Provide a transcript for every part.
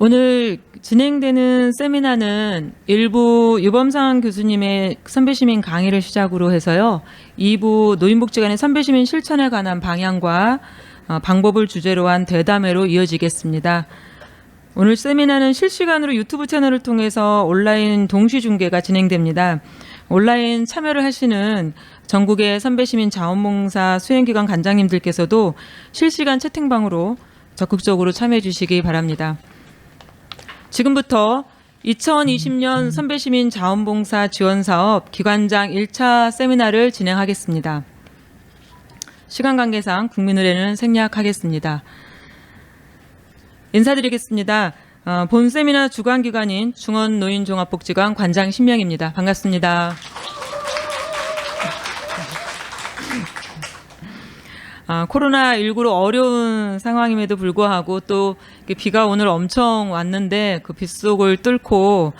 오늘 진행되는 세미나는 일부 유범상 교수님의 선배시민 강의를 시작으로 해서요. 2부 노인복지관의 선배시민 실천에 관한 방향과 방법을 주제로 한 대담회로 이어지겠습니다. 오늘 세미나는 실시간으로 유튜브 채널을 통해서 온라인 동시 중계가 진행됩니다. 온라인 참여를 하시는 전국의 선배시민 자원봉사 수행기관 관장님들께서도 실시간 채팅방으로 적극적으로 참여해 주시기 바랍니다. 지금부터 2020년 선배시민 자원봉사 지원사업 기관장 1차 세미나를 진행하겠습니다. 시간 관계상 국민의례는 생략하겠습니다. 인사드리겠습니다. 본 세미나 주관기관인 중원노인종합복지관 관장 신명입니다. 반갑습니다. 코로나19로 어려운 상황임에도 불구하고 또 비가 오늘 엄청 왔는데 그 빗속을 뚫고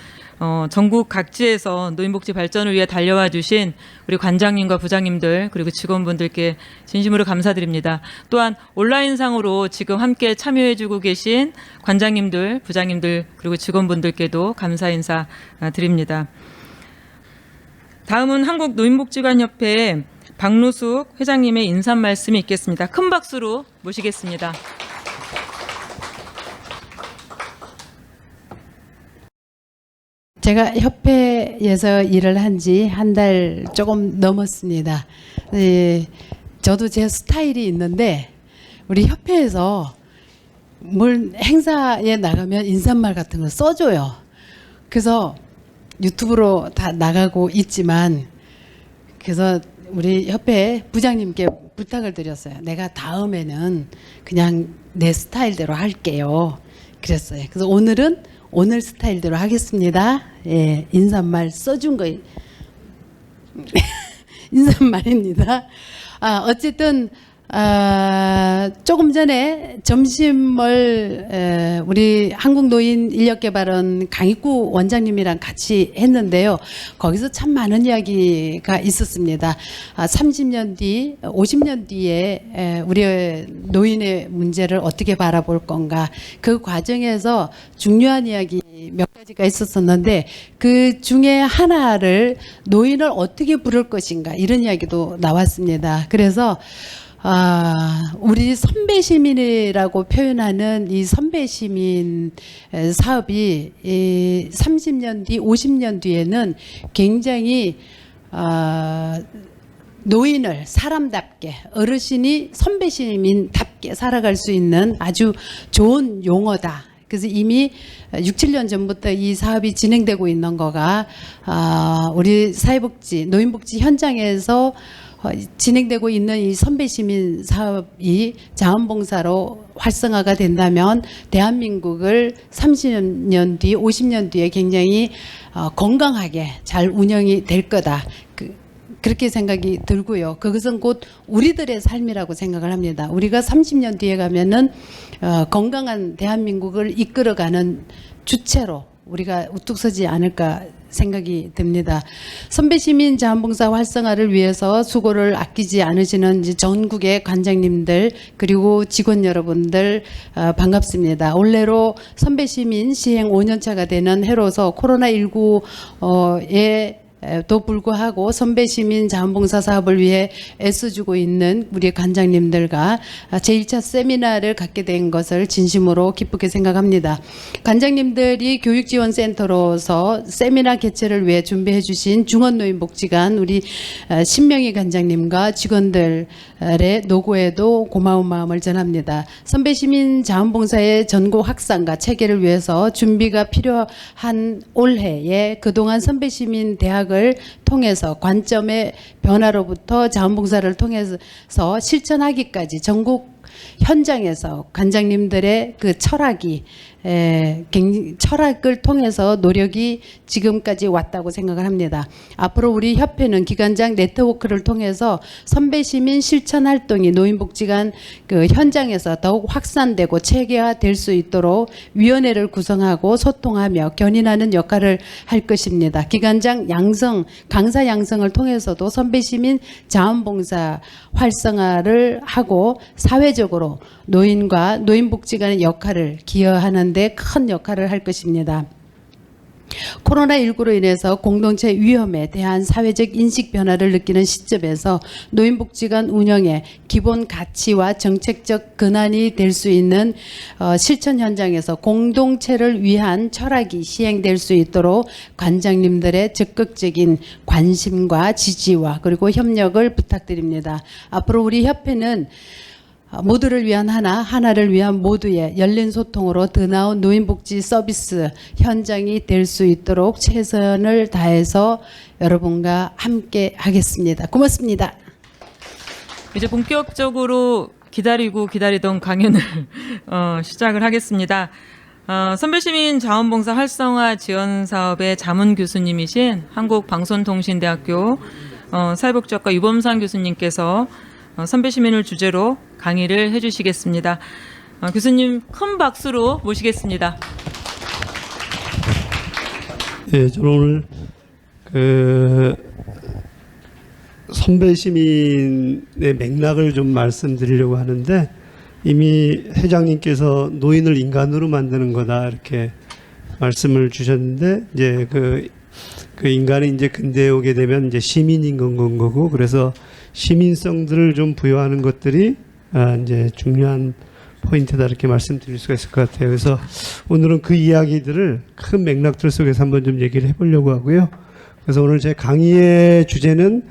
전국 각지에서 노인복지 발전을 위해 달려와 주신 우리 관장님과 부장님들 그리고 직원분들께 진심으로 감사드립니다. 또한 온라인상으로 지금 함께 참여해주고 계신 관장님들, 부장님들 그리고 직원분들께도 감사 인사 드립니다. 다음은 한국노인복지관협회 박노숙 회장님의 인사 말씀이 있겠습니다. 큰 박수로 모시겠습니다. 제가 협회에서 일을 한 지 한 달 조금 넘었습니다. 저도 제 스타일이 있는데 우리 협회에서 뭘 행사에 나가면 인사말 같은 거 써줘요. 그래서 유튜브로 다 나가고 있지만 그래서 우리 협회 부장님께 부탁을 드렸어요. 내가 다음에는 그냥 내 스타일대로 할게요. 그랬어요. 그래서 오늘은 오늘 스타일대로 하겠습니다. 예, 인사말 써준 거 인사말입니다. 어쨌든 조금 전에 점심을 우리 한국노인인력개발원 강익구 원장님이랑 같이 했는데요. 거기서 참 많은 이야기가 있었습니다. 30년 뒤, 50년 뒤에 우리 노인의 문제를 어떻게 바라볼 건가. 그 과정에서 중요한 이야기 몇 가지가 있었었는데 그 중에 하나를 노인을 어떻게 부를 것인가 이런 이야기도 나왔습니다. 그래서 우리 선배시민이라고 표현하는 이 선배시민 사업이 30년 뒤, 50년 뒤에는 굉장히 노인을 사람답게 어르신이 선배시민답게 살아갈 수 있는 아주 좋은 용어다. 그래서 이미 6, 7년 전부터 이 사업이 진행되고 있는 거가 우리 사회복지, 노인복지 현장에서 진행되고 있는 이 선배시민 사업이 자원봉사로 활성화가 된다면 대한민국을 30년 뒤, 50년 뒤에 굉장히 건강하게 잘 운영이 될 거다. 그렇게 생각이 들고요. 그것은 곧 우리들의 삶이라고 생각을 합니다. 우리가 30년 뒤에 가면은 건강한 대한민국을 이끌어가는 주체로 우리가 우뚝 서지 않을까 생각이 듭니다. 선배시민 자원봉사 활성화를 위해서 수고를 아끼지 않으시는 이제 전국의 관장님들 그리고 직원 여러분들 반갑습니다. 올해로 선배시민 시행 5년차가 되는 해로서 코로나19에 도 불구하고 선배시민 자원봉사 사업을 위해 애써주고 있는 우리 관장님들과 제1차 세미나를 갖게 된 것을 진심으로 기쁘게 생각합니다. 관장님들이 교육지원센터로서 세미나 개최를 위해 준비해 주신 중원노인복지관 우리 신명희 관장님과 직원들의 노고에도 고마운 마음을 전합니다. 선배시민 자원봉사의 전국 확산과 체계를 위해서 준비가 필요한 올해에 그동안 선배시민 대학 을 통해서 관점의 변화로부터 자원봉사를 통해서 실천하기까지 전국 현장에서 관장님들의 그 철학을 통해서 노력이 지금까지 왔다고 생각을 합니다. 앞으로 우리 협회는 기관장 네트워크를 통해서 선배시민 실천 활동이 노인복지관 그 현장에서 더욱 확산되고 체계화될 수 있도록 위원회를 구성하고 소통하며 견인하는 역할을 할 것입니다. 기관장 양성, 강사 양성을 통해서도 선배시민 자원봉사 활성화를 하고 사회적으로 노인과 노인복지관의 역할을 기여하는 하는 데 큰 역할을 할 것입니다. 코로나19로 인해서 공동체 위험에 대한 사회적 인식 변화를 느끼는 시점에서 노인복지관 운영의 기본 가치와 정책적 근원이 될 수 있는 실천 현장에서 공동체를 위한 철학이 시행될 수 있도록 관장님들의 적극적인 관심과 지지와 그리고 협력을 부탁드립니다. 앞으로 우리 협회는 모두를 위한 하나, 하나를 위한 모두의 열린 소통으로 더 나은 노인복지 서비스 현장이 될 수 있도록 최선을 다해서 여러분과 함께 하겠습니다. 고맙습니다. 이제 본격적으로 기다리던 강연을 시작을 하겠습니다. 선배시민 자원봉사 활성화 지원 사업의 자문 교수님이신 한국방송통신대학교 사회복지학과 유범상 교수님께서 선배시민을 주제로 강의를 해주시겠습니다. 교수님 큰 박수로 모시겠습니다. 예, 저는 오늘 선배시민의 맥락을 좀 말씀드리려고 하는데, 이미 회장님께서 노인을 인간으로 만드는 거다 이렇게 말씀을 주셨는데, 이제 그 인간이 이제 근대에 오게 되면 이제 시민인 건 거고, 그래서 시민성들을 좀 부여하는 것들이 이제 중요한 포인트다 이렇게 말씀드릴 수가 있을 것 같아요. 그래서 오늘은 그 이야기들을 큰 맥락들 속에서 한번 좀 얘기를 해보려고 하고요. 그래서 오늘 제 강의의 주제는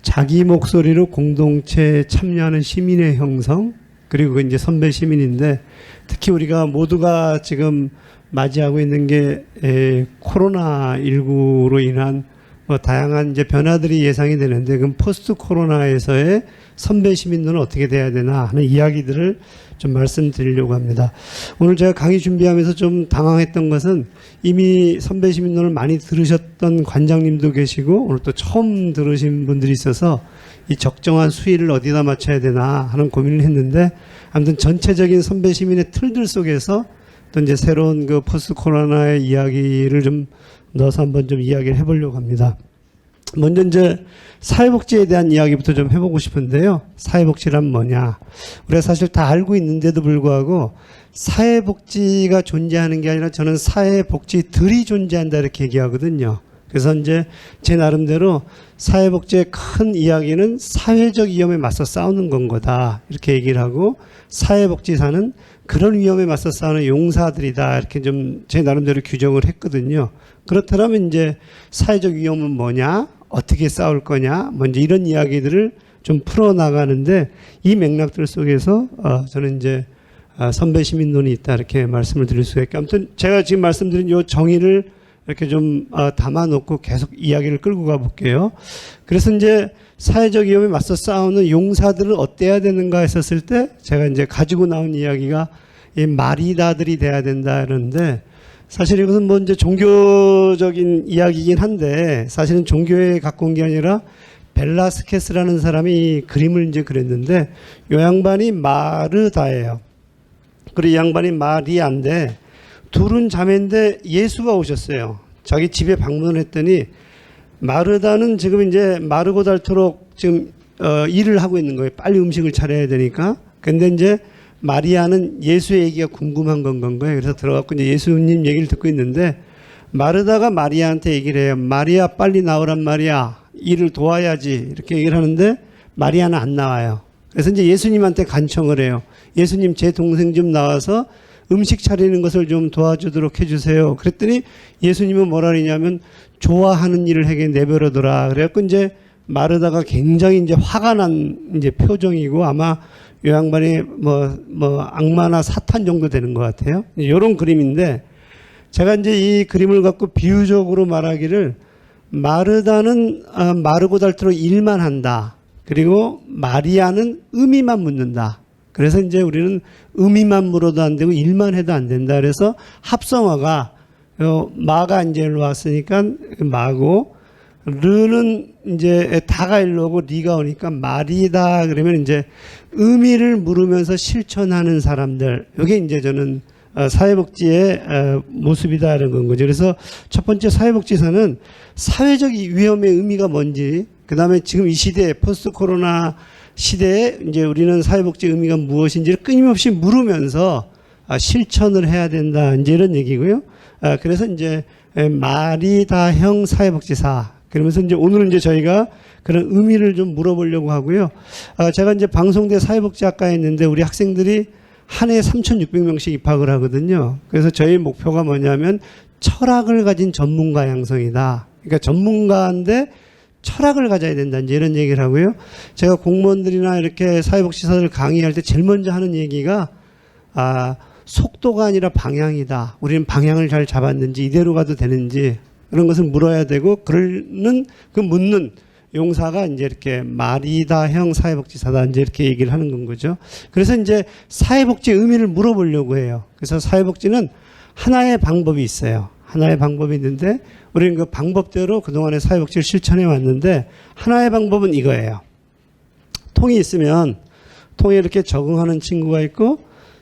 자기 목소리로 공동체에 참여하는 시민의 형성, 그리고 이제 선배 시민인데, 특히 우리가 모두가 지금 맞이하고 있는 게 코로나19로 인한 다양한 이제 변화들이 예상이 되는데, 그럼 포스트 코로나에서의 선배 시민들은 어떻게 돼야 되나 하는 이야기들을 좀 말씀드리려고 합니다. 오늘 제가 강의 준비하면서 좀 당황했던 것은, 이미 선배 시민론을 많이 들으셨던 관장님도 계시고 오늘 또 처음 들으신 분들이 있어서 이 적정한 수위를 어디다 맞춰야 되나 하는 고민을 했는데, 아무튼 전체적인 선배 시민의 틀들 속에서 또 이제 새로운 그 포스트 코로나의 이야기를 좀 넣어서 한번 좀 이야기를 해보려고 합니다. 먼저 이제 사회복지에 대한 이야기부터 좀 해보고 싶은데요. 사회복지란 뭐냐? 우리가 사실 다 알고 있는데도 불구하고 사회복지가 존재하는 게 아니라 저는 사회복지들이 존재한다 이렇게 얘기하거든요. 그래서 이제 제 나름대로 사회복지의 큰 이야기는 사회적 위험에 맞서 싸우는 건 거다 이렇게 얘기를 하고, 사회복지사는 그런 위험에 맞서 싸우는 용사들이다 이렇게 좀 제 나름대로 규정을 했거든요. 그렇다면 이제 사회적 위험은 뭐냐, 어떻게 싸울 거냐, 먼저 이런 이야기들을 좀 풀어나가는데, 이 맥락들 속에서 저는 이제 선배 시민론이 있다 이렇게 말씀을 드릴 수가 있고, 아무튼 제가 지금 말씀드린 이 정의를 이렇게 좀 담아놓고 계속 이야기를 끌고 가볼게요. 그래서 이제 사회적 위험에 맞서 싸우는 용사들은 어때야 되는가 했었을 때, 제가 이제 가지고 나온 이야기가 이 마리다들이 돼야 된다 이러는데, 사실 이것은 뭐 이제 종교적인 이야기이긴 한데, 사실은 종교에 갖고 온 게 아니라 벨라스케스라는 사람이 그림을 이제 그렸는데, 이 양반이 마르다예요. 그리고 이 양반이 마리아인데, 둘은 자매인데 예수가 오셨어요. 자기 집에 방문을 했더니, 마르다는 지금 이제 마르고 닳도록 지금 일을 하고 있는 거예요. 빨리 음식을 차려야 되니까. 근데 이제 마리아는 예수의 얘기가 궁금한 건 거예요. 그래서 들어갔고 이제 예수님 얘기를 듣고 있는데, 마르다가 마리아한테 얘기를 해요. 마리아 빨리 나오란 말이야. 일을 도와야지. 이렇게 얘기를 하는데 마리아는 안 나와요. 그래서 이제 예수님한테 간청을 해요. 예수님, 제 동생 좀 나와서 음식 차리는 것을 좀 도와주도록 해주세요. 그랬더니 예수님은 뭐라 그러냐면, 좋아하는 일을 하게 내버려둬라. 그래갖고 이제 마르다가 굉장히 이제 화가 난 이제 표정이고, 아마 이 양반이 뭐 악마나 사탄 정도 되는 것 같아요. 이런 그림인데, 제가 이제 이 그림을 갖고 비유적으로 말하기를, 마르다는 마르고 닳도록 일만 한다. 그리고 마리아는 의미만 묻는다. 그래서 이제 우리는 의미만 물어도 안 되고 일만 해도 안 된다. 그래서 합성어가 마가 이제 일로 왔으니까 마고, 르는 이제 다가 일로 오고 리가 오니까 말이다. 그러면 이제 의미를 물으면서 실천하는 사람들, 이게 이제 저는 사회복지의 모습이다 이런 건 거죠. 그래서 첫 번째 사회복지사는 사회적 위험의 의미가 뭔지, 그 다음에 지금 이 시대에 포스트 코로나 시대에 이제 우리는 사회복지의 의미가 무엇인지를 끊임없이 물으면서 실천을 해야 된다. 이제 이런 얘기고요. 그래서 이제 마리다형 사회복지사. 그러면서 이제 오늘은 이제 저희가 그런 의미를 좀 물어보려고 하고요. 제가 이제 방송대 사회복지학과에 있는데 우리 학생들이 한 해에 3,600명씩 입학을 하거든요. 그래서 저희 목표가 뭐냐면 철학을 가진 전문가 양성이다. 그러니까 전문가인데 철학을 가져야 된다. 이제 이런 얘기를 하고요. 제가 공무원들이나 이렇게 사회복지사들 강의할 때 제일 먼저 하는 얘기가 속도가 아니라 방향이다. 우리는 방향을 잘 잡았는지 이대로 가도 되는지 그런 것을 물어야 되고 그러는 그 묻는 용사가 이제 이렇게 마리다형 사회복지사다. 이제 이렇게 얘기를 하는 건 거죠. 그래서 이제 사회복지의 의미를 물어보려고 해요. 그래서 사회복지는 하나의 방법이 있어요. 하나의 방법이 있는데 우리는 그 방법대로 그동안의 사회복지를 실천해 왔는데 하나의 방법은 이거예요. 통이 있으면 통에 이렇게 적응하는 친구가 있고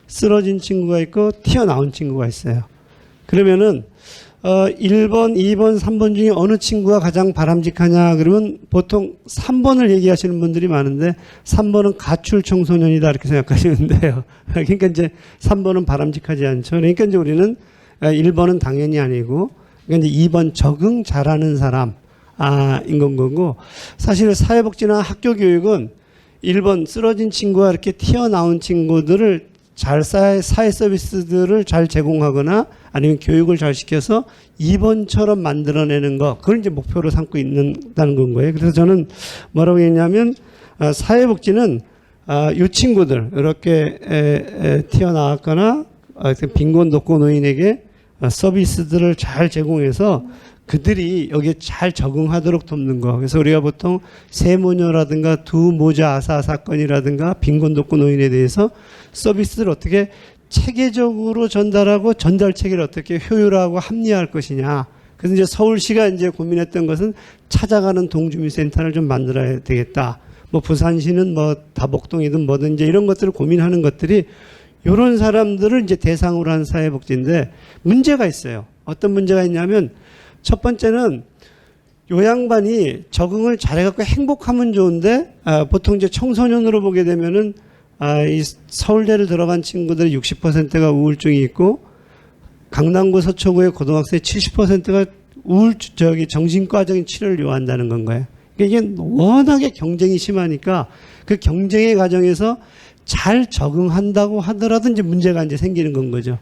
쓰러진 친구가 있고 튀어나온 친구가 있어요. 그러면은 1번, 2번, 3번 중에 어느 친구가 가장 바람직하냐 그러면 보통 3번을 얘기하시는 분들이 많은데 3번은 가출 청소년이다 이렇게 생각하시는데요. 그러니까 이제 3번은 바람직하지 않죠. 그러니까 이제 우리는 1번은 당연히 아니고 그러니까 이제 2번 적응 잘하는 사람 인 건 거고 사실 사회복지나 학교 교육은 1번 쓰러진 친구가 이렇게 튀어나온 친구들을 잘 사회 서비스들을 잘 제공하거나 아니면 교육을 잘 시켜서 2번처럼 만들어내는 거 그걸 이제 목표로 삼고 있다는 건 거예요. 그래서 저는 뭐라고 했냐면 사회복지는 이 친구들 이렇게 튀어나왔거나 빈곤 독거 노인에게 서비스들을 잘 제공해서 그들이 여기에 잘 적응하도록 돕는 거. 그래서 우리가 보통 세모녀라든가 두 모자 아사 사건이라든가 빈곤 독거 노인에 대해서 서비스를 어떻게 체계적으로 전달하고 전달 체계를 어떻게 효율화하고 합리화할 것이냐. 그래서 이제 서울시가 이제 고민했던 것은 찾아가는 동주민센터를 좀 만들어야 되겠다. 뭐 부산시는 뭐 다복동이든 뭐든 이제 이런 것들을 고민하는 것들이 이런 사람들을 이제 대상으로 한 사회복지인데 문제가 있어요. 어떤 문제가 있냐면 첫 번째는 요 양반이 적응을 잘해갖고 행복하면 좋은데 보통 이제 청소년으로 보게 되면은 이 서울대를 들어간 친구들의 60%가 우울증이 있고 강남구 서초구의 고등학생 70%가 정신과적인 치료를 요한다는 건 거예요. 그러니까 이게 워낙에 경쟁이 심하니까 그 경쟁의 과정에서 잘 적응한다고 하더라도 이제 문제가 이제 생기는 건 거죠.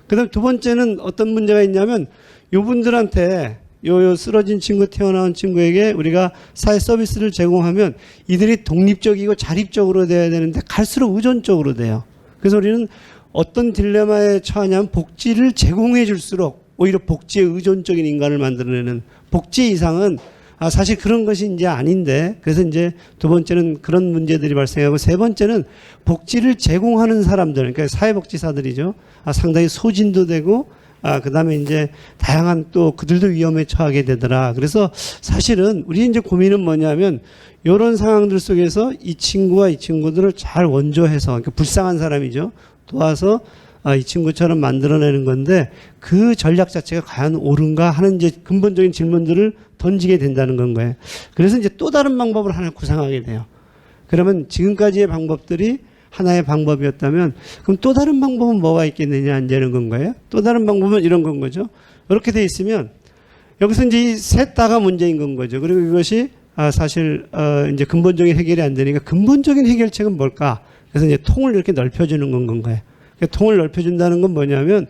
그다음 두 번째는 어떤 문제가 있냐면 요분들한테 요 쓰러진 친구 태어나온 친구에게 우리가 사회 서비스를 제공하면 이들이 독립적이고 자립적으로 돼야 되는데 갈수록 의존적으로 돼요. 그래서 우리는 어떤 딜레마에 처하냐면 복지를 제공해 줄수록 오히려 복지에 의존적인 인간을 만들어내는 복지 이상은 사실 그런 것이 이제 아닌데 그래서 이제 두 번째는 그런 문제들이 발생하고 세 번째는 복지를 제공하는 사람들 그러니까 사회복지사들이죠. 상당히 소진도 되고 그 다음에 이제 다양한 또 그들도 위험에 처하게 되더라. 그래서 사실은 우리 이제 고민은 뭐냐면 이런 상황들 속에서 이 친구와 이 친구들을 잘 원조해서 그러니까 불쌍한 사람이죠. 도와서 이 친구처럼 만들어내는 건데 그 전략 자체가 과연 옳은가 하는 이제 근본적인 질문들을 던지게 된다는 건 거예요. 그래서 이제 또 다른 방법을 하나 구상하게 돼요. 그러면 지금까지의 방법들이 하나의 방법이었다면 그럼 또 다른 방법은 뭐가 있겠느냐 이제는 건 거예요. 또 다른 방법은 이런 건 거죠. 이렇게 돼 있으면 여기서 이제 이 셋 다가 문제인 건 거죠. 그리고 이것이 사실 이제 근본적인 해결이 안 되니까 근본적인 해결책은 뭘까? 그래서 이제 통을 이렇게 넓혀주는 건 거예요. 통을 넓혀준다는 건 뭐냐면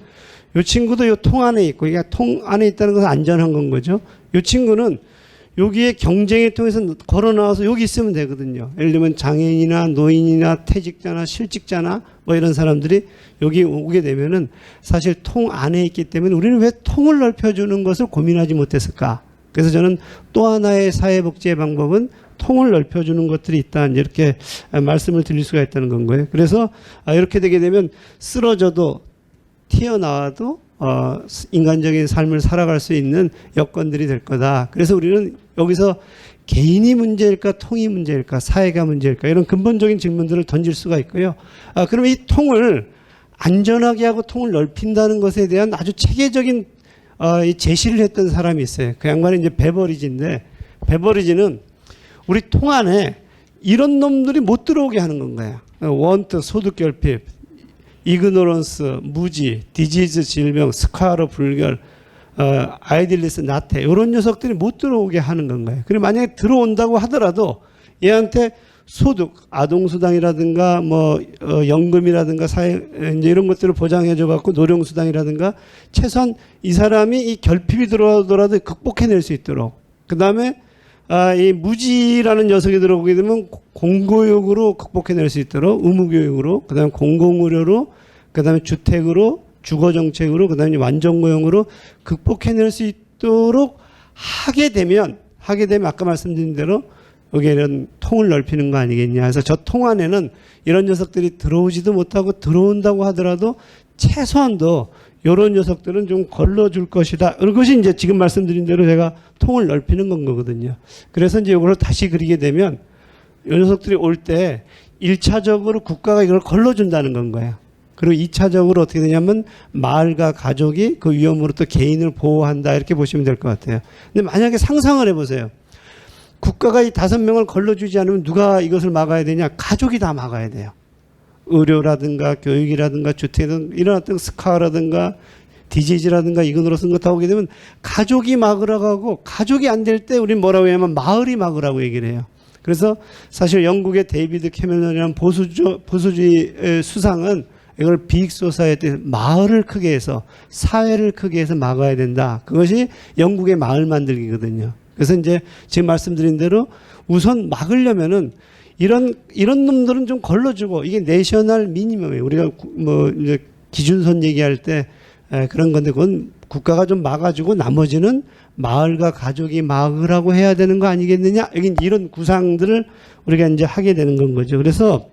이 친구도 이 통 안에 있고 그러니까 통 안에 있다는 것은 안전한 건 거죠. 이 친구는 여기에 경쟁을 통해서 걸어 나와서 여기 있으면 되거든요. 예를 들면 장애인이나 노인이나 퇴직자나 실직자나 뭐 이런 사람들이 여기 오게 되면은 사실 통 안에 있기 때문에 우리는 왜 통을 넓혀주는 것을 고민하지 못했을까? 그래서 저는 또 하나의 사회복지의 방법은 통을 넓혀주는 것들이 있다. 이렇게 말씀을 드릴 수가 있다는 건 거예요. 그래서 이렇게 되게 되면 쓰러져도 튀어나와도 인간적인 삶을 살아갈 수 있는 여건들이 될 거다. 그래서 우리는 여기서 개인이 문제일까, 통이 문제일까, 사회가 문제일까 이런 근본적인 질문들을 던질 수가 있고요. 그러면 이 통을 안전하게 하고 통을 넓힌다는 것에 대한 아주 체계적인 이 제시를 했던 사람이 있어요. 그 양반이 이제 베버리지인데 베버리지는 우리 통 안에 이런 놈들이 못 들어오게 하는 건 거예요. 원트, 소득 결핍, 이그노런스, 무지, 디지즈 질병, 스카러 불결, 아이딜리스 나태 이런 녀석들이 못 들어오게 하는 건가요? 그리고 만약에 들어온다고 하더라도 얘한테 소득, 아동수당이라든가 뭐 연금이라든가 사회 이제 이런 것들을 보장해줘 갖고 노령수당이라든가 최소한 이 사람이 이 결핍이 들어오더라도 극복해낼 수 있도록 그 다음에 이 무지라는 녀석이 들어오게 되면 공교육으로 극복해낼 수 있도록 의무교육으로 그 다음에 공공의료로 그 다음에 주택으로 주거정책으로 그 다음에 완전고용으로 극복해낼 수 있도록 하게 되면 아까 말씀드린 대로 여기에는 통을 넓히는 거 아니겠냐. 그래서 저 통 안에는 이런 녀석들이 들어오지도 못하고 들어온다고 하더라도 최소한도 이런 녀석들은 좀 걸러줄 것이다. 이것이 이제 지금 말씀드린 대로 제가 통을 넓히는 건 거거든요. 그래서 이제 이걸 다시 그리게 되면 이 녀석들이 올 때 1차적으로 국가가 이걸 걸러준다는 건 거예요. 그리고 2차적으로 어떻게 되냐면 마을과 가족이 그 위험으로부터 개인을 보호한다. 이렇게 보시면 될 것 같아요. 근데 만약에 상상을 해보세요. 국가가 이 5명을 걸러주지 않으면 누가 이것을 막아야 되냐? 가족이 다 막아야 돼요. 의료라든가 교육이라든가 주택이라든가 일어났던 스카라든가 디지즈라든가 이건으로 쓴 거 다 오게 되면 가족이 막으라고 하고 가족이 안 될 때 우리는 뭐라고 하냐면 마을이 막으라고 얘기를 해요. 그래서 사실 영국의 데이비드 캐멜런이라는 보수주의 수상은 이걸 빅 소사이어티 마을을 크게 해서 사회를 크게 해서 막아야 된다. 그것이 영국의 마을 만들기거든요. 그래서 이제 지금 말씀드린 대로 우선 막으려면은 이런 놈들은 좀 걸러주고 이게 내셔널 미니멈이에요. 우리가 뭐 이제 기준선 얘기할 때 그런 건데 그건 국가가 좀 막아주고 나머지는 마을과 가족이 막으라고 해야 되는 거 아니겠느냐? 여기 이런 구상들을 우리가 이제 하게 되는 건 거죠. 그래서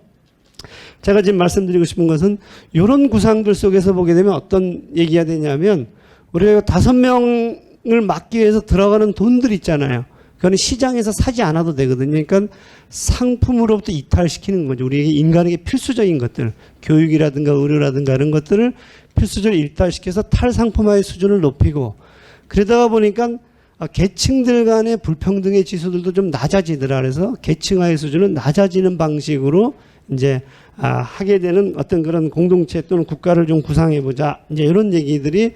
제가 지금 말씀드리고 싶은 것은 이런 구상들 속에서 보게 되면 어떤 얘기가 되냐면 우리가 5명을 막기 위해서 들어가는 돈들 있잖아요. 그거는 시장에서 사지 않아도 되거든요. 그러니까 상품으로부터 이탈시키는 거죠. 우리에게 인간에게 필수적인 것들, 교육이라든가 의료라든가 이런 것들을 필수적으로 이탈시켜서 탈상품화의 수준을 높이고 그러다가 보니까 계층들 간의 불평등의 지수들도 좀 낮아지더라. 그래서 계층화의 수준은 낮아지는 방식으로 이제 하게 되는 어떤 그런 공동체 또는 국가를 좀 구상해보자. 이제 이런 얘기들이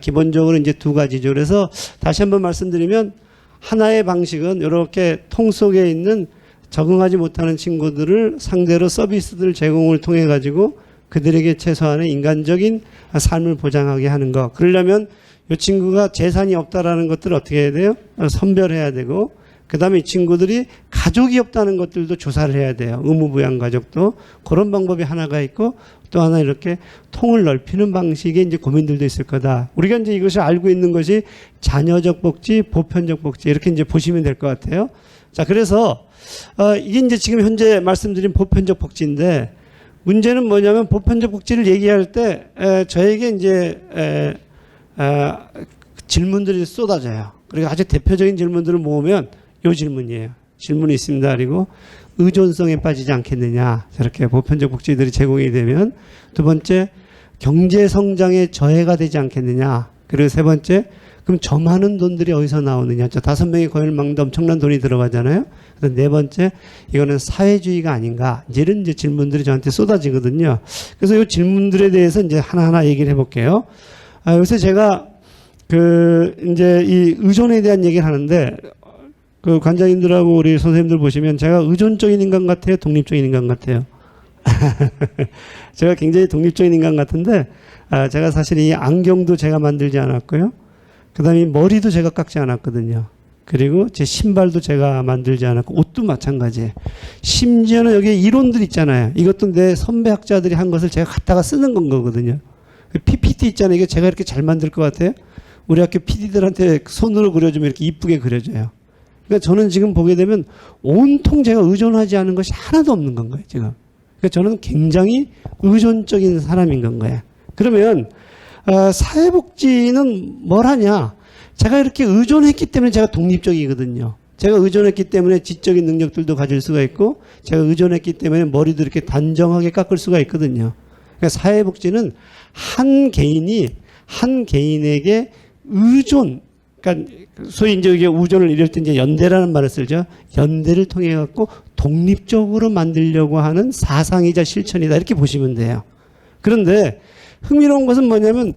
기본적으로 이제 두 가지죠. 그래서 다시 한번 말씀드리면 하나의 방식은 이렇게 통 속에 있는 적응하지 못하는 친구들을 상대로 서비스들 제공을 통해 가지고 그들에게 최소한의 인간적인 삶을 보장하게 하는 것. 그러려면 이 친구가 재산이 없다라는 것들을 어떻게 해야 돼요? 선별해야 되고 그 다음에 이 친구들이 가족이 없다는 것들도 조사를 해야 돼요. 의무부양 가족도. 그런 방법이 하나가 있고 또 하나 이렇게 통을 넓히는 방식의 이제 고민들도 있을 거다. 우리가 이제 이것을 알고 있는 것이 자녀적 복지, 보편적 복지 이렇게 이제 보시면 될 것 같아요. 자, 그래서 이게 이제 지금 현재 말씀드린 보편적 복지인데 문제는 뭐냐면 보편적 복지를 얘기할 때 저에게 이제 질문들이 쏟아져요. 그리고 아주 대표적인 질문들을 모으면 이 질문이에요. 질문이 있습니다. 그리고 의존성에 빠지지 않겠느냐. 저렇게 보편적 복지들이 제공이 되면. 두 번째, 경제 성장에 저해가 되지 않겠느냐. 그리고 세 번째, 그럼 저 많은 돈들이 어디서 나오느냐. 저 5명의 거인을 막는데 엄청난 돈이 들어가잖아요. 그래서 네 번째, 이거는 사회주의가 아닌가. 이런 이제 질문들이 저한테 쏟아지거든요. 그래서 이 질문들에 대해서 이제 하나하나 얘기를 해볼게요. 요새 제가 이제 이 의존에 대한 얘기를 하는데, 그 관장님들하고 우리 선생님들 보시면 제가 의존적인 인간 같아요? 독립적인 인간 같아요? 제가 굉장히 독립적인 인간 같은데, 제가 사실 이 안경도 제가 만들지 않았고요. 그 다음에 머리도 제가 깎지 않았거든요. 그리고 제 신발도 제가 만들지 않았고, 옷도 마찬가지예요. 심지어는 여기 이론들 있잖아요. 이것도 내 선배 학자들이 한 것을 제가 갖다가 쓰는 건 거거든요. PPT 있잖아요. 이게 제가 이렇게 잘 만들 것 같아요? 우리 학교 PD들한테 손으로 그려주면 이렇게 이쁘게 그려져요. 그러니까 저는 지금 보게 되면 온통 제가 의존하지 않은 것이 하나도 없는 건 거예요, 지금. 그러니까 저는 굉장히 의존적인 사람인 건 거예요. 그러면, 사회복지는 뭘 하냐? 제가 이렇게 의존했기 때문에 제가 독립적이거든요. 제가 의존했기 때문에 지적인 능력들도 가질 수가 있고, 제가 의존했기 때문에 머리도 이렇게 단정하게 깎을 수가 있거든요. 그러니까 사회복지는 한 개인에게 의존, 그러니까 소위 이제 이게 의존을 이럴 때 이제 연대라는 말을 쓰죠. 연대를 통해 갖고 독립적으로 만들려고 하는 사상이자 실천이다 이렇게 보시면 돼요. 그런데 흥미로운 것은 뭐냐면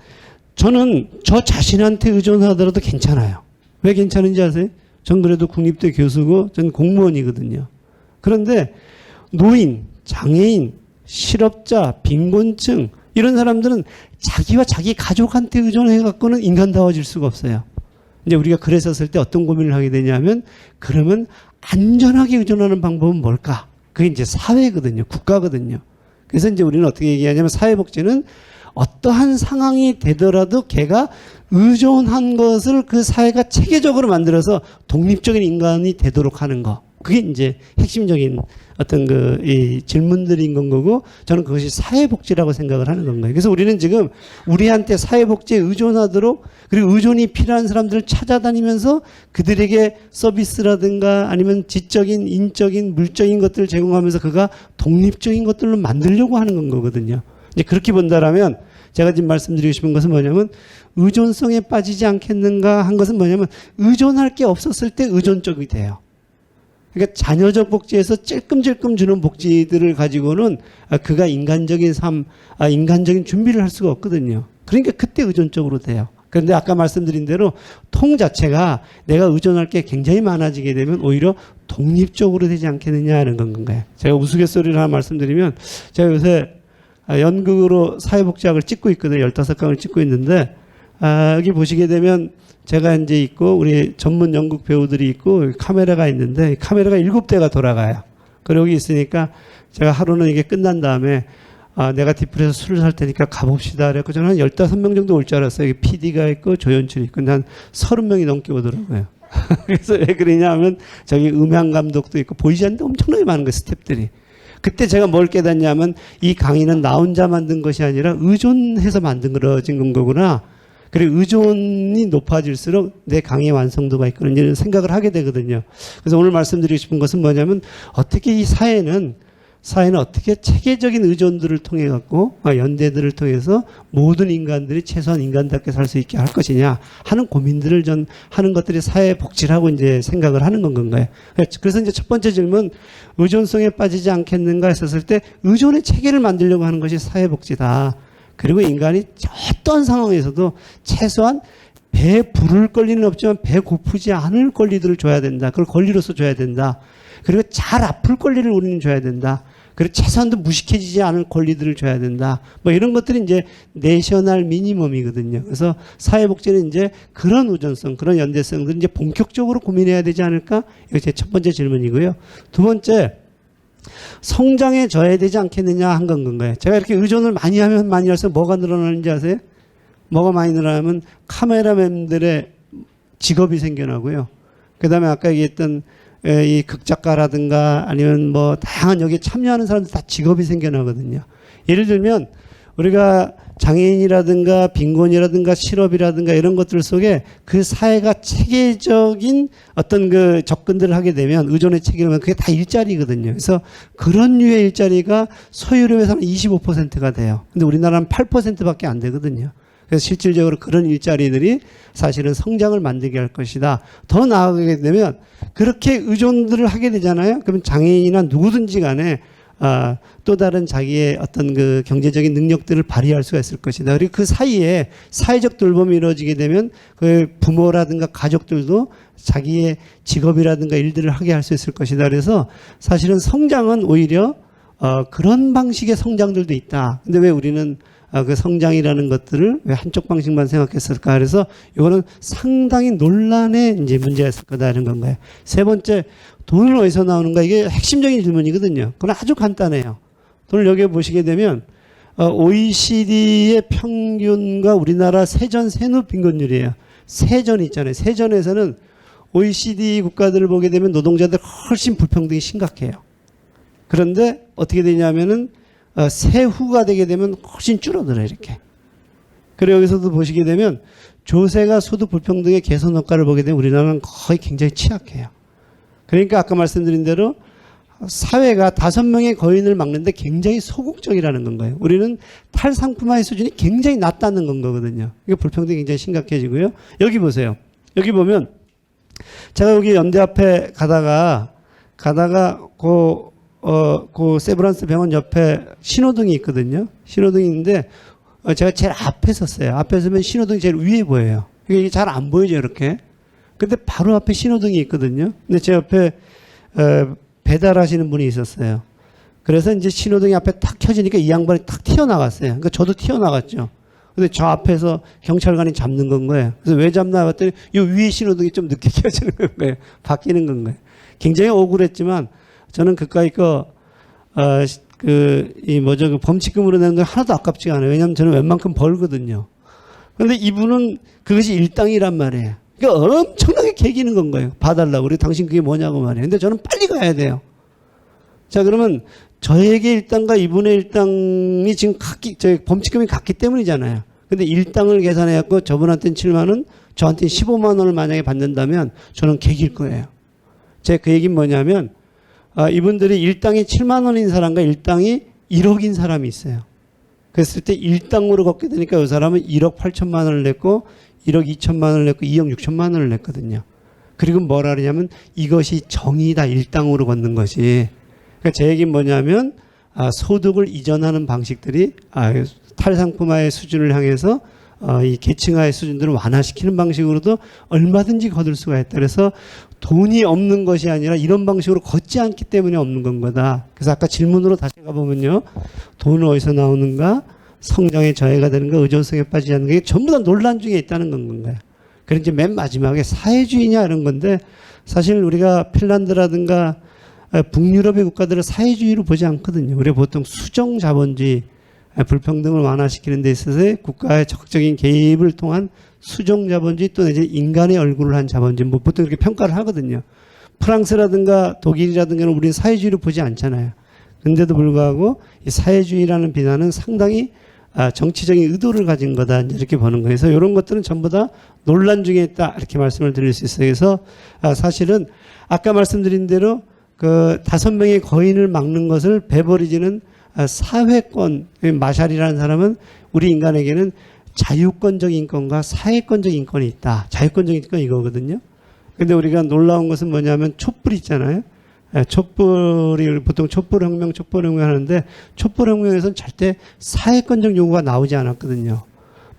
저는 저 자신한테 의존하더라도 괜찮아요. 왜 괜찮은지 아세요? 전 그래도 국립대 교수고 전 공무원이거든요. 그런데 노인, 장애인, 실업자, 빈곤층 이런 사람들은 자기와 자기 가족한테 의존해 갖고는 인간다워질 수가 없어요. 이제 우리가 그랬었을 때 어떤 고민을 하게 되냐면 그러면 안전하게 의존하는 방법은 뭘까? 그게 이제 사회거든요. 국가거든요. 그래서 이제 우리는 어떻게 얘기하냐면 사회복지는 어떠한 상황이 되더라도 걔가 의존한 것을 그 사회가 체계적으로 만들어서 독립적인 인간이 되도록 하는 거. 그게 이제 핵심적인 어떤 이 질문들인 건 거고 저는 그것이 사회복지라고 생각을 하는 건가요. 그래서 우리는 지금 우리한테 사회복지에 의존하도록 그리고 의존이 필요한 사람들을 찾아다니면서 그들에게 서비스라든가 아니면 지적인, 인적인, 물적인 것들을 제공하면서 그가 독립적인 것들로 만들려고 하는 건 거거든요. 이제 그렇게 본다라면 제가 지금 말씀드리고 싶은 것은 뭐냐면 의존성에 빠지지 않겠는가 한 것은 뭐냐면 의존할 게 없었을 때 의존적이 돼요. 그러니까 자녀적 복지에서 찔끔찔끔 주는 복지들을 가지고는 그가 인간적인 삶, 인간적인 준비를 할 수가 없거든요. 그러니까 그때 의존적으로 돼요. 그런데 아까 말씀드린 대로 통 자체가 내가 의존할 게 굉장히 많아지게 되면 오히려 독립적으로 되지 않겠느냐 하는 건가요. 제가 우스갯소리를 하나 말씀드리면 제가 요새 연극으로 사회복지학을 찍고 있거든요. 15강을 찍고 있는데 여기 보시게 되면 제가 이제 있고 우리 전문 연극 배우들이 있고 카메라가 있는데 카메라가 7대가 돌아가요. 그리고 여기 있으니까 제가 하루는 이게 끝난 다음에 내가 디플에서 술을 살 테니까 가봅시다. 그래서 저는 한 15명 정도 올 줄 알았어요. 여기 PD가 있고 조연출이 있고 근데 한 30명이 넘게 오더라고요. 그래서 왜 그러냐 하면 저기 음향 감독도 있고 보이지 않는데 엄청나게 많은 거예요. 스태프들이. 그때 제가 뭘 깨닫냐면 이 강의는 나 혼자 만든 것이 아니라 의존해서 만들어진 거구나. 그리고 의존이 높아질수록 내 강의 완성도가 있거든요. 이런 생각을 하게 되거든요. 그래서 오늘 말씀드리고 싶은 것은 뭐냐면 어떻게 이 사회는 어떻게 체계적인 의존들을 통해 갖고 연대들을 통해서 모든 인간들이 최소한 인간답게 살 수 있게 할 것이냐 하는 고민들을 전 하는 것들이 사회 복지라고 이제 생각을 하는 건가요? 그래서 이제 첫 번째 질문 의존성에 빠지지 않겠는가 했었을 때 의존의 체계를 만들려고 하는 것이 사회 복지다. 그리고 인간이 어떤 상황에서도 최소한 배 부를 권리는 없지만 배 고프지 않을 권리들을 줘야 된다. 그걸 권리로서 줘야 된다. 그리고 잘 아플 권리를 우리는 줘야 된다. 그리고 최소한도 무식해지지 않을 권리들을 줘야 된다. 뭐 이런 것들이 이제 내셔널 미니멈이거든요. 그래서 사회복지는 이제 그런 의존성, 그런 연대성들을 이제 본격적으로 고민해야 되지 않을까? 이게 제 첫 번째 질문이고요. 두 번째, 성장에 져야 되지 않겠느냐 한 건가요? 제가 이렇게 의존을 많이 하면 많이 할수록 뭐가 늘어나는지 아세요? 뭐가 많이 늘어나면 카메라맨들의 직업이 생겨나고요. 그 다음에 아까 얘기했던 이 극작가라든가 아니면 뭐 다양한 여기에 참여하는 사람들 다 직업이 생겨나거든요. 예를 들면 우리가 장애인이라든가 빈곤이라든가 실업이라든가 이런 것들 속에 그 사회가 체계적인 어떤 그 접근들을 하게 되면 의존의 체계면 그게 다 일자리거든요. 그래서 그런 류의 일자리가 소유료에서는 25%가 돼요. 근데 우리나라는 8%밖에 안 되거든요. 그래서 실질적으로 그런 일자리들이 사실은 성장을 만들게 할 것이다. 더 나아가게 되면 그렇게 의존들을 하게 되잖아요. 그러면 장애인이나 누구든지 간에 또 다른 자기의 어떤 그 경제적인 능력들을 발휘할 수가 있을 것이다. 그리고 그 사이에 사회적 돌봄이 이루어지게 되면 그 부모라든가 가족들도 자기의 직업이라든가 일들을 하게 할 수 있을 것이다. 그래서 사실은 성장은 오히려 그런 방식의 성장들도 있다. 근데 왜 우리는 그 성장이라는 것들을 왜 한쪽 방식만 생각했을까? 그래서 이거는 상당히 논란의 이제 문제가 있을 거다라는 건가요? 세 번째, 돈은 어디서 나오는가? 이게 핵심적인 질문이거든요. 그건 아주 간단해요. 돈을 여기 보시게 되면 OECD의 평균과 우리나라 세전 세후 빈곤율이에요. 세전 있잖아요. 세전에서는 OECD 국가들을 보게 되면 노동자들 훨씬 불평등이 심각해요. 그런데 어떻게 되냐면은 세후가 되게 되면 훨씬 줄어들어요, 이렇게. 그리고 여기서도 보시게 되면 조세가 소득 불평등의 개선 효과를 보게 되면 우리나라는 거의 굉장히 취약해요. 그러니까 아까 말씀드린 대로 사회가 5명의 거인을 막는데 굉장히 소극적이라는 건 거예요. 우리는 탈상품화의 수준이 굉장히 낮다는 건 거거든요. 이게 불평등이 굉장히 심각해지고요. 여기 보세요. 여기 보면 제가 여기 연대 앞에 가다가 그 세브란스 병원 옆에 신호등이 있거든요. 신호등이 있는데 제가 제일 앞에 섰어요. 앞에 서면 신호등이 제일 위에 보여요. 이게 잘 안 보이죠, 이렇게. 근데 바로 앞에 신호등이 있거든요. 근데 제 옆에 배달하시는 분이 있었어요. 그래서 이제 신호등이 앞에 탁 켜지니까 이 양반이 탁 튀어나갔어요. 그러니까 저도 튀어나갔죠. 근데 저 앞에서 경찰관이 잡는 건 거예요. 그래서 왜 잡나 봤더니 이 위에 신호등이 좀 늦게 켜지는 거예요. 바뀌는 건 거예요. 굉장히 억울했지만 저는 그까이 그 범칙금으로 내는 건 하나도 아깝지가 않아요. 왜냐하면 저는 웬만큼 벌거든요. 그런데 이분은 그것이 일당이란 말이에요. 그러니까 엄청나게 개기는 건 거예요. 봐달라고. 그리고 당신 그게 뭐냐고 말이에요. 근데 저는 빨리 가야 돼요. 자, 그러면 저에게 일당과 이분의 일당이 지금 범칙금이 같기 때문이잖아요. 근데 일당을 계산해갖고 저분한테는 7만 원, 저한테는 15만 원을 만약에 받는다면 저는 개길 거예요. 제 그 얘기는 뭐냐면, 이분들이 일당이 7만 원인 사람과 일당이 1억인 사람이 있어요. 그랬을 때 일당으로 걷게 되니까 이 사람은 1억 8천만 원을 냈고 1억 2천만 원을 냈고 2억 6천만 원을 냈거든요. 그리고 뭐라 그러냐면 이것이 정의다, 일당으로 걷는 것이. 그러니까 제 얘기는 뭐냐면 소득을 이전하는 방식들이 탈상품화의 수준을 향해서 이 계층화의 수준들을 완화시키는 방식으로도 얼마든지 거둘 수가 있다. 그래서 돈이 없는 것이 아니라 이런 방식으로 걷지 않기 때문에 없는 건 거다. 그래서 아까 질문으로 다시 가보면요. 돈은 어디서 나오는가? 성장에 저해가 되는가? 의존성에 빠지지 않는 게 전부 다 논란 중에 있다는 건 건가요. 그래서 이제 맨 마지막에 사회주의냐 이런 건데 사실 우리가 핀란드라든가 북유럽의 국가들은 사회주의로 보지 않거든요. 우리가 보통 수정자본주의, 불평등을 완화시키는 데 있어서의 국가의 적극적인 개입을 통한 수정자본주의 또는 이제 인간의 얼굴을 한 자본주의, 뭐 보통 그렇게 평가를 하거든요. 프랑스라든가 독일이라든가는 우리는 사회주의로 보지 않잖아요. 그런데도 불구하고 이 사회주의라는 비난은 상당히 정치적인 의도를 가진 거다, 이렇게 보는 거예요. 그래서 이런 것들은 전부 다 논란 중에 있다, 이렇게 말씀을 드릴 수 있어요. 그래서 사실은 아까 말씀드린 대로 그 5명의 거인을 막는 것을 베버리지는 사회권, 마샬이라는 사람은 우리 인간에게는 자유권적 인권과 사회권적 인권이 있다. 자유권적 인권 이거거든요. 근데 우리가 놀라운 것은 뭐냐면 촛불 있잖아요. 촛불이 보통 촛불혁명 하는데 촛불혁명에서는 절대 사회권적 요구가 나오지 않았거든요.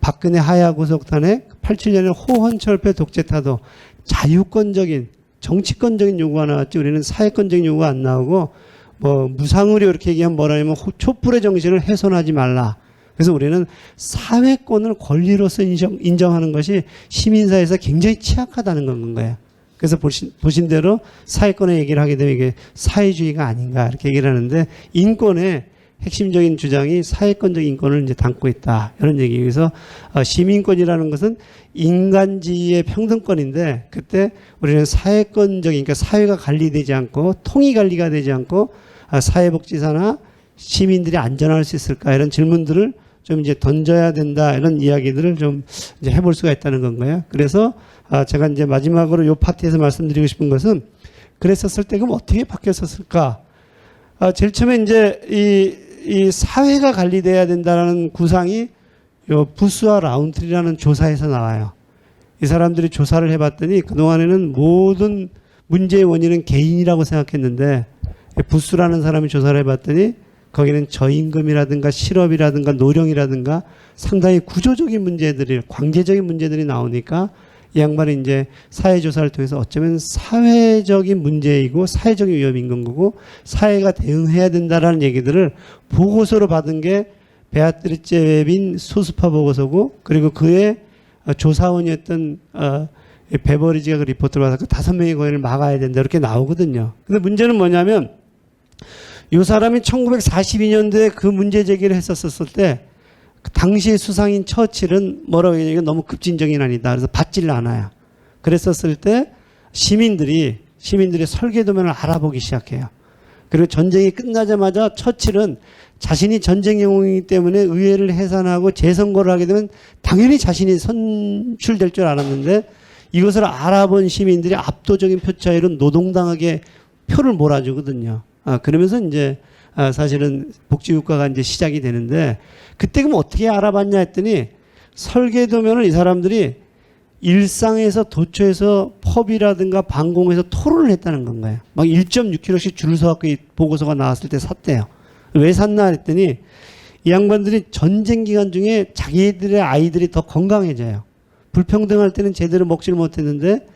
박근혜 하야 구속탄핵, 87년에 호헌철폐 독재타도 자유권적인 정치권적인 요구가 나왔지 우리는 사회권적인 요구가 안 나오고 뭐 무상의료 이렇게 얘기하면 뭐라냐면 촛불의 정신을 훼손하지 말라. 그래서 우리는 사회권을 권리로서 인정하는 것이 시민사회에서 굉장히 취약하다는 건 거예요. 그래서 보신 대로 사회권의 얘기를 하게 되면 이게 사회주의가 아닌가 이렇게 얘기를 하는데 인권의 핵심적인 주장이 사회권적 인권을 이제 담고 있다. 이런 얘기. 그래서 시민권이라는 것은 인간지의 평등권인데 그때 우리는 사회권적인, 그러니까 사회가 관리되지 않고 통이 관리가 되지 않고 사회복지사나 시민들이 안전할 수 있을까 이런 질문들을 좀 이제 던져야 된다 이런 이야기들을 좀 이제 해볼 수가 있다는 건가요. 그래서 제가 이제 마지막으로 요 파트에서 말씀드리고 싶은 것은 그랬었을 때 그럼 어떻게 바뀌었었을까? 제일 처음에 이제 이 사회가 관리돼야 된다는 구상이 요 부스와 라운트리라는 조사에서 나와요. 이 사람들이 조사를 해봤더니 그동안에는 모든 문제의 원인은 개인이라고 생각했는데 부스라는 사람이 조사를 해봤더니 거기는 저임금이라든가 실업이라든가 노령이라든가 상당히 구조적인 문제들이, 관계적인 문제들이 나오니까 이 양반이 이제 사회조사를 통해서 어쩌면 사회적인 문제이고 사회적인 위험인 건 거고 사회가 대응해야 된다라는 얘기들을 보고서로 받은 게 베아트리체 웹인 소스파 보고서고 그리고 그의 조사원이었던 베버리지가 그 리포트를 받아서 5명의 거인을 막아야 된다 이렇게 나오거든요. 근데 문제는 뭐냐면 이 사람이 1942년도에 그 문제 제기를 했었을 때 당시의 수상인 처칠은 뭐라고 얘기하면 너무 급진적인 아니다. 그래서 받지를 않아요. 그랬었을 때 시민들이 설계도면을 알아보기 시작해요. 그리고 전쟁이 끝나자마자 처칠은 자신이 전쟁 영웅이기 때문에 의회를 해산하고 재선거를 하게 되면 당연히 자신이 선출될 줄 알았는데 이것을 알아본 시민들이 압도적인 표 차이로 노동당에게 표를 몰아주거든요. 그러면서 이제 사실은 복지국가가 이제 시작이 되는데 그때 그럼 어떻게 알아봤냐 했더니 설계도면을 이 사람들이 일상에서 도처에서 펍이라든가 방공에서 토론을 했다는 건가요. 막 1.6km씩 줄을 서갖고 이 보고서가 나왔을 때 샀대요. 왜 샀나 했더니 이 양반들이 전쟁 기간 중에 자기들의 아이들이 더 건강해져요. 불평등할 때는 제대로 먹지를 못했는데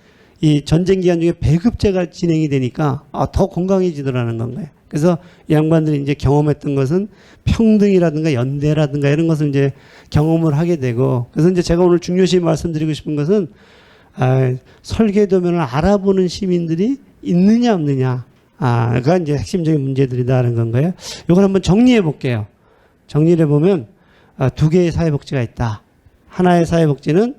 이 전쟁 기간 중에 배급제가 진행이 되니까 더 건강해지더라는 건가요. 그래서 이 양반들이 이제 경험했던 것은 평등이라든가 연대라든가 이런 것을 이제 경험을 하게 되고, 그래서 이제 제가 오늘 중요시 말씀드리고 싶은 것은 설계도면을 알아보는 시민들이 있느냐 없느냐, 가 이제 핵심적인 문제들이다라는 건가요. 이걸 한번 정리해 볼게요. 정리를 해보면 두 개의 사회복지가 있다. 하나의 사회복지는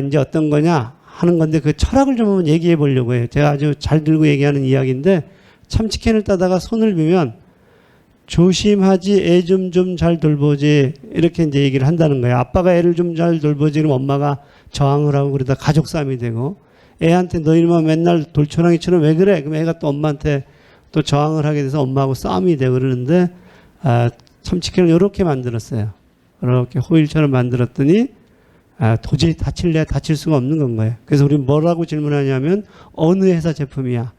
이제 어떤 거냐 하는 건데 그 철학을 좀 한번 얘기해 보려고 해요. 제가 아주 잘 들고 얘기하는 이야기인데, 참치캔을 따다가 손을 비면 조심하지, 애 좀 잘 돌보지, 이렇게 이제 얘기를 한다는 거예요. 아빠가 애를 좀 잘 돌보지 그럼 엄마가 저항을 하고 그러다 가족 싸움이 되고, 애한테 너 이놈아 맨날 돌초랑이처럼 왜 그래? 그럼 애가 또 엄마한테 또 저항을 하게 돼서 엄마하고 싸움이 되고 그러는데, 참치캔을 이렇게 만들었어요. 이렇게 호일처럼 만들었더니 도저히 다칠 수가 없는 건 거예요. 그래서 우리 뭐라고 질문하냐면 어느 회사 제품이야?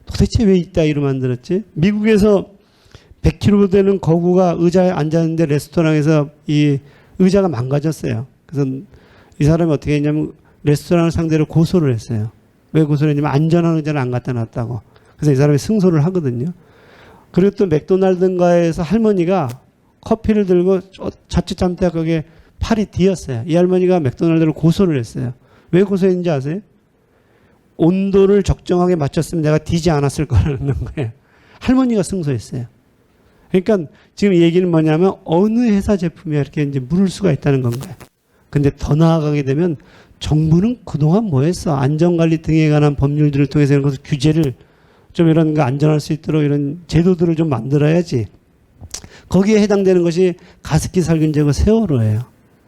도대체 왜 이따위로 만들었지? 미국에서 100kg 되는 거구가 의자에 앉았는데 레스토랑에서 이 의자가 망가졌어요. 그래서 이 사람이 어떻게 했냐면 레스토랑을 상대로 고소를 했어요. 왜 고소를 했냐면 안전한 의자를 안 갖다 놨다고. 그래서 이 사람이 승소를 하거든요. 그리고 또 맥도날드인가에서 할머니가 커피를 들고 자칫 거기에 팔이 뒤었어요. 이 할머니가 맥도날드를 고소를 했어요. 왜 고소했는지 아세요? 온도를 적정하게 맞췄으면 내가 뒤지 않았을 거라는 거예요. 할머니가 승소했어요. 그러니까 지금 이 얘기는 뭐냐면 어느 회사 제품이야 이렇게 이제 물을 수가 있다는 건가요. 근데 더 나아가게 되면 정부는 그동안 뭐 했어? 안전관리 등에 관한 법률들을 통해서 이런 것을 규제를 좀 이런 거 안전할 수 있도록 이런 제도들을 좀 만들어야지. 거기에 해당되는 것이 가습기 살균제고 세월호예요.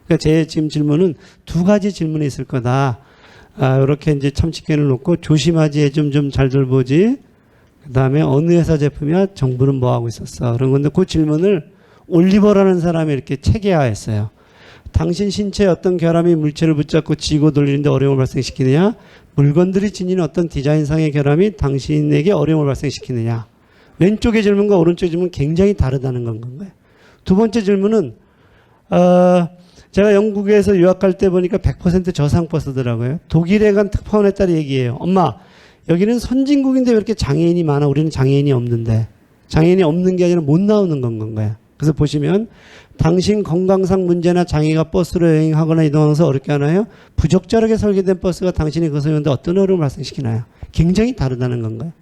그러니까 제 지금 질문은 두 가지 질문이 있을 거다. 이렇게 이제 참치캔을 놓고 조심하지, 애 좀 잘 돌보지. 그 다음에 어느 회사 제품이야? 정부는 뭐 하고 있었어? 그런 건데 그 질문을 올리버라는 사람이 이렇게 체계화했어요. 당신 신체에 어떤 결함이 물체를 붙잡고 지고 돌리는데 어려움을 발생시키느냐? 물건들이 지니는 어떤 디자인상의 결함이 당신에게 어려움을 발생시키느냐? 왼쪽의 질문과 오른쪽의 질문은 굉장히 다르다는 건가요? 두 번째 질문은 제가 영국에서 유학할 때 보니까 100% 저상버스더라고요. 독일에 간 특파원의 딸이 얘기해요. 엄마, 여기는 선진국인데 왜 이렇게 장애인이 많아? 우리는 장애인이 없는데. 장애인이 없는 게 아니라 못 나오는 건가요? 그래서 보시면 당신 건강상 문제나 장애가 버스로 여행하거나 이동하면서 어렵게 하나요? 부적절하게 설계된 버스가 당신이 그것을 오는데 어떤 어려움을 발생시키나요? 굉장히 다르다는 건가요?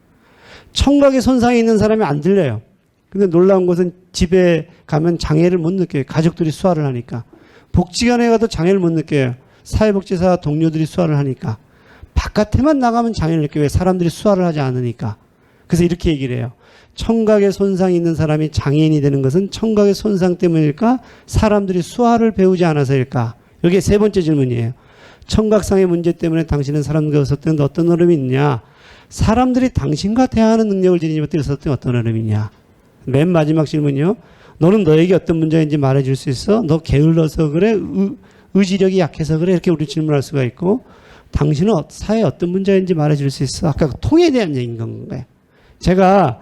청각에 손상이 있는 사람이 안 들려요. 근데 놀라운 것은 집에 가면 장애를 못 느껴요. 가족들이 수화를 하니까. 복지관에 가도 장애를 못 느껴요. 사회복지사 동료들이 수화를 하니까. 바깥에만 나가면 장애를 느껴요. 사람들이 수화를 하지 않으니까. 그래서 이렇게 얘기를 해요. 청각에 손상이 있는 사람이 장애인이 되는 것은 청각의 손상 때문일까? 사람들이 수화를 배우지 않아서일까? 이게 세 번째 질문이에요. 청각상의 문제 때문에 당신은 사람들과 있었던 어떤 어려움이 있냐? 사람들이 당신과 대화하는 능력을 지니지 못해 있었던 어떤 어려움이 있냐? 맨 마지막 질문이요. 너는 너에게 어떤 문제인지 말해줄 수 있어? 너 게을러서 그래? 의지력이 약해서 그래? 이렇게 우리 질문할 수가 있고, 당신은 사회에 어떤 문제인지 말해줄 수 있어? 아까 그 통에 대한 얘기인 건가요? 제가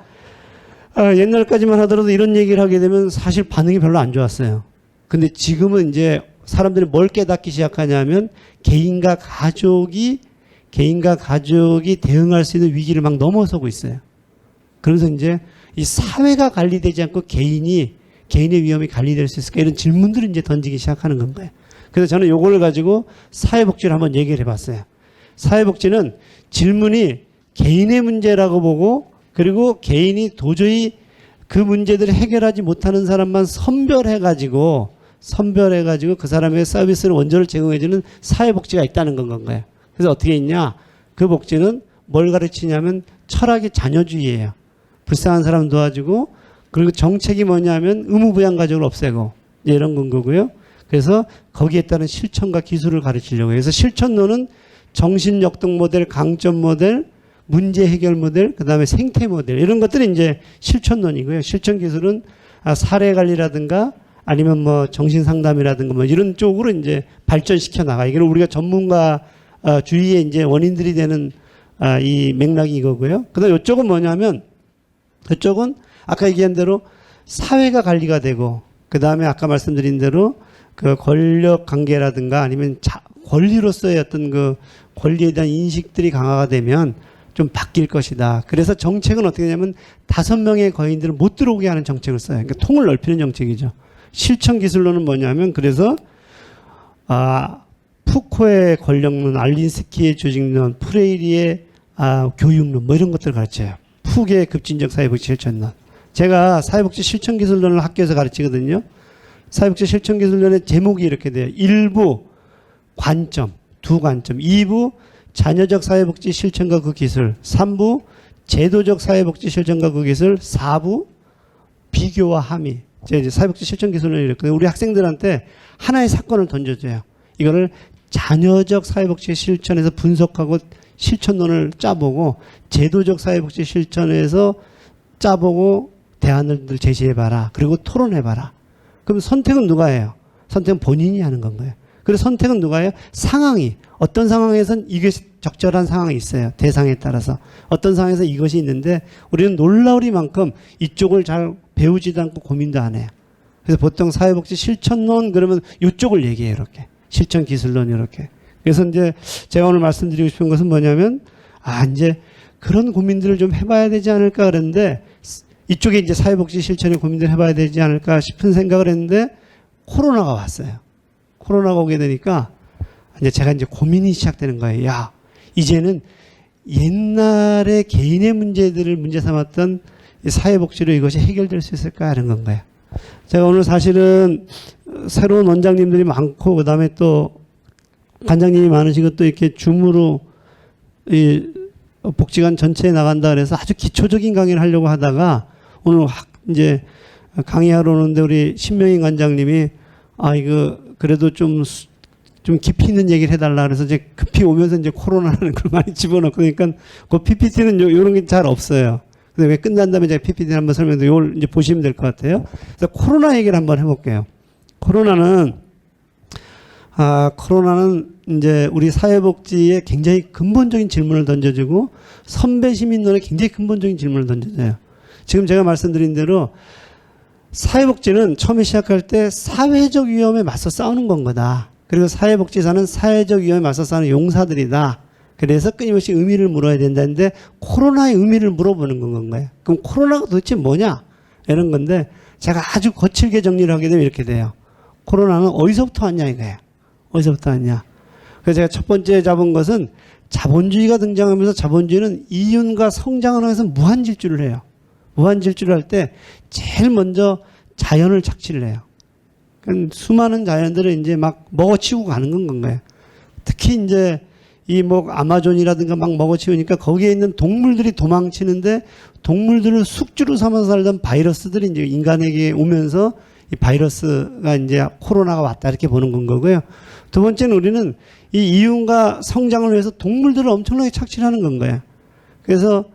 옛날까지만 하더라도 이런 얘기를 하게 되면 사실 반응이 별로 안 좋았어요. 근데 지금은 이제 사람들이 뭘 깨닫기 시작하냐면 개인과 가족이 대응할 수 있는 위기를 막 넘어서고 있어요. 그래서 이제 이 사회가 관리되지 않고 개인의 위험이 관리될 수 있을까? 이런 질문들을 이제 던지기 시작하는 건가요? 그래서 저는 요걸 가지고 사회복지를 한번 얘기를 해봤어요. 사회복지는 질문이 개인의 문제라고 보고, 그리고 개인이 도저히 그 문제들을 해결하지 못하는 사람만 선별해가지고 그 사람의 서비스를 원조를 제공해주는 사회복지가 있다는 건가요? 그래서 어떻게 있냐? 그 복지는 뭘 가르치냐면 철학의 자녀주의예요. 불쌍한 사람 도와주고, 그리고 정책이 뭐냐면 의무부양가족을 없애고 이런 건 거고요. 그래서 거기에 따른 실천과 기술을 가르치려고 해요. 그래서 실천론은 정신역동 모델, 강점 모델, 문제 해결 모델, 그 다음에 생태 모델, 이런 것들이 이제 실천론이고요. 실천 기술은 사례 관리라든가 아니면 뭐 정신 상담이라든가 뭐 이런 쪽으로 이제 발전시켜 나가. 이걸 우리가 전문가 주위에 이제 원인들이 되는 이 맥락이 이거고요. 그다음 이쪽은 뭐냐면 이쪽은 아까 얘기한 대로 사회가 관리가 되고 그다음에 아까 말씀드린 대로 그 권력 관계라든가 아니면 권리로서의 어떤 그 권리에 대한 인식들이 강화가 되면 좀 바뀔 것이다. 그래서 정책은 어떻게 되냐면 5명의 거인들을 못 들어오게 하는 정책을 써요. 그러니까 통을 넓히는 정책이죠. 실천 기술론은 뭐냐면 그래서 푸코의 권력론, 알린스키의 조직론, 프레이리의 교육론 뭐 이런 것들을 가르쳐요. 푸의 급진적 사회복지 실천론. 제가 사회복지 실천 기술론을 학교에서 가르치거든요. 사회복지 실천 기술론의 제목이 이렇게 돼요. 1부 관점, 2관점, 2부 자녀적 사회복지 실천과 그 기술, 3부 제도적 사회복지 실천과 그 기술, 4부 비교와 함의. 제가 이제 사회복지 실천 기술론을 이랬거든요. 우리 학생들한테 하나의 사건을 던져줘요. 이거를 자녀적 사회복지 실천에서 분석하고 실천론을 짜보고 제도적 사회복지 실천에서 짜보고 대안을 제시해봐라. 그리고 토론해봐라. 그럼 선택은 누가 해요? 선택은 본인이 하는 건가요? 그래서 선택은 누가 해요? 상황이. 어떤 상황에선 이게 적절한 상황이 있어요. 대상에 따라서. 어떤 상황에서 이것이 있는데 우리는 놀라우리만큼 이쪽을 잘 배우지도 않고 고민도 안 해요. 그래서 보통 사회복지 실천론 그러면 이쪽을 얘기해요. 이렇게. 실천 기술론 이렇게. 그래서 이제 제가 오늘 말씀드리고 싶은 것은 뭐냐면 이제 그런 고민들을 좀 해봐야 되지 않을까 그랬는데 이쪽에 이제 사회복지 실천의 고민들을 해봐야 되지 않을까 싶은 생각을 했는데 코로나가 왔어요. 코로나가 오게 되니까 제가 이제 고민이 시작되는 거예요. 야, 이제는 옛날에 개인의 문제들을 문제 삼았던 사회복지로 이것이 해결될 수 있을까 하는 건가요. 제가 오늘 사실은 새로운 원장님들이 많고 그다음에 또 관장님이 많으시고 또 이렇게 줌으로 이 복지관 전체에 나간다 그래서 아주 기초적인 강의를 하려고 하다가 오늘 이제 강의하러 오는데 우리 신명인 관장님이 이거 그래도 좀 깊이 있는 얘기를 해달라 그래서 이제 급히 오면서 이제 코로나라는 걸 많이 집어넣고 그러니까 그 PPT는 요런 게 잘 없어요. 그래서 왜 끝난 다음에 제가 PPT 한번 설명드리고 요걸 이제 보시면 될 것 같아요. 그래서 코로나 얘기를 한번 해볼게요. 코로나는 이제 우리 사회복지에 굉장히 근본적인 질문을 던져주고 선배 시민론에 굉장히 근본적인 질문을 던져줘요. 지금 제가 말씀드린 대로 사회복지는 처음에 시작할 때 사회적 위험에 맞서 싸우는 건 거다. 그리고 사회복지사는 사회적 위험에 맞서 싸우는 용사들이다. 그래서 끊임없이 의미를 물어야 된다는데 코로나의 의미를 물어보는 건 거예요. 그럼 코로나가 도대체 뭐냐? 이런 건데 제가 아주 거칠게 정리를 하게 되면 이렇게 돼요. 코로나는 어디서부터 왔냐 이거예요. 어디서부터 왔냐. 그래서 제가 첫 번째 잡은 것은 자본주의가 등장하면서 자본주의는 이윤과 성장을 위해서 무한질주를 해요. 무한질주를 할 때 제일 먼저 자연을 착취를 해요. 그러니까 수많은 자연들을 이제 막 먹어치우고 가는 건 거예요. 특히 이제 이 아마존이라든가 막 먹어치우니까 거기에 있는 동물들이 도망치는데 동물들을 숙주로 삼아서 살던 바이러스들이 이제 인간에게 오면서 이 바이러스가 이제 코로나가 왔다 이렇게 보는 건 거고요. 두 번째는 우리는 이 이윤과 성장을 위해서 동물들을 엄청나게 착취를 하는 건 거예요. 그래서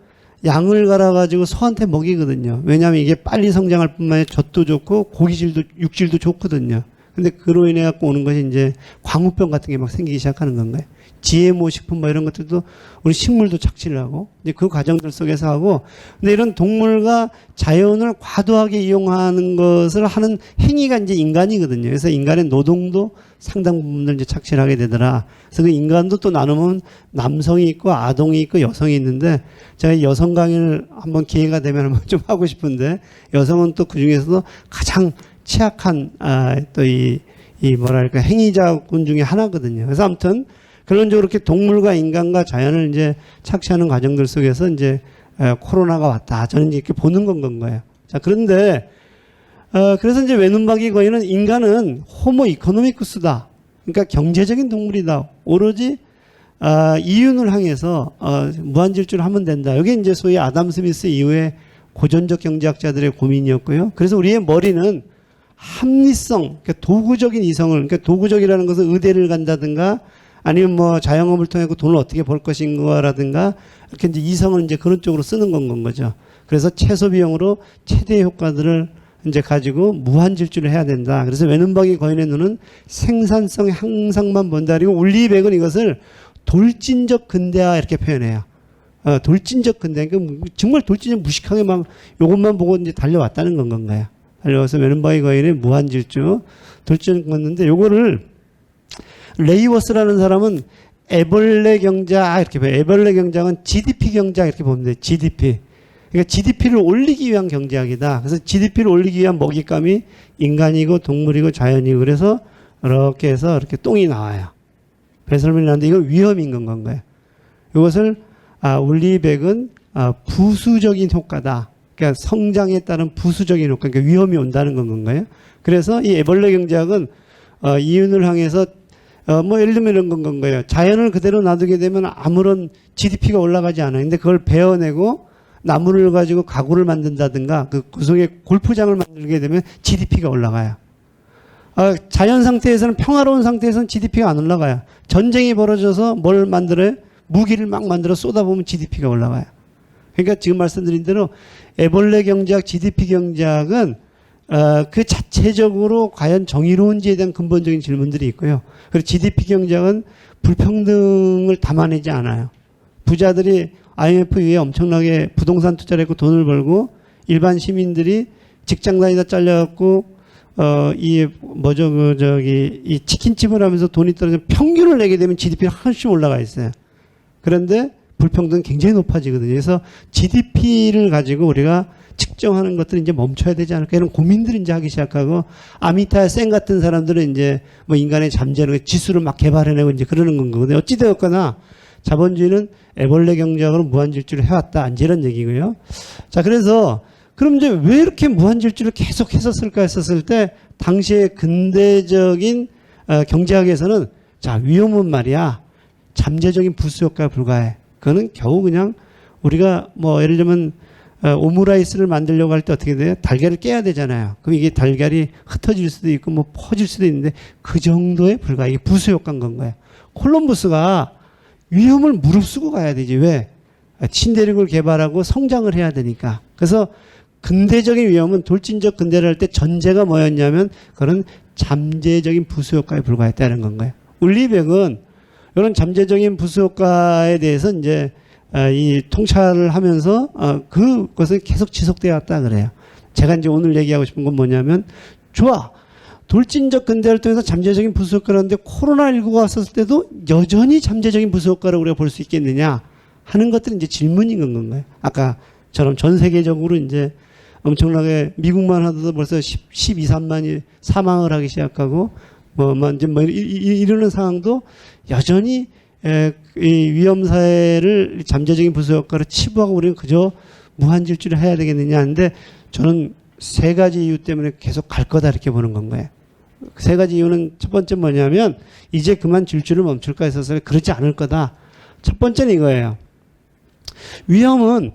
양을 갈아가지고 소한테 먹이거든요. 왜냐하면 이게 빨리 성장할 뿐만 아니라 젖도 좋고 고기질도 육질도 좋거든요. 근데 그로 인해 갖고 오는 것이 이제 광우병 같은 게 막 생기기 시작하는 건가요? GMO 식품 이런 것들도 우리 식물도 착취를 하고 이제 그 과정들 속에서 하고 근데 이런 동물과 자연을 과도하게 이용하는 것을 하는 행위가 이제 인간이거든요. 그래서 인간의 노동도 상당 부분들 이제 착취를 하게 되더라. 그래서 그 인간도 또 나누면 남성이 있고 아동이 있고 여성이 있는데 제가 여성 강의를 한번 기회가 되면 한번 좀 하고 싶은데 여성은 또 그 중에서도 가장 취약한 또 이 뭐랄까 행위자군 중에 하나거든요. 그래서 아무튼 결론적으로 이렇게 동물과 인간과 자연을 이제 착취하는 과정들 속에서 이제 코로나가 왔다. 저는 이렇게 보는 건 거예요. 자, 그런데 그래서 이제 외눈박이 거인은 인간은 호모 이코노미쿠스다. 그러니까 경제적인 동물이다. 오로지 이윤을 향해서 무한질주를 하면 된다. 이게 이제 소위 아담 스미스 이후에 고전적 경제학자들의 고민이었고요. 그래서 우리의 머리는 합리성, 그러니까 도구적인 이성을, 그러니까 도구적이라는 것은 의대를 간다든가 아니면 자영업을 통해 돈을 어떻게 벌 것인가라든가 이렇게 이제 이성을 이제 그런 쪽으로 쓰는 건 거죠. 그래서 최소 비용으로 최대 효과들을 이제 가지고 무한질주를 해야 된다. 그래서 외눈박이 거인의 눈은 생산성 향상만 본다. 그리고 울리백은 이것을 돌진적 근대화 이렇게 표현해요. 돌진적 근대, 그러니까 정말 돌진적 무식하게 막 요것만 보고 이제 달려왔다는 건가요? 달려와서 멘바이 거인의 무한질주 돌진 건데 요거를 레이워스라는 사람은 애벌레 경제학 이렇게 봐요. 애벌레 경제학은 GDP 경제학 이렇게 보면 돼요. GDP. 그러니까 GDP를 올리기 위한 경제학이다. 그래서 GDP를 올리기 위한 먹잇감이 인간이고 동물이고 자연이고 그래서 이렇게 해서 이렇게 똥이 나와요. 배설물이 나는데 이건 위험인 건가요? 이것을 올리백은 부수적인 효과다. 그러니까 성장에 따른 부수적인 효과, 그러니까 위험이 온다는 건가요? 그래서 이 애벌레 경제학은 이윤을 향해서 뭐 예를 들면 이런 건가요? 자연을 그대로 놔두게 되면 아무런 GDP가 올라가지 않아요. 근데 그걸 베어내고 나무를 가지고 가구를 만든다든가 그 구석에 골프장을 만들게 되면 GDP가 올라가요. 자연 상태에서는 평화로운 상태에서는 GDP가 안 올라가요. 전쟁이 벌어져서 뭘 만들어요? 무기를 막 만들어 쏟아보면 GDP가 올라가요. 그러니까 지금 말씀드린 대로 애벌레 경제학, GDP 경제학은 그 자체적으로 과연 정의로운지에 대한 근본적인 질문들이 있고요. 그리고 GDP 경제학은 불평등을 담아내지 않아요. 부자들이 IMF 위에 엄청나게 부동산 투자를 했고 돈을 벌고 일반 시민들이 직장 다니다 잘려갖고 이 치킨집을 하면서 돈이 떨어지면 평균을 내게 되면 GDP가 훨씬 올라가 있어요. 그런데 불평등은 굉장히 높아지거든요. 그래서 GDP를 가지고 우리가 측정하는 것들은 이제 멈춰야 되지 않을까 이런 고민들을 이제 하기 시작하고 아미타 생 같은 사람들은 이제 뭐 인간의 잠재력 지수를 막 개발해내고 이제 그러는 거거든요. 어찌되었거나 자본주의는 애벌레 경제학으로 무한질주를 해왔다. 이제 이런 얘기고요. 자, 그래서 그럼 이제 왜 이렇게 무한질주를 계속 했었을까 했었을 때 당시의 근대적인 경제학에서는 자, 위험은 말이야. 잠재적인 부수효과에 불과해. 그거는 겨우 그냥 우리가 뭐 예를 들면 오므라이스를 만들려고 할 때 어떻게 돼요? 달걀을 깨야 되잖아요. 그럼 이게 달걀이 흩어질 수도 있고 뭐 퍼질 수도 있는데 그 정도에 불과해. 이게 부수효과인 건 거예요. 콜럼버스가 위험을 무릅쓰고 가야 되지. 왜? 친대륙을 개발하고 성장을 해야 되니까. 그래서 근대적인 위험은 돌진적 근대를 할 때 전제가 뭐였냐면 그런 잠재적인 부수효과에 불과했다는 건가요. 울리백은 이런 잠재적인 부수효과에 대해서 이제 이 통찰을 하면서 그것은 계속 지속되어 왔다 그래요. 제가 이제 오늘 얘기하고 싶은 건 뭐냐면 좋아. 돌진적 근대를 통해서 잠재적인 부수효과를 하는데 코로나19가 왔었을 때도 여전히 잠재적인 부수효과를 우리가 볼 수 있겠느냐 하는 것들은 이제 질문인 건가요? 아까처럼 전 세계적으로 이제 엄청나게 미국만 하더라도 벌써 12, 13만이 사망을 하기 시작하고 이러는 상황도 여전히 이 위험사회를 잠재적인 부수효과로 치부하고 우리는 그저 무한질주를 해야 되겠느냐 하는데 저는 세 가지 이유 때문에 계속 갈 거다 이렇게 보는 건가요. 세 가지 이유는 첫 번째 뭐냐면 이제 그만 질주를 멈출까 했어서 그렇지 않을 거다. 첫 번째는 이거예요. 위험은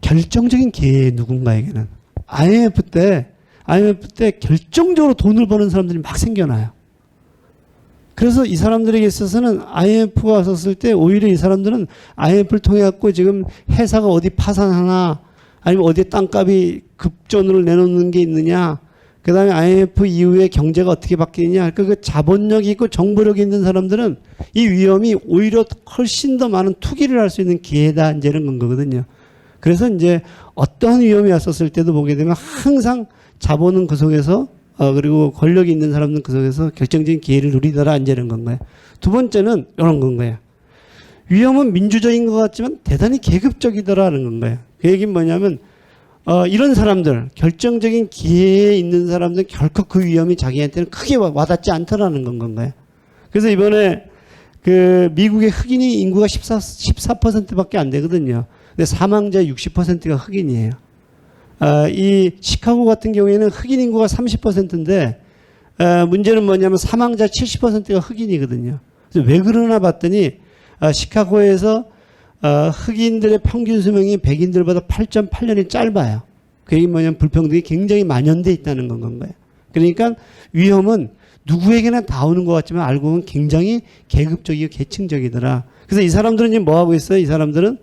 결정적인 기회에 누군가에게는 IMF 때 결정적으로 돈을 버는 사람들이 막 생겨나요. 그래서 이 사람들에게 있어서는 IMF가 왔었을 때 오히려 이 사람들은 IMF를 통해 갖고 지금 회사가 어디 파산하나 아니면 어디 땅값이 급전으로 내놓는 게 있느냐 그 다음에 IMF 이후에 경제가 어떻게 바뀌느냐 그러니까 그 자본력이 있고 정보력이 있는 사람들은 이 위험이 오히려 훨씬 더 많은 투기를 할 수 있는 기회다 이제 이런 건 거거든요. 그래서 이제 어떠한 위험이 왔었을 때도 보게 되면 항상 자본은 그 속에서 그리고 권력이 있는 사람들은 그 속에서 결정적인 기회를 누리더라 이제 이런 건가요. 두 번째는 이런 건가요. 위험은 민주적인 것 같지만 대단히 계급적이더라는 건가요. 그 얘기는 뭐냐면 이런 사람들 결정적인 기회에 있는 사람들은 결코 그 위험이 자기한테는 크게 와닿지 않더라는 건가요. 그래서 이번에 그 미국의 흑인이 인구가 14%밖에 안 되거든요. 근데 사망자의 60%가 흑인이에요. 이 시카고 같은 경우에는 흑인 인구가 30%인데 문제는 뭐냐면 사망자 70%가 흑인이거든요. 그래서 왜 그러나 봤더니 시카고에서 흑인들의 평균 수명이 백인들보다 8.8년이 짧아요. 그 얘기 뭐냐면 불평등이 굉장히 만연돼 있다는 건가요. 그러니까 위험은 누구에게나 다 오는 것 같지만 알고 보면 굉장히 계급적이고 계층적이더라. 그래서 이 사람들은 이제 뭐 하고 있어요? 이 사람들은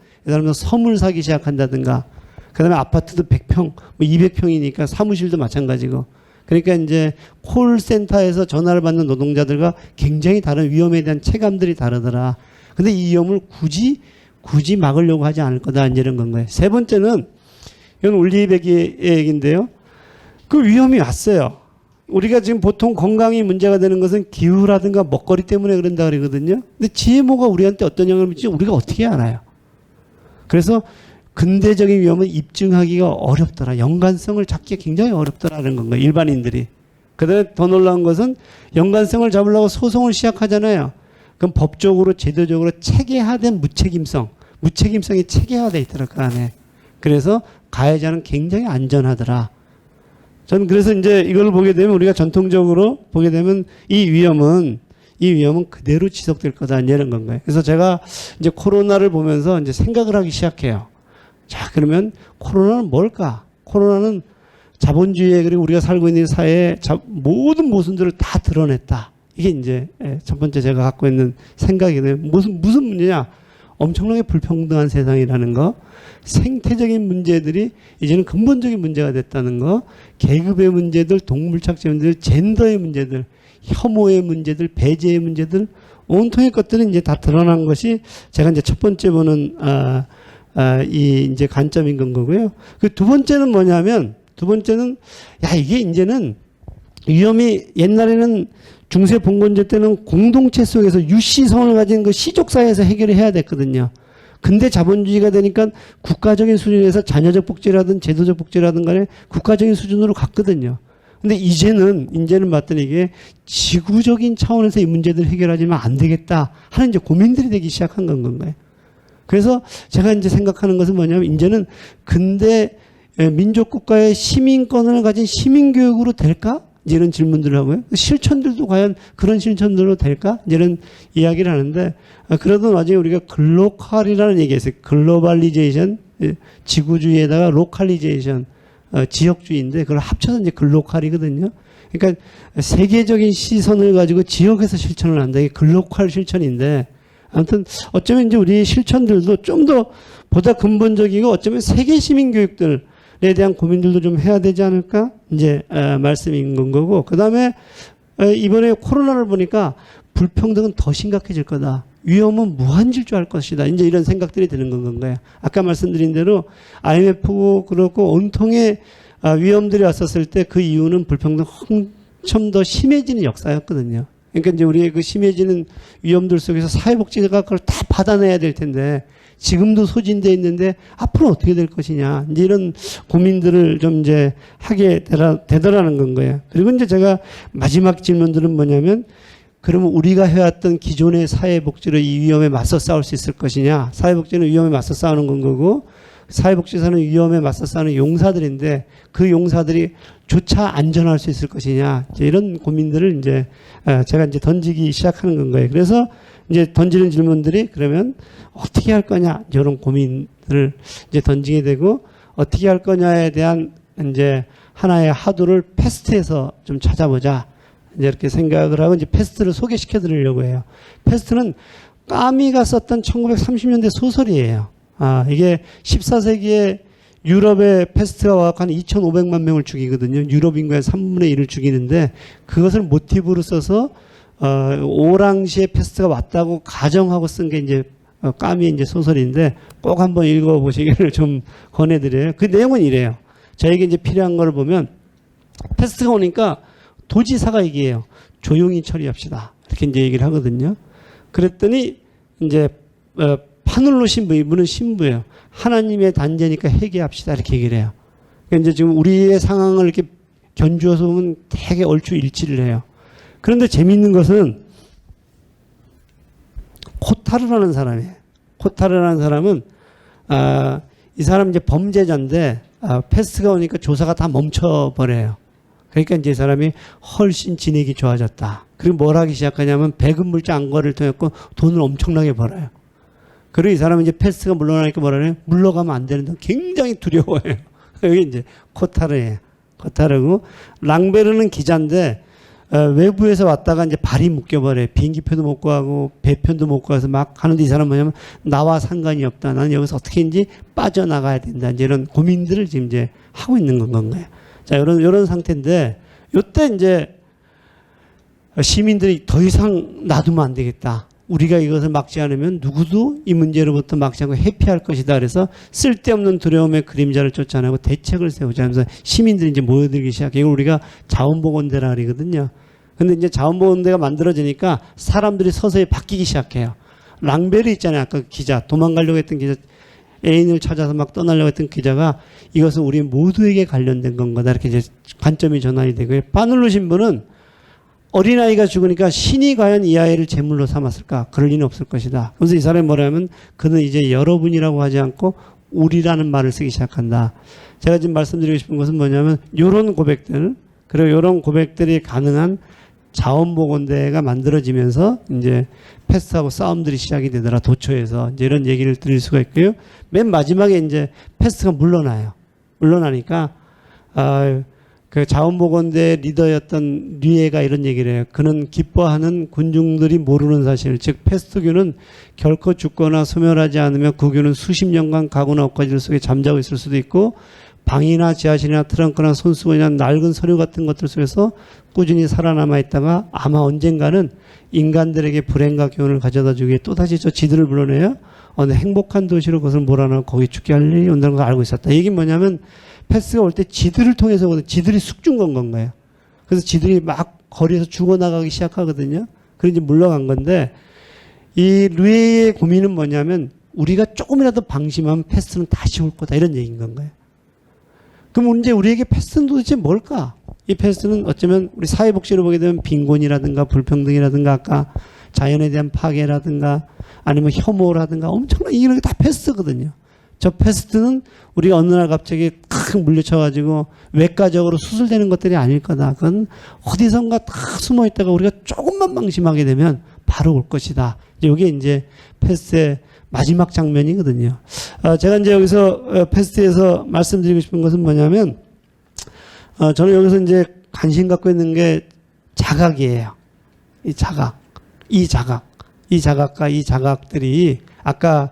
선물 사기 시작한다든가 그 다음에 아파트도 100평, 200평이니까 사무실도 마찬가지고. 그러니까 이제 콜센터에서 전화를 받는 노동자들과 굉장히 다른 위험에 대한 체감들이 다르더라. 근데 이 위험을 굳이 막으려고 하지 않을 거다. 이제 이런 건 거예요. 세 번째는 이건 올리브의 얘기인데요. 그 위험이 왔어요. 우리가 지금 보통 건강이 문제가 되는 것은 기후라든가 먹거리 때문에 그런다 그러거든요. 근데 GMO가 우리한테 어떤 영향을 미칠지 우리가 어떻게 알아요? 그래서 근대적인 위험은 입증하기가 어렵더라. 연관성을 잡기가 굉장히 어렵더라는 건 거예요. 일반인들이. 그다음에 더 놀라운 것은 연관성을 잡으려고 소송을 시작하잖아요. 그럼 법적으로 제도적으로 체계화된 무책임성이 체계화되어 있더라 그 안에. 그래서 가해자는 굉장히 안전하더라. 저는 그래서 이제 이걸 보게 되면 우리가 전통적으로 보게 되면 이 위험은 그대로 지속될 거다 이런 건가요. 그래서 제가 이제 코로나를 보면서 이제 생각을 하기 시작해요. 자, 그러면 코로나는 뭘까? 코로나는 자본주의에 그리고 우리가 살고 있는 사회의 모든 모순들을 다 드러냈다. 이게 이제 첫 번째 제가 갖고 있는 생각이네요. 무슨 문제냐? 엄청나게 불평등한 세상이라는 거, 생태적인 문제들이 이제는 근본적인 문제가 됐다는 거, 계급의 문제들, 동물착취의 문제들, 젠더의 문제들, 혐오의 문제들, 배제의 문제들, 온통의 것들은 이제 다 드러난 것이 제가 이제 첫 번째 보는 이 이제 관점인 건 거고요. 그 두 번째는 뭐냐면, 이게 이제는 위험이 옛날에는 중세 봉건제 때는 공동체 속에서 유씨성을 가진 그 시족사회에서 해결을 해야 됐거든요. 근데 자본주의가 되니까 국가적인 수준에서 자녀적 복지라든 제도적 복지라든 간에 국가적인 수준으로 갔거든요. 근데 이제는 봤더니 이게 지구적인 차원에서 이 문제들을 해결하지만 안 되겠다 하는 이제 고민들이 되기 시작한 건가요. 그래서 제가 이제 생각하는 것은 뭐냐면 이제는 근대 민족국가의 시민권을 가진 시민교육으로 될까? 이제 이런 질문들을 하고요. 실천들도 과연 그런 실천들로 될까? 이제 이런 이야기를 하는데, 그러던 와중에 우리가 글로컬이라는 얘기가 있어요. 글로벌리제이션, 지구주의에다가 로컬리제이션, 지역주의인데, 그걸 합쳐서 이제 글로컬이거든요. 그러니까 세계적인 시선을 가지고 지역에서 실천을 한다. 이게 글로컬 실천인데, 아무튼 어쩌면 이제 우리 실천들도 좀 더 보다 근본적이고 어쩌면 세계 시민 교육들, 에 대한 고민들도 좀 해야 되지 않을까? 이제 말씀인 건 거고. 그다음에 이번에 코로나를 보니까 불평등은 더 심각해질 거다. 위험은 무한질주할 것이다. 이제 이런 생각들이 드는 건 건가요? 아까 말씀드린 대로 IMF고 그렇고 온통의 위험들이 왔었을 때 그 이유는 불평등 한참 더 심해지는 역사였거든요. 그러니까 이제 우리의 그 심해지는 위험들 속에서 사회복지가 그걸 다 받아내야 될 텐데 지금도 소진되어 있는데 앞으로 어떻게 될 것이냐. 이제 이런 고민들을 좀 이제 하게 되더라는 건 거예요. 그리고 이제 제가 마지막 질문들은 뭐냐면 그러면 우리가 해왔던 기존의 사회복지로 이 위험에 맞서 싸울 수 있을 것이냐. 사회복지는 위험에 맞서 싸우는 건 거고 사회복지사는 위험에 맞서 싸우는 용사들인데 그 용사들이 조차 안전할 수 있을 것이냐. 이제 이런 고민들을 이제 제가 이제 던지기 시작하는 건 거예요. 그래서 이제 던지는 질문들이 그러면 어떻게 할 거냐 이런 고민들을 이제 던지게 되고 어떻게 할 거냐에 대한 이제 하나의 하도를 패스트에서 좀 찾아보자 이제 이렇게 생각을 하고 이제 패스트를 소개시켜 드리려고 해요. 패스트는 까미가 썼던 1930년대 소설이에요. 이게 14세기에 유럽의 패스트가 와서 한 2,500만 명을 죽이거든요. 유럽 인구의 3분의 1을 죽이는데 그것을 모티브로 써서 오랑시에 패스트가 왔다고 가정하고 쓴 게 이제 까미의 이제 소설인데 꼭 한번 읽어보시기를 좀 권해드려요. 그 내용은 이래요. 저에게 이제 필요한 걸 보면 패스트가 오니까 도지사가 얘기해요. 조용히 처리합시다. 이렇게 이제 얘기를 하거든요. 그랬더니 이제 파눌로 신부, 이분은 신부예요. 하나님의 단죄니까 회개합시다. 이렇게 얘기를 해요. 그러니까 이제 지금 우리의 상황을 이렇게 견주어서 보면 되게 얼추 일치를 해요. 그런데 재미있는 것은 코타르라는 사람이에요. 코타르라는 사람은 이 사람 이제 범죄자인데 패스트가 오니까 조사가 다 멈춰버려요. 그러니까 이제 이 사람이 훨씬 진액이 좋아졌다. 그리고 뭘 하기 시작하냐면 배급물자 안과를 통해 돈을 엄청나게 벌어요. 그리고 이 사람은 이제 패스트가 물러나니까 뭐라 해요? 물러가면 안 되는데 굉장히 두려워해요. 여기 이제 코타르예요. 코타르고 랑베르는 기자인데 외부에서 왔다가 이제 발이 묶여버려요. 비행기표도 못 구하고 배편도 못 구해서 막 하는데 이 사람은 뭐냐면 나와 상관이 없다. 나는 여기서 어떻게인지 빠져나가야 된다. 이제 이런 고민들을 지금 이제 하고 있는 건가요? 자, 이런 상태인데 요때 이제 시민들이 더 이상 놔두면 안 되겠다. 우리가 이것을 막지 않으면 누구도 이 문제로부터 막지 않고 회피할 것이다. 그래서 쓸데없는 두려움의 그림자를 쫓아내고 대책을 세우자 하면서 시민들이 이제 모여들기 시작해요. 이걸 우리가 자원보건대라 그러거든요. 근데 이제 자원보건대가 만들어지니까 사람들이 서서히 바뀌기 시작해요. 랑베르 있잖아요. 아까 기자, 도망가려고 했던 기자, 애인을 찾아서 막 떠나려고 했던 기자가 이것은 우리 모두에게 관련된 건 거다. 이렇게 이제 관점이 전환이 되고요. 파눌루 신부는 어린아이가 죽으니까 신이 과연 이 아이를 제물로 삼았을까? 그럴 리는 없을 것이다. 그래서 이 사람이 뭐라면 그는 이제 여러분이라고 하지 않고 우리라는 말을 쓰기 시작한다. 제가 지금 말씀드리고 싶은 것은 뭐냐면 이런 고백들, 그리고 이런 고백들이 가능한 자원보건대가 만들어지면서 이제 패스트하고 싸움들이 시작이 되더라. 도처에서 이제 이런 얘기를 드릴 수가 있고요. 맨 마지막에 이제 패스트가 물러나요. 물러나니까 그 자원보건대 리더였던 류에가 이런 얘기를 해요. 그는 기뻐하는 군중들이 모르는 사실, 즉 패스트교는 결코 죽거나 소멸하지 않으며 그 교는 수십 년간 가구나 옷가지들 속에 잠자고 있을 수도 있고 방이나 지하실이나 트렁크나 손수건이나 낡은 서류 같은 것들 속에서 꾸준히 살아남아 있다가 아마 언젠가는 인간들에게 불행과 교훈을 가져다 주기에 또다시 저 지들을 불러내요. 어느 행복한 도시로 그것을 몰아넣어 거기 죽게 할 일이 온다는 걸 알고 있었다. 이게 뭐냐면 패스가 올 때 지들을 통해서 오거든. 지들이 숙중 건 건가요. 그래서 지들이 막 거리에서 죽어나가기 시작하거든요. 그래서 이제 물러간 건데 이 루에의 고민은 뭐냐면 우리가 조금이라도 방심하면 패스는 다시 올 거다. 이런 얘기인 건가요. 그럼 이제 우리에게 패스는 도대체 뭘까? 이 패스는 어쩌면 우리 사회복지로 보게 되면 빈곤이라든가 불평등이라든가 아까 자연에 대한 파괴라든가 아니면 혐오라든가 엄청난 이런 게 다 패스거든요. 저 패스트는 우리가 어느 날 갑자기 탁 물려쳐가지고 외과적으로 수술되는 것들이 아닐 거다. 그건 어디선가 탁 숨어 있다가 우리가 조금만 방심하게 되면 바로 올 것이다. 이게 이제 패스트의 마지막 장면이거든요. 제가 이제 여기서 패스트에서 말씀드리고 싶은 것은 뭐냐면 저는 여기서 이제 관심 갖고 있는 게 자각이에요. 이 자각과 이 자각들이 아까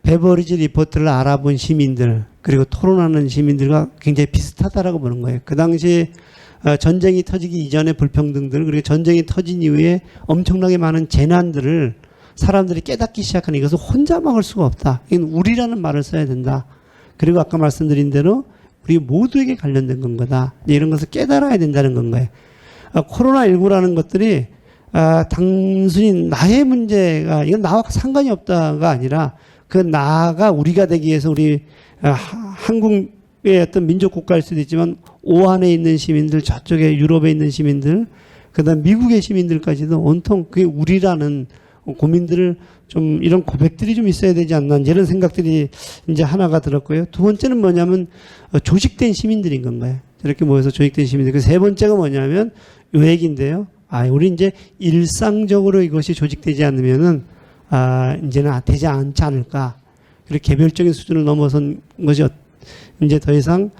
베버리지 리포트를 알아본 시민들 그리고 토론하는 시민들과 굉장히 비슷하다라고 보는 거예요. 그 당시 전쟁이 터지기 이전의 불평등들 그리고 전쟁이 터진 이후에 엄청나게 많은 재난들을 사람들이 깨닫기 시작하는 이것을 혼자 막을 수가 없다. 이건 우리라는 말을 써야 된다. 그리고 아까 말씀드린 대로 우리 모두에게 관련된 건 거다. 이런 것을 깨달아야 된다는 건 거예요. 코로나19라는 것들이 단순히 나의 문제가 이건 나와 상관이 없다가 아니라 그 나가 우리가 되기 위해서 우리 한국의 어떤 민족 국가일 수도 있지만 오한에 있는 시민들 저쪽에 유럽에 있는 시민들 그다음 미국의 시민들까지도 온통 그게 우리라는 고민들을 좀 이런 고백들이 좀 있어야 되지 않나 이런 생각들이 이제 하나가 들었고요. 두 번째는 뭐냐면 조직된 시민들인 건가요? 저렇게 모여서 조직된 시민들. 그 세 번째가 뭐냐면 요 얘기인데요. 우리 이제 일상적으로 이것이 조직되지 않으면은 이제는 되지 않지 않을까. 그리고 개별적인 수준을 넘어선 것이 이제 더 이상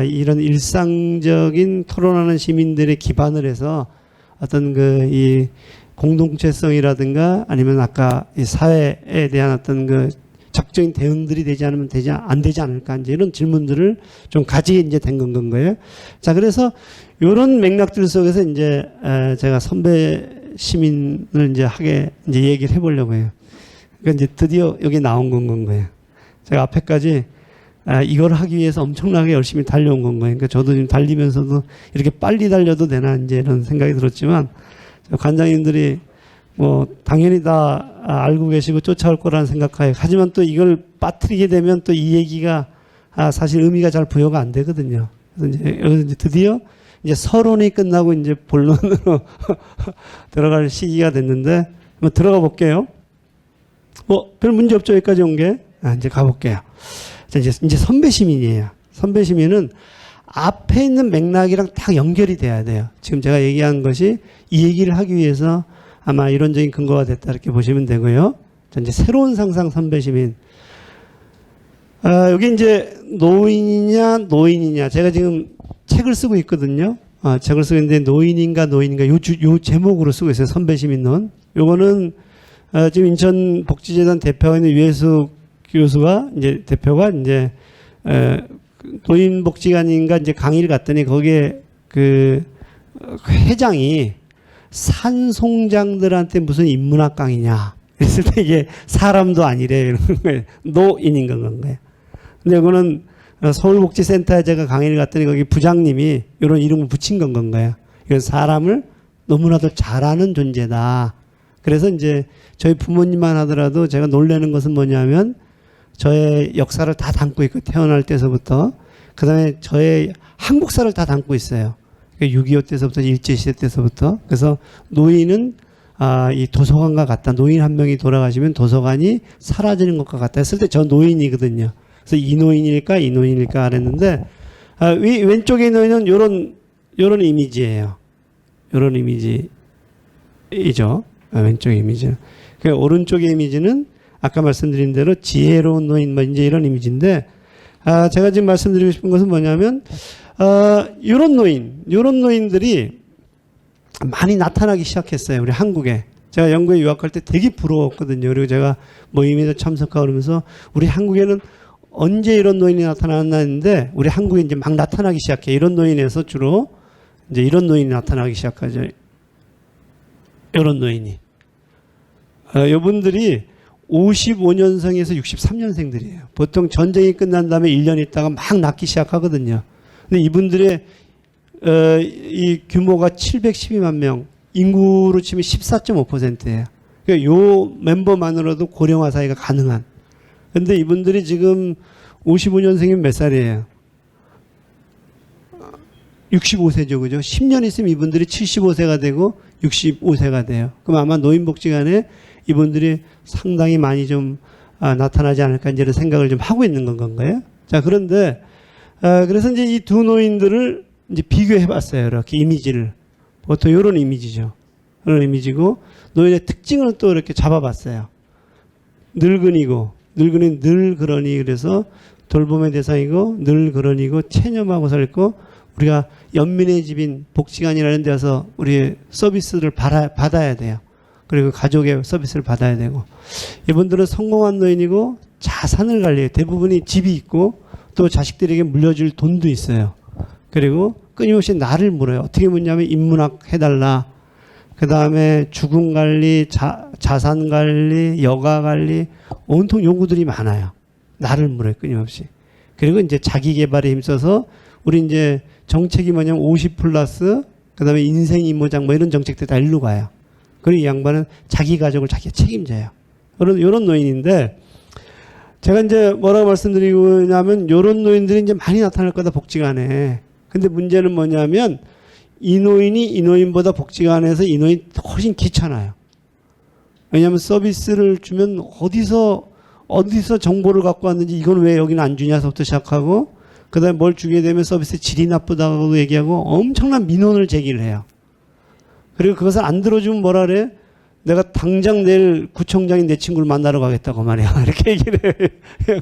이런 일상적인 토론하는 시민들의 기반을 해서 어떤 이 공동체성이라든가 아니면 아까 이 사회에 대한 어떤 그 적극적인 대응들이 되지 않으면 안 되지 않을까 이제 이런 질문들을 좀 가지게 이제 된 건 거예요. 자, 그래서 이런 맥락들 속에서 이제 제가 선배 시민을 이제 얘기를 해보려고 해요. 그러니까 이제 드디어 여기 나온 건 거예요. 제가 앞에까지 이걸 하기 위해서 엄청나게 열심히 달려온 건 거예요. 그러니까 저도 지금 달리면서도 이렇게 빨리 달려도 되나 이제 이런 생각이 들었지만 관장님들이 뭐 당연히 다 알고 계시고 쫓아올 거라는 생각하에 하지만 또 이걸 빠뜨리게 되면 또 이 얘기가 사실 의미가 잘 부여가 안 되거든요. 그래서 이제 여기서 이제 드디어 이제 서론이 끝나고 이제 본론으로 들어갈 시기가 됐는데 한번 들어가 볼게요. 별 문제 없죠? 여기까지 온 게. 이제 가볼게요. 자, 이제 선배 시민이에요. 선배 시민은 앞에 있는 맥락이랑 딱 연결이 돼야 돼요. 지금 제가 얘기한 것이 이 얘기를 하기 위해서 아마 이론적인 근거가 됐다 이렇게 보시면 되고요. 자, 이제 새로운 상상 선배 시민. 여기 이제 노인이냐. 제가 지금 책을 쓰고 있거든요. 책을 쓰고 있는데 노인인가 요 제목으로 쓰고 있어요. 선배 시민론. 요거는 지금 인천복지재단 대표가 있는 유해수 교수가 대표가 노인복지관인가 강의를 갔더니 거기에 그 회장이 산송장들한테 무슨 인문학 강의냐. 그랬을 때 이게 사람도 아니래. 이런 거예요. 노인인 건 거예요. 근데 이거는 서울복지센터에 제가 강의를 갔더니 거기 부장님이 이런 이름을 붙인 건 거예요. 이건 사람을 너무나도 잘하는 존재다. 그래서 이제 저희 부모님만 하더라도 제가 놀라는 것은 뭐냐면 저의 역사를 다 담고 있고 태어날 때서부터 그다음에 저의 한국사를 다 담고 있어요. 6.25 때서부터 일제시대 때서부터. 그래서 노인은 이 도서관과 같다. 노인 한 명이 돌아가시면 도서관이 사라지는 것과 같다 했을 때 저 노인이거든요. 그래서 이 노인일까 이 노인일까 그랬는데 왼쪽에 노인은 요런 이미지예요. 요런 이미지이죠. 왼쪽 이미지. 그 오른쪽의 이미지는 아까 말씀드린 대로 지혜로운 노인 뭐 이제 이런 이미지인데 제가 지금 말씀드리고 싶은 것은 뭐냐면 요런 노인들이 많이 나타나기 시작했어요. 우리 한국에. 제가 영국에 유학할 때 되게 부러웠거든요. 그리고 제가 모임에도 참석하고 그러면서 우리 한국에는 언제 이런 노인이 나타났나 했는데 우리 한국에 이제 막 나타나기 시작해. 이런 노인에서 주로 이제 이런 노인이 나타나기 시작하죠. 이런 노인이. 이분들이 55년생에서 63년생들이에요. 보통 전쟁이 끝난 다음에 1년 있다가 막 낫기 시작하거든요. 근데 이분들의 이 규모가 712만 명, 인구로 치면 14.5%예요. 그러니까 요 멤버만으로도 고령화 사회가 가능한. 근데 이분들이 지금 55년생이면 몇 살이에요? 65세죠, 그죠? 10년 있으면 이분들이 75세가 되고 65세가 돼요. 그럼 아마 노인복지관에 이분들이 상당히 많이 좀 나타나지 않을까 이제 생각을 좀 하고 있는 건가요? 자, 그런데 그래서 이제 이 두 노인들을 이제 비교해 봤어요. 이렇게 이미지를. 보통 이런 이미지죠. 이런 이미지고 노인의 특징을 또 이렇게 잡아봤어요. 늙은이고 늘 그러니 그래서 돌봄의 대상이고 늘 그러니고 체념하고 살고 우리가 연민의 집인 복지관이라는 데서 우리 서비스를 받아야 돼요. 그리고 가족의 서비스를 받아야 되고 이분들은 성공한 노인이고 자산을 관리해요. 대부분이 집이 있고 또 자식들에게 물려줄 돈도 있어요. 그리고 끊임없이 나를 물어요. 어떻게 묻냐면 인문학 해달라. 그 다음에 죽음 관리, 자산 관리, 여가 관리 온통 요구들이 많아요. 나를 물어요. 끊임없이. 그리고 이제 자기 개발에 힘써서 우리 이제 정책이 뭐냐면 50 플러스 그 다음에 인생 이모작 뭐 이런 정책들 다 일로 가요. 그리고 이 양반은 자기 가족을 자기가 책임져요. 이런 노인인데 제가 이제 뭐라고 말씀드리냐면 이런 노인들이 이제 많이 나타날 거다 복지관에. 근데 문제는 뭐냐면 이 노인이 이 노인보다 복지관에서 이 노인 훨씬 귀찮아요. 왜냐하면 서비스를 주면 어디서 정보를 갖고 왔는지 이건 왜 여기는 안 주냐서부터 시작하고 그 다음에 뭘 주게 되면 서비스 질이 나쁘다고 얘기하고 엄청난 민원을 제기를 해요. 그리고 그것을 안 들어주면 뭐라 그래? 내가 당장 내일 구청장이 내 친구를 만나러 가겠다고 말이야. 이렇게 얘기를 해요.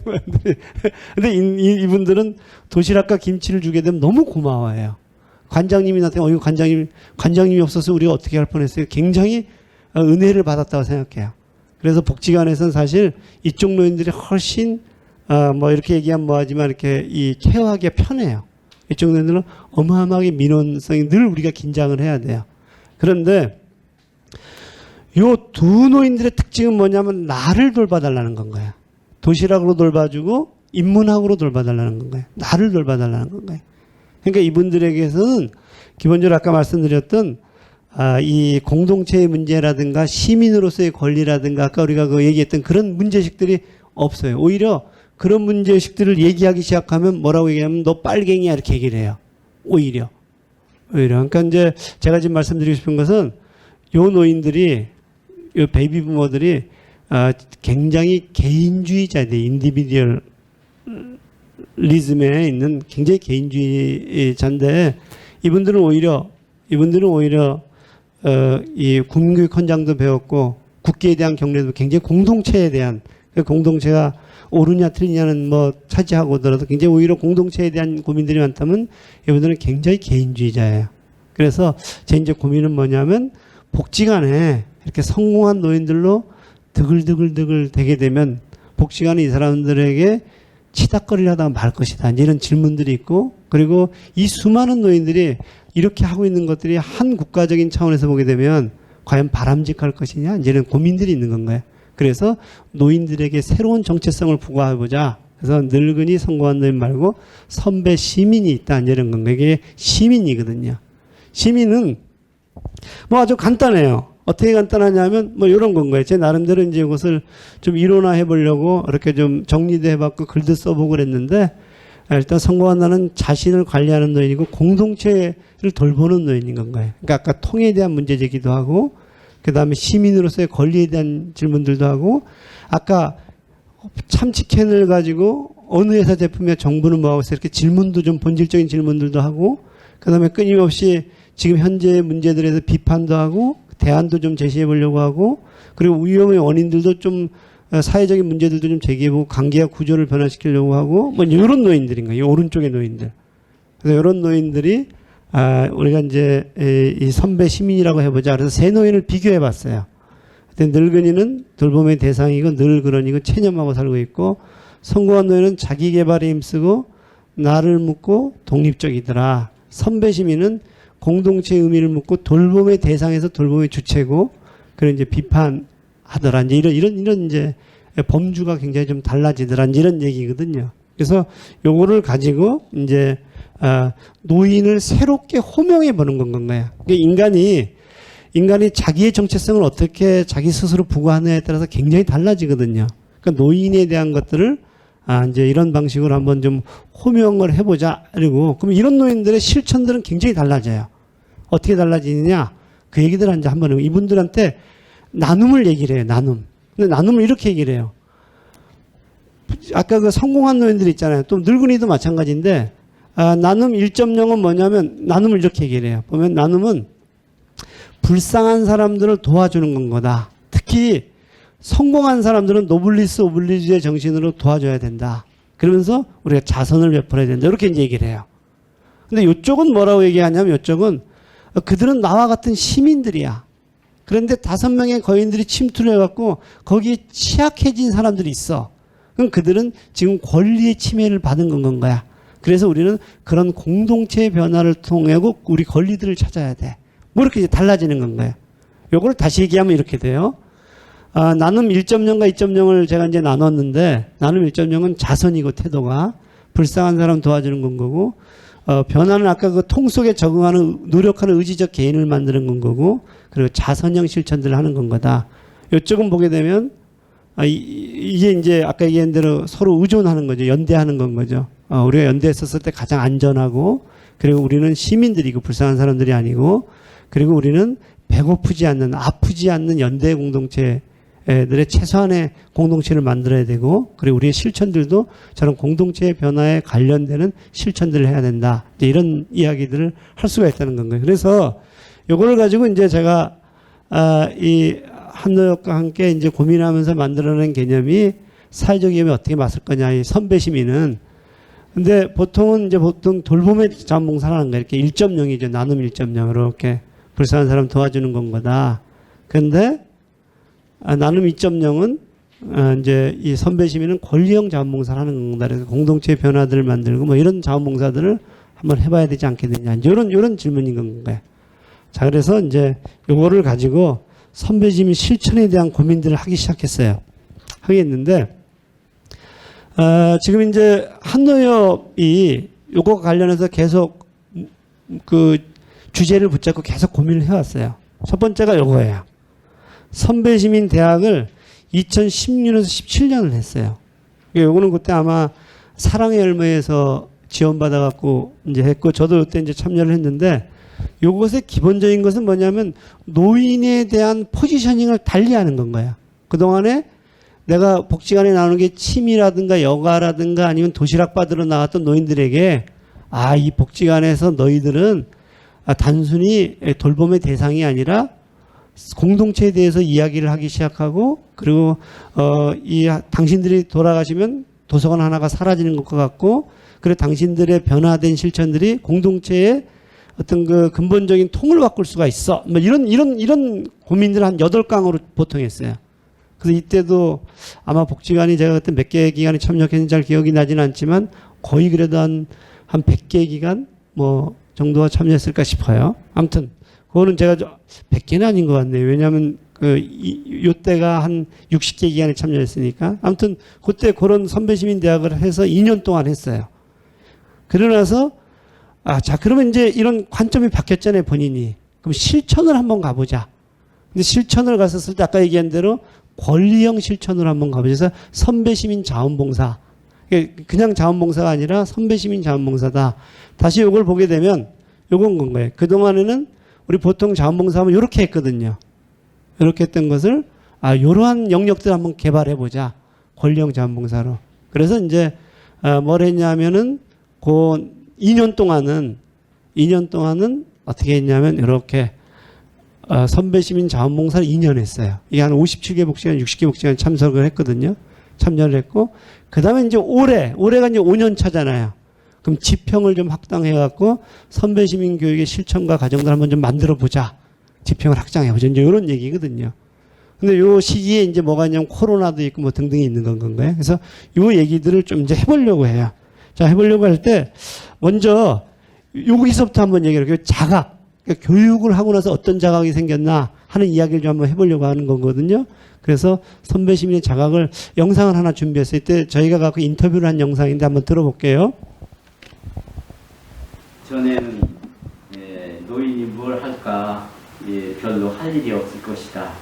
근데 이분들은 도시락과 김치를 주게 되면 너무 고마워해요. 관장님이 나타나면 관장님이 없어서 우리가 어떻게 할 뻔했어요. 굉장히 은혜를 받았다고 생각해요. 그래서 복지관에서는 사실 이쪽 노인들이 훨씬 뭐 이렇게 얘기하면 뭐하지만 이렇게 이 케어하기가 편해요. 이쪽 노인들은 어마어마하게 민원성이 늘 우리가 긴장을 해야 돼요. 그런데 요 두 노인들의 특징은 뭐냐면 나를 돌봐달라는 건가요. 도시락으로 돌봐주고 인문학으로 돌봐달라는 건가요. 나를 돌봐달라는 건가요. 그러니까 이분들에게서는 기본적으로 아까 말씀드렸던 이 공동체의 문제라든가 시민으로서의 권리라든가 아까 우리가 그 얘기했던 그런 문제식들이 없어요. 오히려 그런 문제식들을 얘기하기 시작하면 뭐라고 얘기하면 너 빨갱이야 이렇게 얘기를 해요. 오히려. 그러니까 이제 제가 지금 말씀드리고 싶은 것은 요 노인들이 요 베이비 부모들이 굉장히 개인주의자들, 인디비듀얼 리즘에 있는 굉장히 개인주의자인데 이분들은 오히려 이 국민교육 헌장도 배웠고 국기에 대한 경례도 굉장히 공동체에 대한 공동체가 옳으냐 틀리냐는 뭐 차지하고 오더라도 굉장히 오히려 공동체에 대한 고민들이 많다면 이분들은 굉장히 개인주의자예요. 그래서 제 이제 고민은 뭐냐면 복지관에 이렇게 성공한 노인들로 드글드글 되게 되면 복지관이 이 사람들에게 치닥거리를 하다가 말 것이다. 이런 질문들이 있고 그리고 이 수많은 노인들이 이렇게 하고 있는 것들이 한 국가적인 차원에서 보게 되면 과연 바람직할 것이냐 이제는 고민들이 있는 건가요. 그래서 노인들에게 새로운 정체성을 부과해보자. 그래서 늙은이 성공한 노인 말고 선배 시민이 있다 이런 건가요. 이게 시민이거든요. 시민은 뭐 아주 간단해요. 어떻게 간단하냐면 뭐 이런 건 거예요. 제 나름대로 이제 이것을 좀 이론화해 보려고 이렇게 좀 정리도 해봤고 글도 써보고 그랬는데 일단 성공한 나는 자신을 관리하는 노인이고 공동체를 돌보는 노인인 건가요. 그러니까 아까 통에 대한 문제 제기도 하고 그 다음에 시민으로서의 권리에 대한 질문들도 하고 아까 참치캔을 가지고 어느 회사 제품에 정부는 뭐하고 있어 이렇게 질문도 좀 본질적인 질문들도 하고 그 다음에 끊임없이 지금 현재의 문제들에 대해서 비판도 하고 대안도 좀 제시해 보려고 하고 그리고 위험의 원인들도 좀 사회적인 문제들도 좀 제기해보고 관계와 구조를 변화시키려고 하고 뭐 이런 노인들인 거예요. 오른쪽의 노인들. 그래서 이런 노인들이 우리가 이제 이 선배 시민이라고 해보자. 그래서 세 노인을 비교해봤어요. 늙은이는 돌봄의 대상이고 늘 그러니고 체념하고 살고 있고 성공한 노인은 자기 개발에 힘쓰고 나를 묻고 독립적이더라. 선배 시민은 공동체의 의미를 묻고 돌봄의 대상에서 돌봄의 주체고 그런 이제 비판하더라. 이제 이런 이제 범주가 굉장히 좀 달라지더라. 이런 얘기거든요. 그래서 요거를 가지고 이제 노인을 새롭게 호명해 보는 건가요. 인간이 자기의 정체성을 어떻게 자기 스스로 부과하느냐에 따라서 굉장히 달라지거든요. 그러니까 노인에 대한 것들을 이제 이런 방식으로 한번 좀 호명을 해보자. 그리고 그럼 이런 노인들의 실천들은 굉장히 달라져요. 어떻게 달라지느냐? 그 얘기들 이제 한번 이분들한테 나눔을 얘기를 해요. 나눔. 근데 나눔을 이렇게 얘기를 해요. 아까 그 성공한 노인들 있잖아요. 또 늙은이도 마찬가지인데 나눔 1.0은 뭐냐면 나눔을 이렇게 얘기를 해요. 보면 나눔은 불쌍한 사람들을 도와주는 건 거다. 특히 성공한 사람들은 노블리스 오블리주의 정신으로 도와줘야 된다. 그러면서 우리가 자선을 베풀어야 된다. 이렇게 이제 얘기를 해요. 근데 이쪽은 뭐라고 얘기하냐면 이쪽은 그들은 나와 같은 시민들이야. 그런데 5명의 거인들이 침투를 해갖고 거기에 취약해진 사람들이 있어. 그럼 그들은 지금 권리의 침해를 받은 건 거야. 그래서 우리는 그런 공동체의 변화를 통해 우리 권리들을 찾아야 돼. 뭐 이렇게 이제 달라지는 건가요. 요걸 다시 얘기하면 이렇게 돼요. 나눔 1.0과 2.0을 제가 이제 나눴는데 나눔 1.0은 자선이고 태도가 불쌍한 사람 도와주는 건 거고 변화는 아까 그 통 속에 적응하는 노력하는 의지적 개인을 만드는 건 거고 그리고 자선형 실천들을 하는 건 거다. 이쪽은 보게 되면 이게 이제 아까 얘기한 대로 서로 의존하는 거죠. 연대하는 건 거죠. 우리가 연대했었을 때 가장 안전하고 그리고 우리는 시민들이고 불쌍한 사람들이 아니고 그리고 우리는 배고프지 않는 아프지 않는 연대 공동체들의 최소한의 공동체를 만들어야 되고 그리고 우리의 실천들도 저런 공동체의 변화에 관련되는 실천들을 해야 된다. 이제 이런 이야기들을 할 수가 있다는 건가요. 그래서 요거를 가지고 이제 제가 이 한노역과 함께 이제 고민하면서 만들어낸 개념이 사회적 위험에 어떻게 맞설 거냐. 이 선배 시민은 근데 보통 돌봄의 자원봉사라는 거 이렇게 1.0이죠. 나눔 1.0으로 이렇게 불쌍한 사람 도와주는 건 거다. 근데 나눔 2.0은 이제 이 선배 시민은 권리형 자원봉사를 하는 거다. 그래서 공동체의 변화들을 만들고 뭐 이런 자원봉사들을 한번 해봐야 되지 않겠느냐. 이런 질문인 건가요. 자, 그래서 이제 요거를 가지고 선배 시민 실천에 대한 고민들을 하기 시작했어요. 하겠는데 지금 이제 한노협이 요거 관련해서 계속 그 주제를 붙잡고 계속 고민을 해왔어요. 첫 번째가 요거예요. 선배시민 대학을 2016년에서 17년을 했어요. 요거는 그때 아마 사랑의 열매에서 지원받아갖고 이제 했고 저도 그때 이제 참여를 했는데 요것의 기본적인 것은 뭐냐면 노인에 대한 포지셔닝을 달리하는 건 거야. 그동안에 내가 복지관에 나오는 게 침이라든가 여가라든가 아니면 도시락 받으러 나왔던 노인들에게 이 복지관에서 너희들은 단순히 돌봄의 대상이 아니라 공동체에 대해서 이야기를 하기 시작하고 그리고 당신들이 돌아가시면 도서관 하나가 사라지는 것과 같고 그리고 당신들의 변화된 실천들이 공동체의 어떤 그 근본적인 통을 바꿀 수가 있어. 뭐 이런 고민들을 한 8강으로 보통 했어요. 그래서 이때도 아마 복지관이 제가 그때 몇 개 기관에 참여했는지 잘 기억이 나지는 않지만 거의 그래도 한 한 100개 기관 뭐 정도가 참여했을까 싶어요. 아무튼 그거는 제가 100개는 아닌 것 같네요. 왜냐하면 요때가 한 60개 기관에 참여했으니까. 아무튼 그때 그런 선배시민대학을 해서 2년 동안 했어요. 그러나서 자 그러면 이제 이런 관점이 바뀌었잖아요, 본인이. 그럼 실천을 한번 가보자. 근데 실천을 갔었을 때 아까 얘기한 대로 권리형 실천으로 한번 가보자. 그래서 선배시민 자원봉사. 그냥 자원봉사가 아니라 선배시민 자원봉사다. 다시 이걸 보게 되면 요건 건 거예요. 그동안에는 우리 보통 자원봉사하면 이렇게 했거든요. 이렇게 했던 것을 이러한 영역들 한번 개발해보자. 권리형 자원봉사로. 그래서 이제 뭘 했냐면은 그 2년 동안은 어떻게 했냐면 이렇게 선배시민 자원봉사를 2년 했어요. 이게 한 57개 복지관, 60개 복지관 참석을 했거든요. 참여를 했고 그 다음에 이제 올해가 이제 5년 차잖아요. 그럼 지평을 좀 확장해갖고 선배시민 교육의 실천과 과정들 한번 좀 만들어보자. 지평을 확장해보자. 이제 이런 얘기거든요. 근데 요 시기에 이제 뭐가 있냐면 코로나도 있고 뭐 등등이 있는 건가요? 그래서 요 얘기들을 좀 이제 해보려고 해요. 자, 해보려고 할 때 먼저 여기서부터 한번 얘기해볼게요. 자각. 그러니까 교육을 하고 나서 어떤 자각이 생겼나 하는 이야기를 좀 한번 해보려고 하는 거거든요. 그래서 선배 시민의 자각을 영상을 하나 준비했어요. 이때 저희가 갖고 인터뷰를 한 영상인데 한번 들어볼게요. 전에는 노인이 뭘 할까 별로 할 일이 없을 것이다.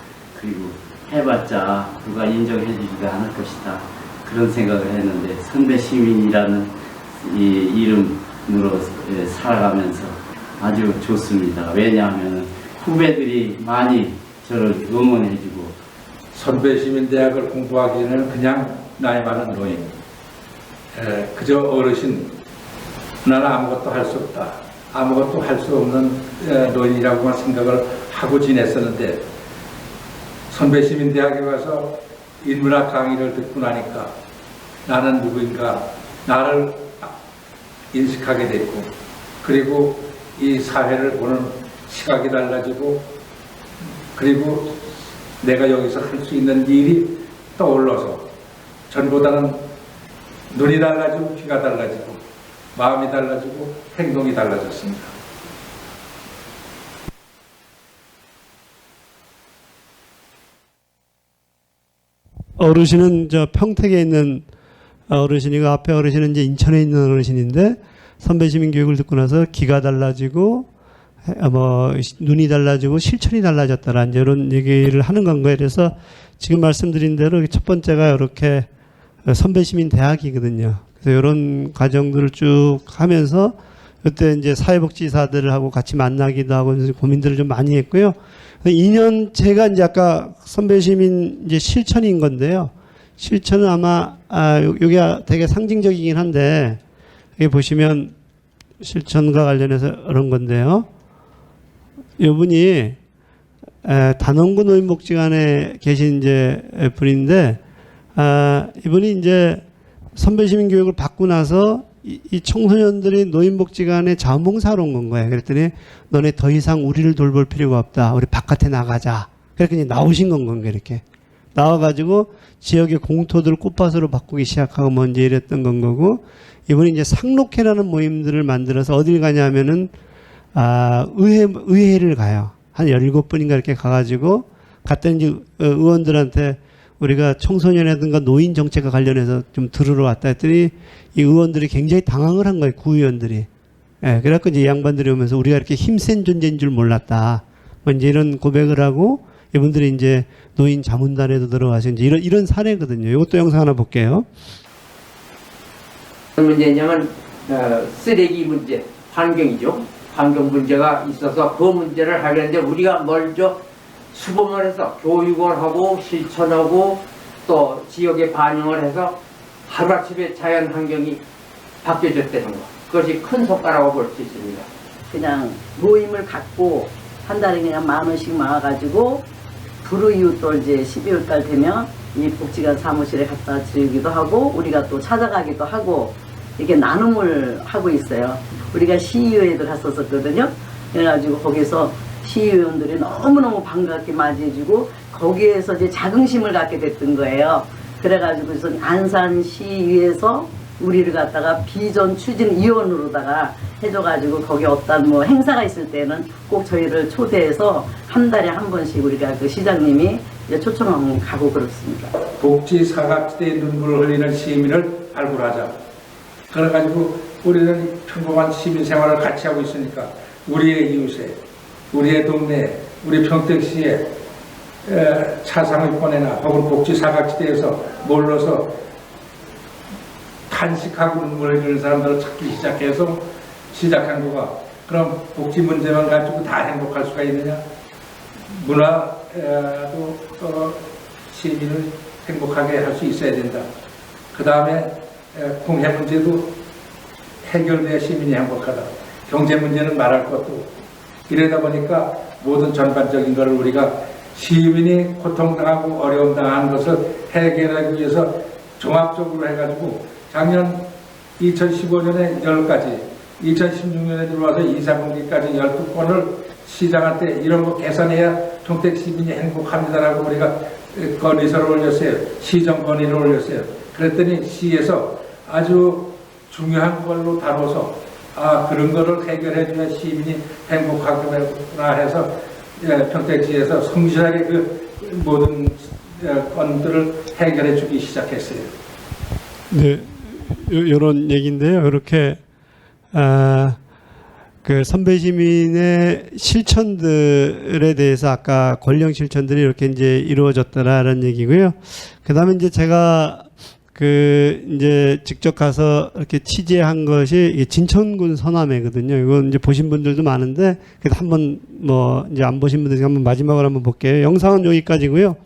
그리고 해봤자 누가 인정해주지도 않을 것이다. 그런 생각을 했는데 선배 시민이라는 이 이름으로 살아가면서 아주 좋습니다. 왜냐하면 후배들이 많이 저를 응원해주고 선배시민대학을 공부하기에는 그냥 나이 많은 노인, 그저 어르신, 나는 아무것도 할 수 없다, 아무것도 할 수 없는 노인이라고만 생각을 하고 지냈었는데 선배시민대학에 가서 인문학 강의를 듣고 나니까 나는 누구인가 나를 인식하게 됐고, 그리고 이 사회를 보는 시각이 달라지고, 그리고 내가 여기서 할 수 있는 일이 떠올라서 전보다는 눈이 달라지고 귀가 달라지고 마음이 달라지고 행동이 달라졌습니다. 어르신은 저 평택에 있는 어르신이고 앞에 어르신은 이제 인천에 있는 어르신인데 선배시민 교육을 듣고 나서 귀가 달라지고 뭐 눈이 달라지고 실천이 달라졌다라 이제 이런 얘기를 하는 건가요. 그래서 지금 말씀드린 대로 첫 번째가 이렇게 선배시민 대학이거든요. 그래서 이런 과정들을 쭉 하면서 그때 이제 사회복지사들하고 같이 만나기도 하고 고민들을 좀 많이 했고요. 2년째가 이제 아까 선배시민 이제 실천인 건데요. 실천은 아마 여기가 되게 상징적이긴 한데 여기 보시면 실천과 관련해서 그런 건데요. 이분이 단원구 노인복지관에 계신 이제 분인데 이분이 이제 선배시민 교육을 받고 나서 이 청소년들이 노인복지관에 자원봉사로 온 건 거예요. 그랬더니 너네 더 이상 우리를 돌볼 필요가 없다. 우리 바깥에 나가자. 그렇게 이제 나오신 건 건가 이렇게 나와가지고 지역의 공토들을 꽃밭으로 바꾸기 시작하고 먼저 이랬던 건 거고, 이분이 이제 상록회라는 모임들을 만들어서 어딜 가냐면은 의회를 가요. 한 17분인가 이렇게 가가지고 갔더니 이제 의원들한테 우리가 청소년이라든가 노인 정책과 관련해서 좀 들으러 왔다 했더니 이 의원들이 굉장히 당황을 한 거예요. 구의원들이. 그래갖고 이제 이 양반들이 오면서 우리가 이렇게 힘센 존재인 줄 몰랐다. 뭐 이제 이런 고백을 하고 이분들이 이제 노인 자문단에도 들어가서 이제 이런 사례거든요. 이것도 영상 하나 볼게요. 어떤 문제냐면 쓰레기 문제, 환경이죠. 환경 문제가 있어서 그 문제를 하려는데 우리가 먼저 수범을 해서 교육을 하고 실천하고 또 지역에 반영을 해서 하루아침에 자연 환경이 바뀌어졌다는 것, 그것이 큰 성과라고 볼 수 있습니다. 그냥 모임을 갖고 한 달에 그냥 10,000원씩 모아가지고 불우이웃도 이제 12월달 되면 이 복지관 사무실에 갖다 드리기도 하고 우리가 또 찾아가기도 하고 이렇게 나눔을 하고 있어요. 우리가 시의회에도 갔었거든요. 그래가지고 거기서 시의원들이 너무너무 반갑게 맞이해주고 거기에서 이제 자긍심을 갖게 됐던 거예요. 그래가지고 안산시위에서 우리를 갖다가 비전 추진 위원으로다가 해줘가지고 거기 어떤 뭐 행사가 있을 때는 꼭 저희를 초대해서 한 달에 한 번씩 우리가 그 시장님이 이제 초청하고 가고 그렇습니다. 복지 사각지대에 눈물을 흘리는 시민을 발굴하자. 그래가지고 우리는 평범한 시민 생활을 같이 하고 있으니까 우리의 이웃에, 우리의 동네에, 우리 평택시에 차상위권이나 혹은 복지 사각지대에서 몰려서 탄식하고 눈물을 흘리는 사람들을 찾기 시작해서 시작한 거가 그럼 복지 문제만 가지고 다 행복할 수가 있느냐? 문화도 시민을 행복하게 할 수 있어야 된다. 그 다음에 공해 문제도 해결돼야 시민이 행복하다. 경제 문제는 말할 것도. 이러다 보니까 모든 전반적인 것을 우리가 시민이 고통당하고 어려움 당하는 것을 해결하기 위해서 종합적으로 해가지고 작년 2015년에 10가지, 2016년에 들어와서 2, 3분기까지 12건을 시장한테 이런 거 개선해야 평택 시민이 행복합니다라고 우리가 건의서를 올렸어요. 시정 건의를 올렸어요. 그랬더니 시에서 아주 중요한 걸로 다뤄서 그런 거를 해결해줘야 시민이 행복하구나 해서 평택시에서 성실하게 그 모든 건들을 해결해주기 시작했어요. 네, 이런 얘기인데요. 이렇게 그 선배 시민의 실천들에 대해서 아까 권령 실천들이 이렇게 이제 이루어졌다라는 얘기고요. 그다음에 이제 제가 그 이제 직접 가서 이렇게 취재한 것이 이게 진천군 서남회거든요. 이건 이제 보신 분들도 많은데 그래도 한번 뭐 이제 안 보신 분들 한번 마지막으로 한번 볼게요. 영상은 여기까지고요.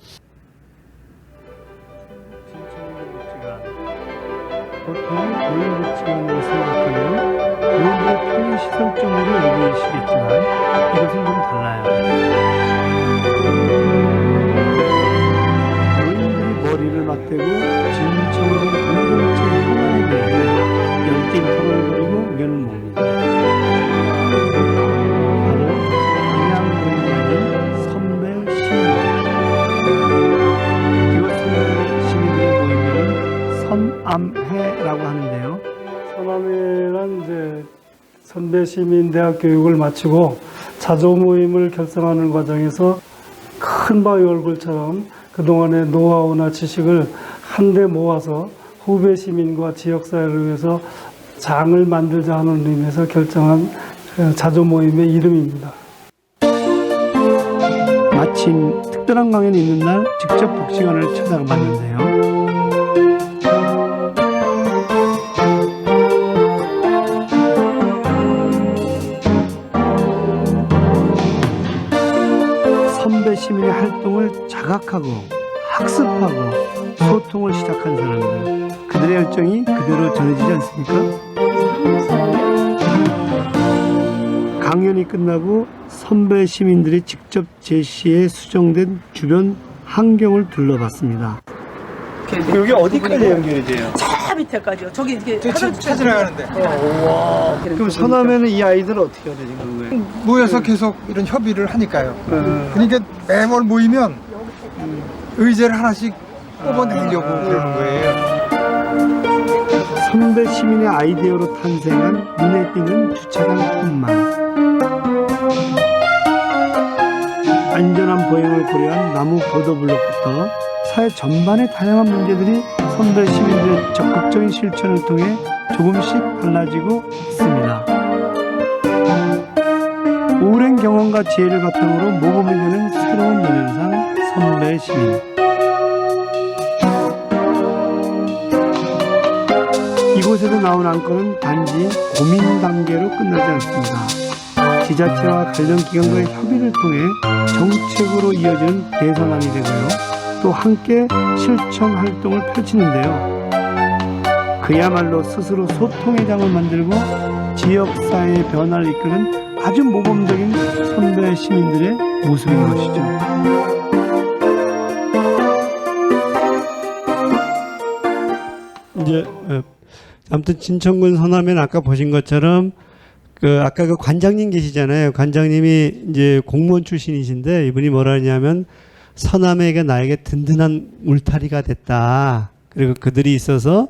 보통 노인복지관으로 생각하면 노인들 편의시설 정도로 얘기하시겠지만 이것은 좀 달라요. 노인들이 머리를 맞대고 진천군 공동체 현안에 대해 열띤 토론을 벌이고 의견을 모읍니다. 바로 그냥 노인이 아닌 선배 시민. 이곳에 시민들이 모이면 선암회라고 하는데요. 서남회란 이제 선배 시민 대학 교육을 마치고 자조 모임을 결성하는 과정에서 큰 바위 얼굴처럼 그동안의 노하우나 지식을 한데 모아서 후배 시민과 지역사회를 위해서 장을 만들자 하는 의미에서 결정한 자조 모임의 이름입니다. 마침 특별한 강연이 있는 날 직접 복지관을 찾아가 봤는데요. 선배 시민의 활동을 자각하고 학습하고 소통을 시작한 사람들, 그들의 열정이 그대로 전해지지 않습니까? 강연이 끝나고 선배 시민들이 직접 제시해 수정된 주변 환경을 둘러봤습니다. 여기 어디까지 연결이 돼요? 저 밑에까지요. 저기 이렇게 찾으러 가는데. 그럼 서남에는 이 아이들을 어떻게 해야 되는 거예요? 모여서 계속 이런 협의를 하니까요. 그러니까 매번 모이면 의제를 하나씩 뽑아내려고 그러는 거예요. 선배 시민의 아이디어로 탄생한 눈에 띄는 주차장뿐만 안전한 보행을 고려한 나무 보도블록부터 사회 전반의 다양한 문제들이 선배 시민들의 적극적인 실천을 통해 조금씩 달라지고 있습니다. 오랜 경험과 지혜를 바탕으로 모범이 되는 새로운 연현상 선배 시민. 이곳에서 나온 안건은 단지 고민 단계로 끝나지 않습니다. 지자체와 관련 기관과의 협의를 통해 정책으로 이어지는 개선안이 되고요. 또 함께 실천 활동을 펼치는데요. 그야말로 스스로 소통의 장을 만들고 지역사회의 변화를 이끄는 아주 모범적인 선배 시민들의 모습인 것이죠. 이제 아무튼 진천군 서남에는 아까 보신 것처럼 아까 그 관장님 계시잖아요. 관장님이 이제 공무원 출신이신데 이분이 뭐라 하냐면 서남회가 나에게 든든한 울타리가 됐다. 그리고 그들이 있어서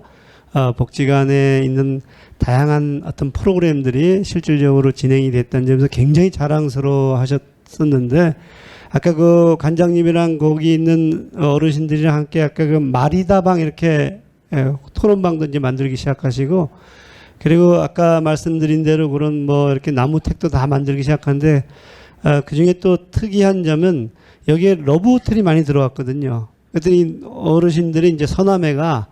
복지관에 있는 다양한 어떤 프로그램들이 실질적으로 진행이 됐다는 점에서 굉장히 자랑스러워 하셨었는데, 아까 그 관장님이랑 거기 있는 어르신들이랑 함께 아까 그 마리다방 이렇게 토론방도 이제 만들기 시작하시고, 그리고 아까 말씀드린 대로 그런 뭐 이렇게 나무택도 다 만들기 시작하는데, 그 중에 또 특이한 점은 여기에 러브 호텔이 많이 들어왔거든요. 그랬더니 어르신들이 이제 서남회가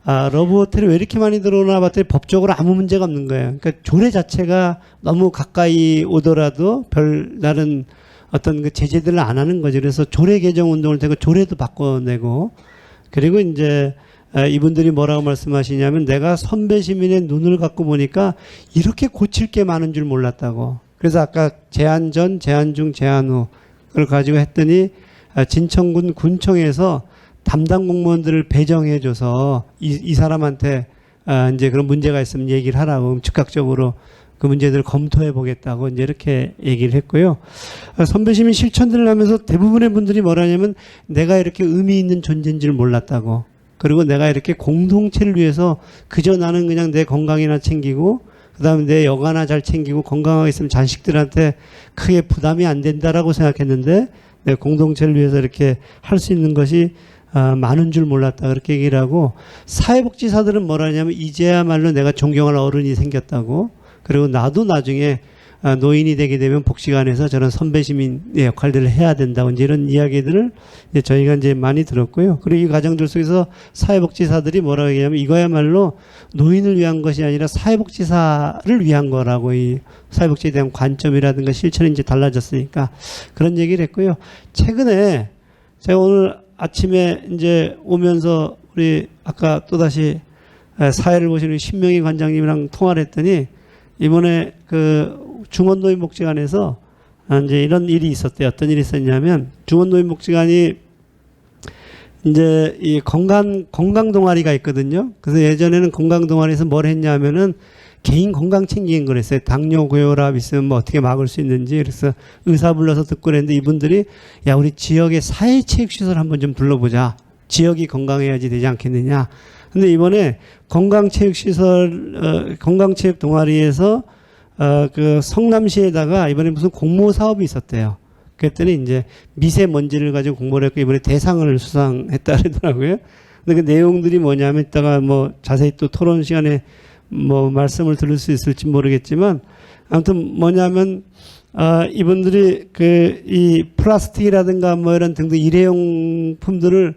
러브 호텔이 왜 이렇게 많이 들어오나 봤더니 법적으로 아무 문제가 없는 거예요. 그러니까 조례 자체가 너무 가까이 오더라도 별다른 어떤 그 제재들을 안 하는 거죠. 그래서 조례 개정 운동을 되고 조례도 바꿔내고, 그리고 이제 이분들이 뭐라고 말씀하시냐면, 내가 선배 시민의 눈을 갖고 보니까 이렇게 고칠 게 많은 줄 몰랐다고. 그래서 아까 제안 전, 제안 중, 제안 후 그걸 가지고 했더니 진천군 군청에서 담당 공무원들을 배정해줘서 이 사람한테 이제 그런 문제가 있으면 얘기를 하라고 즉각적으로 그 문제들을 검토해 보겠다고 이제 이렇게 얘기를 했고요. 선배시민 실천들을 하면서 대부분의 분들이 뭐라냐면, 내가 이렇게 의미 있는 존재인 줄 몰랐다고. 그리고 내가 이렇게 공동체를 위해서 그저 나는 그냥 내 건강이나 챙기고, 그 다음에 내 여가나 잘 챙기고 건강하게 있으면 자식들한테 크게 부담이 안 된다라고 생각했는데, 내 공동체를 위해서 이렇게 할 수 있는 것이 많은 줄 몰랐다, 그렇게 얘기를 하고, 사회복지사들은 뭐라냐면 이제야말로 내가 존경할 어른이 생겼다고. 그리고 나도 나중에 노인이 되게 되면 복지관에서 저런 선배 시민의 역할들을 해야 된다고, 이제 이런 이야기들을 이제 저희가 이제 많이 들었고요. 그리고 이 과정들 속에서 사회복지사들이 뭐라고 얘기하면, 이거야말로 노인을 위한 것이 아니라 사회복지사를 위한 거라고, 이 사회복지에 대한 관점이라든가 실천이 이제 달라졌으니까 그런 얘기를 했고요. 최근에 제가 오늘 아침에 이제 오면서 우리 아까 또다시 사회를 보시는 신명희 관장님이랑 통화를 했더니, 이번에 그 중원노인복지관에서 이제 이런 일이 있었대요. 어떤 일이 있었냐면, 중원노인복지관이 이제 이 건강 동아리가 있거든요. 그래서 예전에는 건강 동아리에서 뭘 했냐면은 개인 건강 챙기는 걸 했어요. 당뇨, 고혈압 있으면 뭐 어떻게 막을 수 있는지. 그래서 의사 불러서 듣고 그랬는데, 이분들이 야, 우리 지역의 사회체육시설 한번 좀 둘러보자. 지역이 건강해야지 되지 않겠느냐. 근데 이번에 건강체육시설, 건강체육 동아리에서 그 성남시에다가 이번에 무슨 공모 사업이 있었대요. 그랬더니 이제 미세먼지를 가지고 공모를 했고, 이번에 대상을 수상했다 그러더라고요. 근데 그 내용들이 뭐냐면, 이따가 뭐 자세히 또 토론 시간에 뭐 말씀을 들을 수 있을지 모르겠지만, 아무튼 뭐냐면, 이분들이 그 이 플라스틱이라든가 뭐 이런 등등 일회용품들을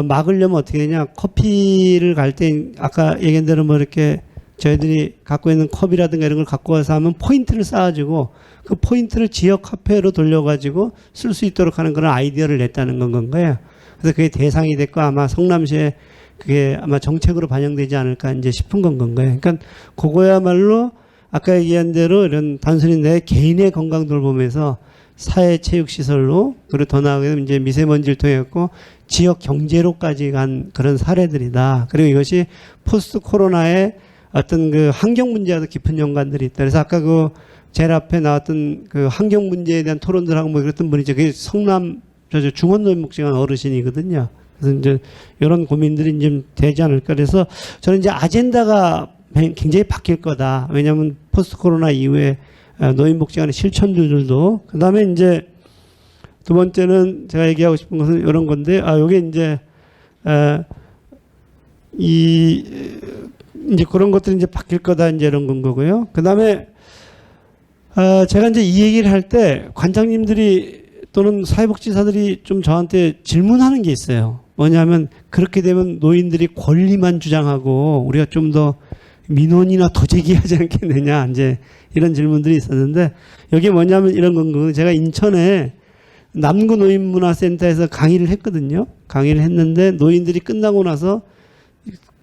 막으려면 어떻게 되냐. 커피를 갈 때 아까 얘기한 대로 뭐 이렇게 저희들이 갖고 있는 컵이라든가 이런 걸 갖고 와서 하면 포인트를 쌓아주고, 그 포인트를 지역 화폐로 돌려가지고 쓸 수 있도록 하는 그런 아이디어를 냈다는 건 거예요. 그래서 그게 대상이 됐고, 아마 성남시에 그게 아마 정책으로 반영되지 않을까 이제 싶은 건 거예요. 그러니까 그거야말로 아까 얘기한 대로 이런 단순히 내 개인의 건강 돌보면서 사회체육시설로, 그리고 더 나아가면 이제 미세먼지를 통해서 지역 경제로까지 간 그런 사례들이다. 그리고 이것이 포스트 코로나의 어떤 그 환경 문제와도 깊은 연관들이 있다. 그래서 아까 그 제일 앞에 나왔던 그 환경 문제에 대한 토론들하고 뭐 그랬던 분이죠. 그게 성남 중원노인복지관 어르신이거든요. 그래서 이제 이런 고민들이 좀 되지 않을까. 그래서 저는 이제 아젠다가 굉장히 바뀔 거다. 왜냐하면 포스트 코로나 이후에 노인복지관의 실천들도, 그 다음에 이제 두 번째는 제가 얘기하고 싶은 것은 이런 건데, 요게 이제, 이제 그런 것들이 이제 바뀔 거다, 이제 이런 건 거고요. 그 다음에, 제가 이제 이 얘기를 할 때 관장님들이 또는 사회복지사들이 좀 저한테 질문하는 게 있어요. 뭐냐면, 그렇게 되면 노인들이 권리만 주장하고 우리가 좀 더 민원이나 더 제기하지 않겠느냐, 이제 이런 질문들이 있었는데, 여기 뭐냐면 이런 건, 제가 인천에 남구 노인문화센터에서 강의를 했거든요. 강의를 했는데 노인들이 끝나고 나서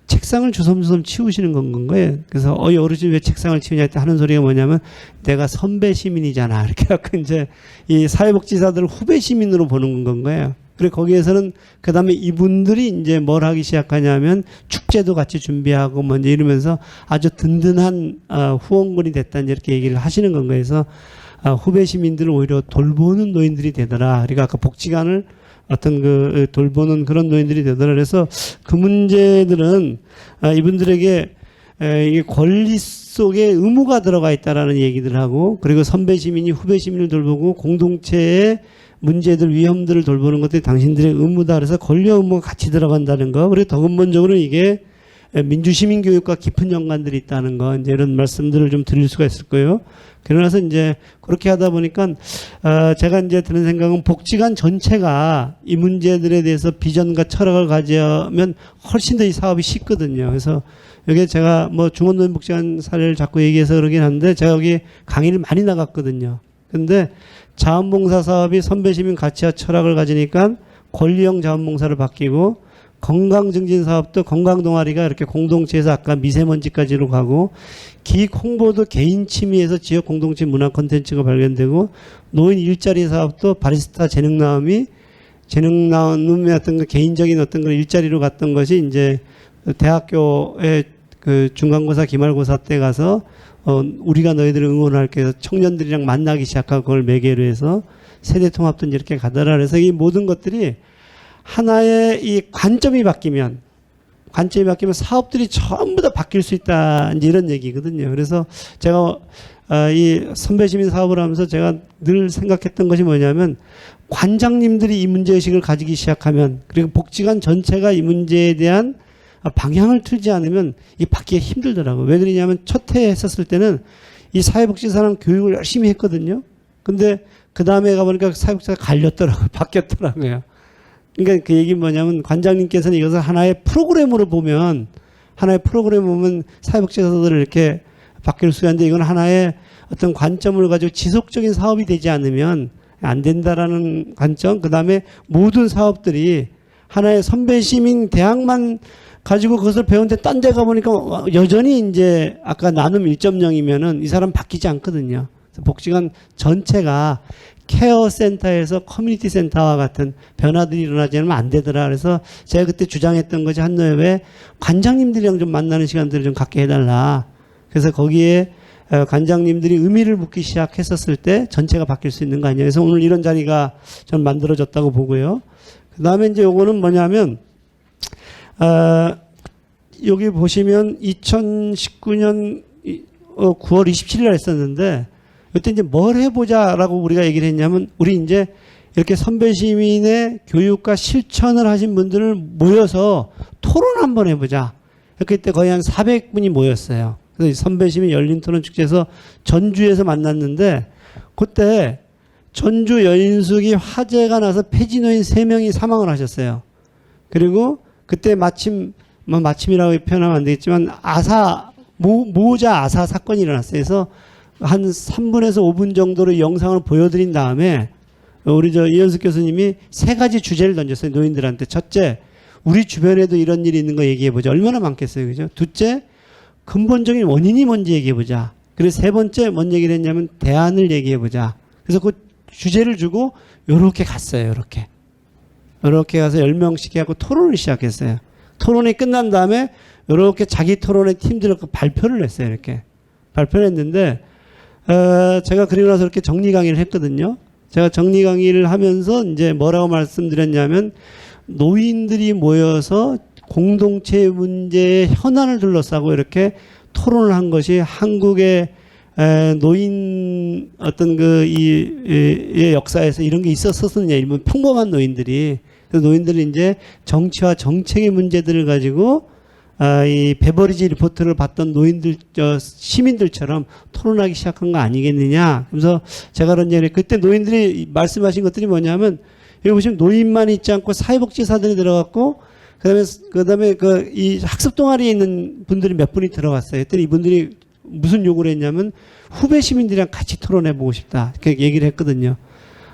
책상을 주섬주섬 치우시는 건 거예요. 그래서 이 어르신 왜 책상을 치우냐 했더니 하는 소리가 뭐냐면, 내가 선배 시민이잖아, 이렇게 해서 이제 이 사회복지사들을 후배 시민으로 보는 건 거예요. 그리고 거기에서는 그 다음에 이분들이 이제 뭘 하기 시작하냐면 축제도 같이 준비하고 뭐 이제 이러면서 아주 든든한 후원군이 됐다, 이렇게 얘기를 하시는 건 거예요. 그래서 후배 시민들을 오히려 돌보는 노인들이 되더라. 그러니까 아까 복지관을 어떤 그 돌보는 그런 노인들이 되더라. 그래서 그 문제들은 이분들에게 이게 권리 속에 의무가 들어가 있다라는 얘기들 하고, 그리고 선배 시민이 후배 시민을 돌보고 공동체의 문제들, 위험들을 돌보는 것들이 당신들의 의무다. 그래서 권리와 의무가 같이 들어간다는 거. 그리고 더 근본적으로 이게 민주시민 교육과 깊은 연관들이 있다는 거, 이제 이런 말씀들을 좀 드릴 수가 있을 거예요. 그러나서 이제 그렇게 하다 보니까 제가 이제 드는 생각은 복지관 전체가 이 문제들에 대해서 비전과 철학을 가지면 훨씬 더 이 사업이 쉽거든요. 그래서 여기 제가 뭐 중원노인복지관 사례를 자꾸 얘기해서 그러긴 한데, 제가 여기 강의를 많이 나갔거든요. 근데 자원봉사 사업이 선배시민 가치와 철학을 가지니까 권리형 자원봉사를 바뀌고, 건강증진 사업도 건강동아리가 이렇게 공동체에서 아까 미세먼지까지로 가고, 기획 홍보도 개인 취미에서 지역 공동체 문화 콘텐츠가 발견되고, 노인 일자리 사업도 바리스타 재능 나눔의 어떤 그 개인적인 어떤 그 일자리로 갔던 것이 이제 대학교에 그 중간고사 기말고사 때 가서 우리가 너희들을 응원할게 해서 청년들이랑 만나기 시작하고, 그걸 매개로 해서 세대 통합도 이렇게 가더라. 그래서 이 모든 것들이 하나의 이 관점이 바뀌면 사업들이 전부 다 바뀔 수 있다, 이제 이런 얘기거든요. 그래서 제가 이 선배시민 사업을 하면서 제가 늘 생각했던 것이 뭐냐면, 관장님들이 이 문제의식을 가지기 시작하면, 그리고 복지관 전체가 이 문제에 대한 방향을 틀지 않으면 이 바뀌기가 힘들더라고요. 왜 그러냐면, 첫 해 했었을 때는 이 사회복지사는 교육을 열심히 했거든요. 근데 그 다음에 가보니까 사회복지사가 갈렸더라고요. 바뀌었더라고요. 그러니까 그 얘기는 뭐냐면, 관장님께서는 이것을 하나의 프로그램으로 보면 사회복지사들을 이렇게 바뀔 수가 있는데, 이건 하나의 어떤 관점을 가지고 지속적인 사업이 되지 않으면 안 된다라는 관점, 그 다음에 모든 사업들이 하나의 선배시민 대학만 가지고 그것을 배우는데 딴 데 가보니까 여전히 이제 아까 나눔 1.0이면은 이 사람 바뀌지 않거든요. 그래서 복지관 전체가 케어 센터에서 커뮤니티 센터와 같은 변화들이 일어나지 않으면 안 되더라. 그래서 제가 그때 주장했던 것이, 한노협에 관장님들이랑 좀 만나는 시간들을 좀 갖게 해달라. 그래서 거기에 관장님들이 의미를 묻기 시작했었을 때 전체가 바뀔 수 있는 거 아니에요. 그래서 오늘 이런 자리가 좀 만들어졌다고 보고요. 그 다음에 이제 요거는 뭐냐면, 여기 보시면 2019년 9월 27일 날 했었는데, 그때 이제 뭘 해보자라고 우리가 얘기를 했냐면, 우리 이제 이렇게 선배 시민의 교육과 실천을 하신 분들을 모여서 토론 한번 해보자. 그때 거의 한 400분이 모였어요. 그래서 선배 시민 열린 토론 축제에서 전주에서 만났는데, 그때 전주 여인숙이 화재가 나서 폐지노인 3명이 사망을 하셨어요. 그리고 그때 마침이라고 표현하면 안 되겠지만, 모자 아사 사건이 일어났어요. 그래서 한 3분에서 5분 정도로 영상을 보여드린 다음에 우리 이현숙 교수님이 3가지 주제를 던졌어요. 노인들한테. 첫째, 우리 주변에도 이런 일이 있는 거 얘기해보자. 얼마나 많겠어요. 그죠? 둘째, 근본적인 원인이 뭔지 얘기해보자. 그리고 세 번째, 뭔 얘기를 했냐면 대안을 얘기해보자. 그래서 그 주제를 주고 요렇게 갔어요. 요렇게 가서 10명씩 해갖고 토론을 시작했어요. 토론이 끝난 다음에 요렇게 자기 토론의 팀들을 발표를 했어요. 이렇게. 발표를 했는데, 제가 그리고 나서 이렇게 정리 강의를 했거든요. 제가 정리 강의를 하면서 이제 뭐라고 말씀드렸냐면, 노인들이 모여서 공동체 문제의 현안을 둘러싸고 이렇게 토론을 한 것이 한국의 노인 어떤 이 역사에서 이런 게 있었었느냐, 일본 평범한 노인들이. 그래서 노인들이 이제 정치와 정책의 문제들을 가지고 이 베버리지 리포트를 봤던 노인들, 시민들처럼 토론하기 시작한 거 아니겠느냐. 그래서 제가 그런 얘기를, 그때 노인들이 말씀하신 것들이 뭐냐면, 여기 보시면 노인만 있지 않고 사회복지사들이 들어갔고, 그 다음에 이 학습 동아리에 있는 분들이 몇 분이 들어갔어요. 그때 이분들이 무슨 요구를 했냐면, 후배 시민들이랑 같이 토론해보고 싶다. 이렇게 얘기를 했거든요.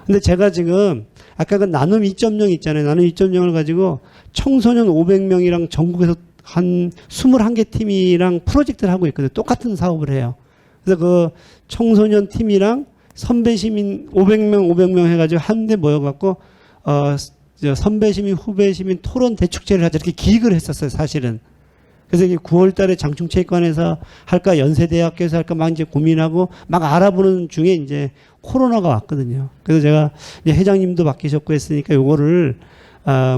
근데 제가 지금 아까 그 나눔 2.0 있잖아요. 나눔 2.0을 가지고 청소년 500명이랑 전국에서 한 21개 팀이랑 프로젝트를 하고 있거든요. 똑같은 사업을 해요. 그래서 그 청소년 팀이랑 선배 시민 500명 해가지고 한 대 모여갖고, 선배 시민, 후배 시민 토론 대축제를 하자. 이렇게 기획을 했었어요, 사실은. 그래서 이게 9월 달에 장충체육관에서 할까 연세대학교에서 할까 막 이제 고민하고 막 알아보는 중에 이제 코로나가 왔거든요. 그래서 제가 이제 회장님도 바뀌셨고 했으니까 요거를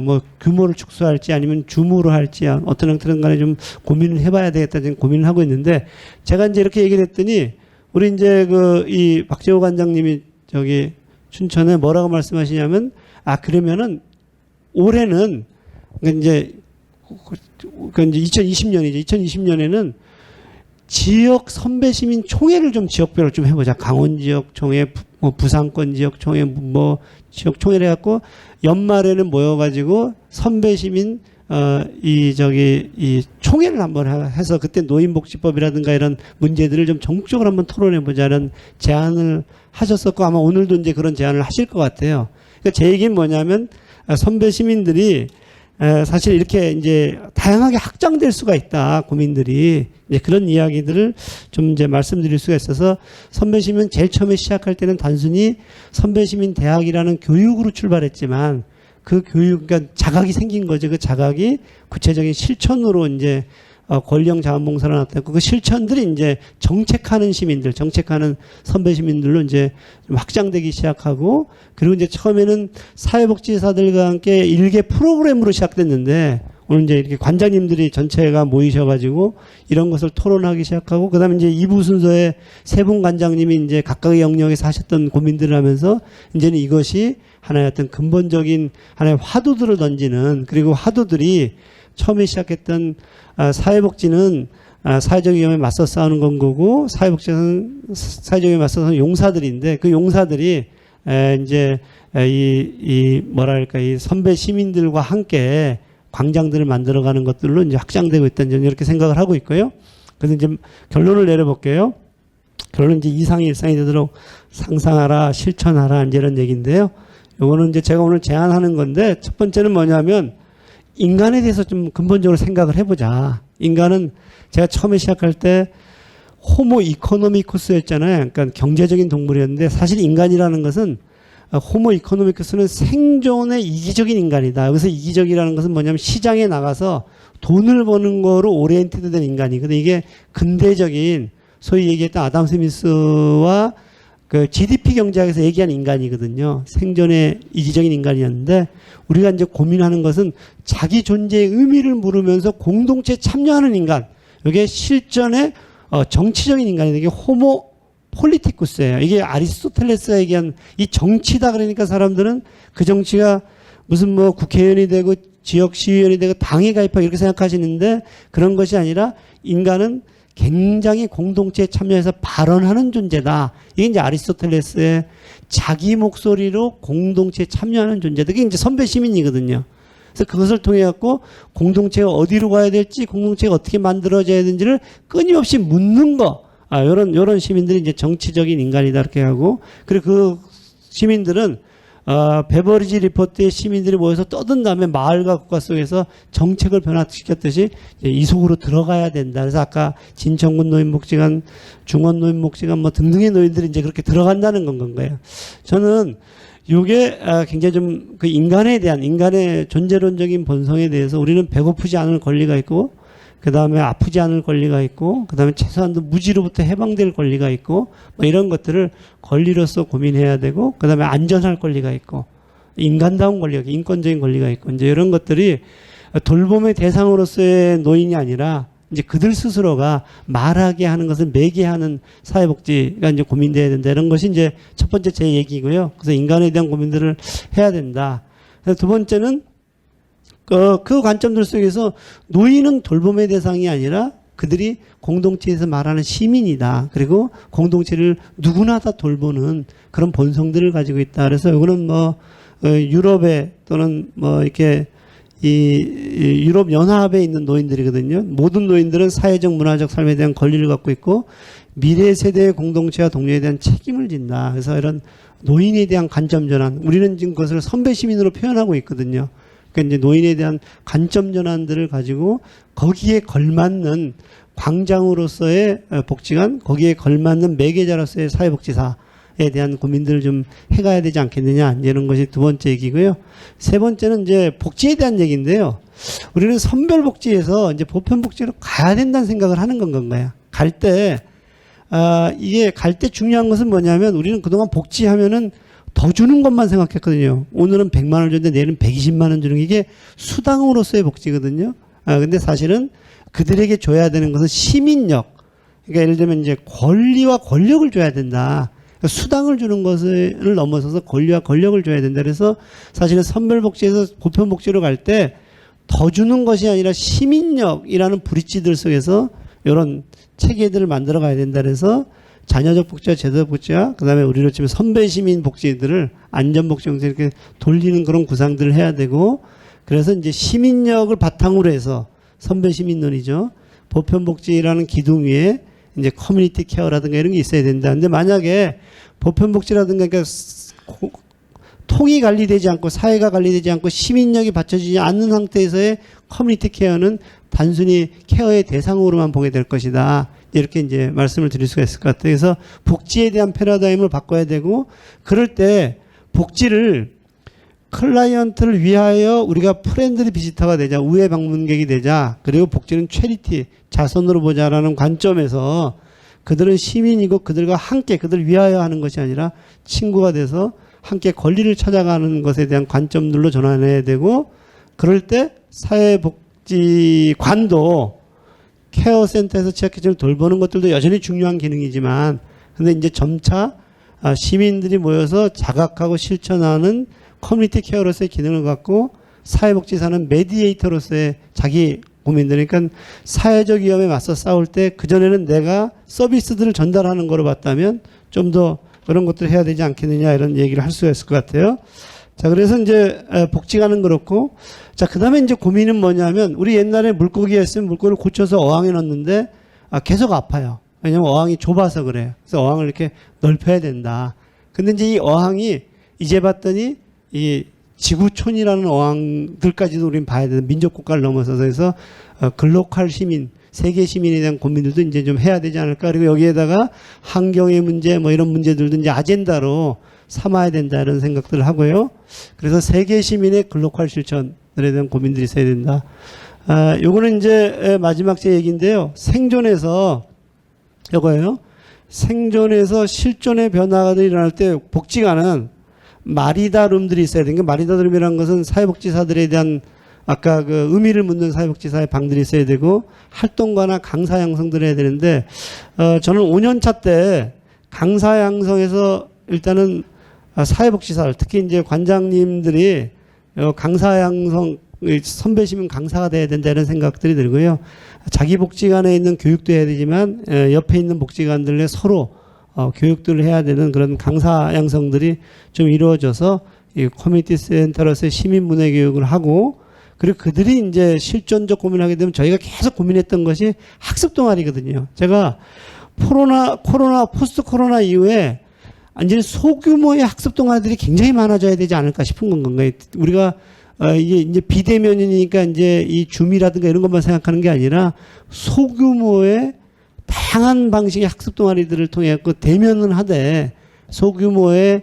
뭐 규모를 축소할지 아니면 줌으로 할지 어떤 형태든 간에 좀 고민을 해봐야 되겠다 지금 고민을 하고 있는데 제가 이제 이렇게 얘기를 했더니 우리 이제 이 박재호 관장님이 저기 춘천에 뭐라고 말씀하시냐면 그러면은 올해는 이제 2020년이죠. 2020년에는 지역 선배 시민 총회를 좀 지역별로 좀 해보자. 강원 지역 총회, 뭐 부산권 지역 총회, 뭐 지역 총회를 해갖고 연말에는 모여가지고 선배 시민 이 총회를 한번 해서 그때 노인복지법이라든가 이런 문제들을 좀 전국적으로 한번 토론해보자는 제안을 하셨었고 아마 오늘도 이제 그런 제안을 하실 것 같아요. 그러니까 제 얘기는 뭐냐면 선배 시민들이 사실 이렇게 이제 다양하게 확장될 수가 있다. 고민들이 이제 그런 이야기들을 좀 이제 말씀드릴 수가 있어서 선배 시민 제일 처음에 시작할 때는 단순히 선배 시민 대학이라는 교육으로 출발했지만 그 교육, 그러니까 자각이 생긴 거죠. 그 자각이 구체적인 실천으로 이제 권령 자원봉사로 나타났고 그 실천들이 이제 정책하는 시민들, 정책하는 선배 시민들로 이제 좀 확장되기 시작하고 그리고 이제 처음에는 사회복지사들과 함께 일개 프로그램으로 시작됐는데 오늘 이제 이렇게 관장님들이 전체가 모이셔가지고 이런 것을 토론하기 시작하고 그다음에 이제 2부 순서에 세 분 관장님이 이제 각각의 영역에서 하셨던 고민들을 하면서 이제는 이것이 하나의 어떤 근본적인 하나의 화두들을 던지는 그리고 화두들이 처음에 시작했던 사회복지는 사회적 위험에 맞서 싸우는 건 거고 사회복지는 사회적 위험에 맞서서 용사들인데 그 용사들이 이제 이 뭐랄까 이 선배 시민들과 함께 광장들을 만들어가는 것들로 이제 확장되고 있다는 점 이렇게 생각을 하고 있고요. 그래서 이제 결론을 내려볼게요. 결론은 이제 이상이 일상이 되도록 상상하라, 실천하라 이제 이런 얘기인데요. 요거는 이제 제가 오늘 제안하는 건데 첫 번째는 뭐냐면 인간에 대해서 좀 근본적으로 생각을 해보자. 인간은 제가 처음에 시작할 때 호모 이코노미쿠스였잖아요. 그러니까 경제적인 동물이었는데 사실 인간이라는 것은 호모 이코노미쿠스는 생존의 이기적인 인간이다. 여기서 이기적이라는 것은 뭐냐면 시장에 나가서 돈을 버는 거로 오리엔티드 된 인간이거든요. 이게 근대적인 소위 얘기했던 아담 스미스와 그 GDP 경제학에서 얘기한 인간이거든요. 생존의 이기적인 인간이었는데 우리가 이제 고민하는 것은 자기 존재의 의미를 물으면서 공동체에 참여하는 인간. 이게 실전의 정치적인 인간이다. 이게 호모 폴리티쿠스예요. 이게 아리스토텔레스가 얘기한 이 정치다 그러니까 사람들은 그 정치가 무슨 뭐 국회의원이 되고 지역 시의원이 되고 당에 가입하고 이렇게 생각하시는데 그런 것이 아니라 인간은 굉장히 공동체에 참여해서 발언하는 존재다. 이게 이제 아리스토텔레스의 자기 목소리로 공동체에 참여하는 존재다. 이게 이제 선배 시민이거든요. 그래서 그것을 통해 갖고 공동체가 어디로 가야 될지, 공동체가 어떻게 만들어져야 되는지를 끊임없이 묻는 거. 요런 시민들이 이제 정치적인 인간이다. 이렇게 하고. 그리고 그 시민들은 베버리지 리포트의 시민들이 모여서 떠든 다음에 마을과 국가 속에서 정책을 변화시켰듯이 이 속으로 들어가야 된다. 그래서 아까 진천군 노인복지관, 중원 노인복지관 뭐 등등의 노인들이 이제 그렇게 들어간다는 건 거예요. 저는 이게 굉장히 좀 그 인간에 대한 인간의 존재론적인 본성에 대해서 우리는 배고프지 않을 권리가 있고 그 다음에 아프지 않을 권리가 있고, 그 다음에 최소한도 무지로부터 해방될 권리가 있고, 뭐 이런 것들을 권리로서 고민해야 되고, 그 다음에 안전할 권리가 있고, 인간다운 권리가 있고, 인권적인 권리가 있고, 이제 이런 것들이 돌봄의 대상으로서의 노인이 아니라, 이제 그들 스스로가 말하게 하는 것을 매개하는 사회복지가 이제 고민돼야 된다. 이런 것이 이제 첫 번째 제 얘기고요. 그래서 인간에 대한 고민들을 해야 된다. 그래서 두 번째는 그 관점들 속에서 노인은 돌봄의 대상이 아니라 그들이 공동체에서 말하는 시민이다. 그리고 공동체를 누구나 다 돌보는 그런 본성들을 가지고 있다. 그래서 이거는 뭐 유럽에 또는 뭐 이렇게 이 유럽 연합에 있는 노인들이거든요. 모든 노인들은 사회적 문화적 삶에 대한 권리를 갖고 있고 미래 세대의 공동체와 동료에 대한 책임을 진다. 그래서 이런 노인에 대한 관점 전환, 우리는 지금 그것을 선배 시민으로 표현하고 있거든요. 그러니까 이제 노인에 대한 관점 전환들을 가지고 거기에 걸맞는 광장으로서의 복지관, 거기에 걸맞는 매개자로서의 사회복지사, 대한 고민들을 좀 해가야 되지 않겠느냐, 이런 것이 두 번째 얘기고요. 세 번째는 이제 복지에 대한 얘기인데요. 우리는 선별복지에서 이제 보편복지로 가야 된다는 생각을 하는 건가요? 갈 때, 이게 갈 때 중요한 것은 뭐냐면 우리는 그동안 복지하면은 더 주는 것만 생각했거든요. 오늘은 100만 원 줬는데 내일은 120만 원 주는 게 이게 수당으로서의 복지거든요. 근데 사실은 그들에게 줘야 되는 것은 시민력. 그러니까 예를 들면 이제 권리와 권력을 줘야 된다. 그러니까 수당을 주는 것을 넘어서서 권리와 권력을 줘야 된다. 그래서 사실은 선별복지에서 보편복지로 갈 때 더 주는 것이 아니라 시민력이라는 브릿지들 속에서 이런 체계들을 만들어 가야 된다. 그래서 자녀적 복지와 제도적 복지와 그다음에 우리로 치면 선배 시민 복지들을 안전복지 형태 이렇게 돌리는 그런 구상들을 해야 되고, 그래서 이제 시민력을 바탕으로 해서 선배 시민론이죠. 보편복지라는 기둥 위에 이제 커뮤니티 케어라든가 이런 게 있어야 된다. 근데 만약에 보편복지라든가 그러니까 통이 관리되지 않고 사회가 관리되지 않고 시민력이 받쳐지지 않는 상태에서의 커뮤니티 케어는 단순히 케어의 대상으로만 보게 될 것이다. 이렇게 이제 말씀을 드릴 수가 있을 것 같아요. 그래서 복지에 대한 패러다임을 바꿔야 되고, 그럴 때 복지를 클라이언트를 위하여 우리가 프렌들리 비지터가 되자, 우회 방문객이 되자, 그리고 복지는 체리티, 자선으로 보자라는 관점에서 그들은 시민이고 그들과 함께 그들을 위하여 하는 것이 아니라 친구가 돼서 함께 권리를 찾아가는 것에 대한 관점들로 전환해야 되고, 그럴 때 사회복지관도 케어센터에서 취약계층을 돌보는 것들도 여전히 중요한 기능이지만, 근데 이제 점차 시민들이 모여서 자각하고 실천하는 커뮤니티 케어로서의 기능을 갖고 사회복지사는 메디에이터로서의 자기 고민들, 그러니까 사회적 위험에 맞서 싸울 때 그전에는 내가 서비스들을 전달하는 거로 봤다면 좀 더 그런 것들을 해야 되지 않겠느냐, 이런 얘기를 할 수가 있을 것 같아요. 자, 그래서 이제 복지관은 그렇고, 자, 그 다음에 이제 고민은 뭐냐면, 우리 옛날에 물고기였으면 물고기를 고쳐서 어항에 넣었는데 계속 아파요. 왜냐면 어항이 좁아서 그래요. 그래서 어항을 이렇게 넓혀야 된다. 근데 이제 이 어항이 이제 봤더니 이 지구촌이라는 어항들까지도 우리는 봐야 되는 민족국가를 넘어서서 해서 글로컬 시민, 세계 시민에 대한 고민들도 이제 좀 해야 되지 않을까. 그리고 여기에다가 환경의 문제 뭐 이런 문제들도 이제 아젠다로 삼아야 된다, 이런 생각들을 하고요. 그래서 세계 시민의 글로컬 실천에 대한 고민들이 있어야 된다. 요거는 이제 마지막 제 얘기인데요. 생존에서 이거예요. 생존에서 실존의 변화가 일어날 때 복지관은 마리다룸들이 있어야 되는 게, 마리다룸이라는 것은 사회복지사들에 대한 아까 그 의미를 묻는 사회복지사의 방들이 있어야 되고, 활동가나 강사 양성들을 해야 되는데, 저는 5년차 때 강사 양성에서 일단은 사회복지사, 특히 이제 관장님들이 강사 양성, 선배시면 강사가 돼야 된다, 이런 생각들이 들고요. 자기 복지관에 있는 교육도 해야 되지만 옆에 있는 복지관들에 서로 교육들을 해야 되는 그런 강사 양성들이 좀 이루어져서 이 커뮤니티 센터로서의 시민 문화 교육을 하고, 그리고 그들이 이제 실존적 고민을 하게 되면 저희가 계속 고민했던 것이 학습 동아리거든요. 제가 코로나 포스트 코로나 이후에 완전히 소규모의 학습 동아리들이 굉장히 많아져야 되지 않을까 싶은 건가요? 우리가 이게 이제 비대면이니까 이제 이 줌이라든가 이런 것만 생각하는 게 아니라 소규모의 다양한 방식의 학습 동아리들을 통해 갖고 대면은 하되 소규모의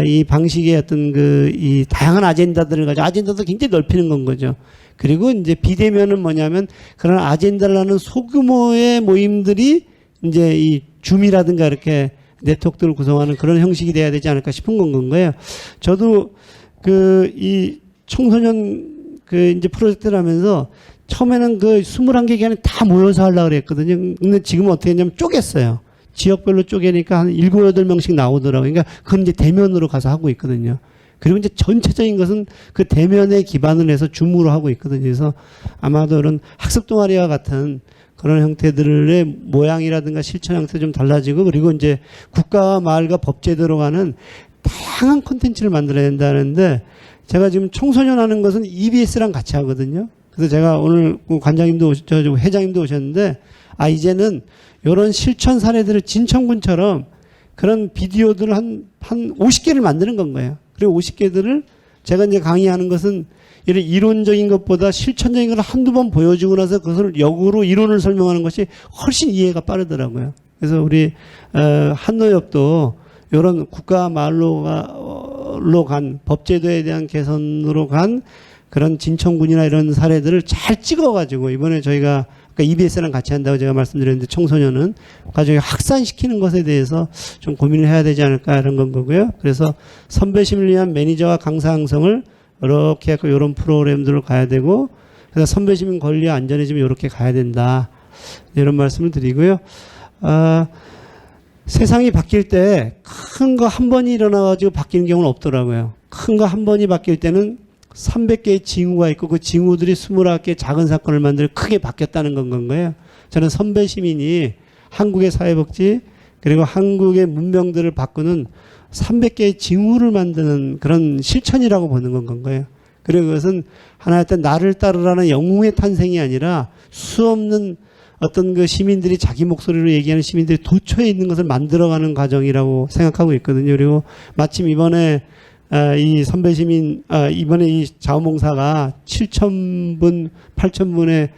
이 방식의 어떤 이 다양한 아젠다들을 가지고 아젠다도 굉장히 넓히는 건 거죠. 그리고 이제 비대면은 뭐냐면 그런 아젠다를 하는 소규모의 모임들이 이제 이 줌이라든가 이렇게 네트워크들을 구성하는 그런 형식이 돼야 되지 않을까 싶은 건 거예요. 저도 이 청소년 이제 프로젝트를 하면서 처음에는 21개 기관에 다 모여서 하려고 그랬거든요. 근데 지금은 어떻게 했냐면 쪼갰어요. 지역별로 쪼개니까 한 7, 8명씩 나오더라고요. 그러니까 그건 이제 대면으로 가서 하고 있거든요. 그리고 이제 전체적인 것은 그 대면에 기반을 해서 줌으로 하고 있거든요. 그래서 아마도 이런 학습 동아리와 같은 그런 형태들의 모양이라든가 실천 형태 좀 달라지고, 그리고 이제 국가와 마을과 법제도로 가는 다양한 콘텐츠를 만들어야 된다는데, 제가 지금 청소년 하는 것은 EBS랑 같이 하거든요. 그래서 제가 오늘 관장님도 회장님도 오셨는데, 이제는 이런 실천 사례들을 진천군처럼 그런 비디오들을 한 50개를 만드는 건 거예요. 그리고 50개들을 제가 이제 강의하는 것은 이런 이론적인 것보다 실천적인 걸 한두 번 보여주고 나서 그것을 역으로 이론을 설명하는 것이 훨씬 이해가 빠르더라고요. 그래서 우리 한노엽도 이런 국가 말로 간 법제도에 대한 개선으로 간 그런 진청군이나 이런 사례들을 잘 찍어가지고 이번에 저희가 EBS랑 같이 한다고 제가 말씀드렸는데 청소년은 가족이 확산시키는 것에 대해서 좀 고민을 해야 되지 않을까 이런 건 거고요. 그래서 선배심을 위한 매니저와 강사 양성을 이렇게 해서 이런 프로그램들을 가야 되고 그래서 선배시민 권리와 안전에 좀 이렇게 가야 된다. 이런 말씀을 드리고요. 세상이 바뀔 때 큰 거 한 번이 일어나가지고 바뀌는 경우는 없더라고요. 큰 거 한 번이 바뀔 때는 300개의 징후가 있고 그 징후들이 29개의 작은 사건을 만들어 크게 바뀌었다는 건 거예요. 저는 선배 시민이 한국의 사회복지 그리고 한국의 문명들을 바꾸는 300개의 징후를 만드는 그런 실천이라고 보는 건 거예요. 그리고 그것은 하나의 어떤 나를 따르라는 영웅의 탄생이 아니라 수없는 어떤 그 시민들이 자기 목소리로 얘기하는 시민들이 도처에 있는 것을 만들어가는 과정이라고 생각하고 있거든요. 그리고 마침 이번에 이 선배시민, 이번에 이 자원봉사가 7,000분, 8,000분의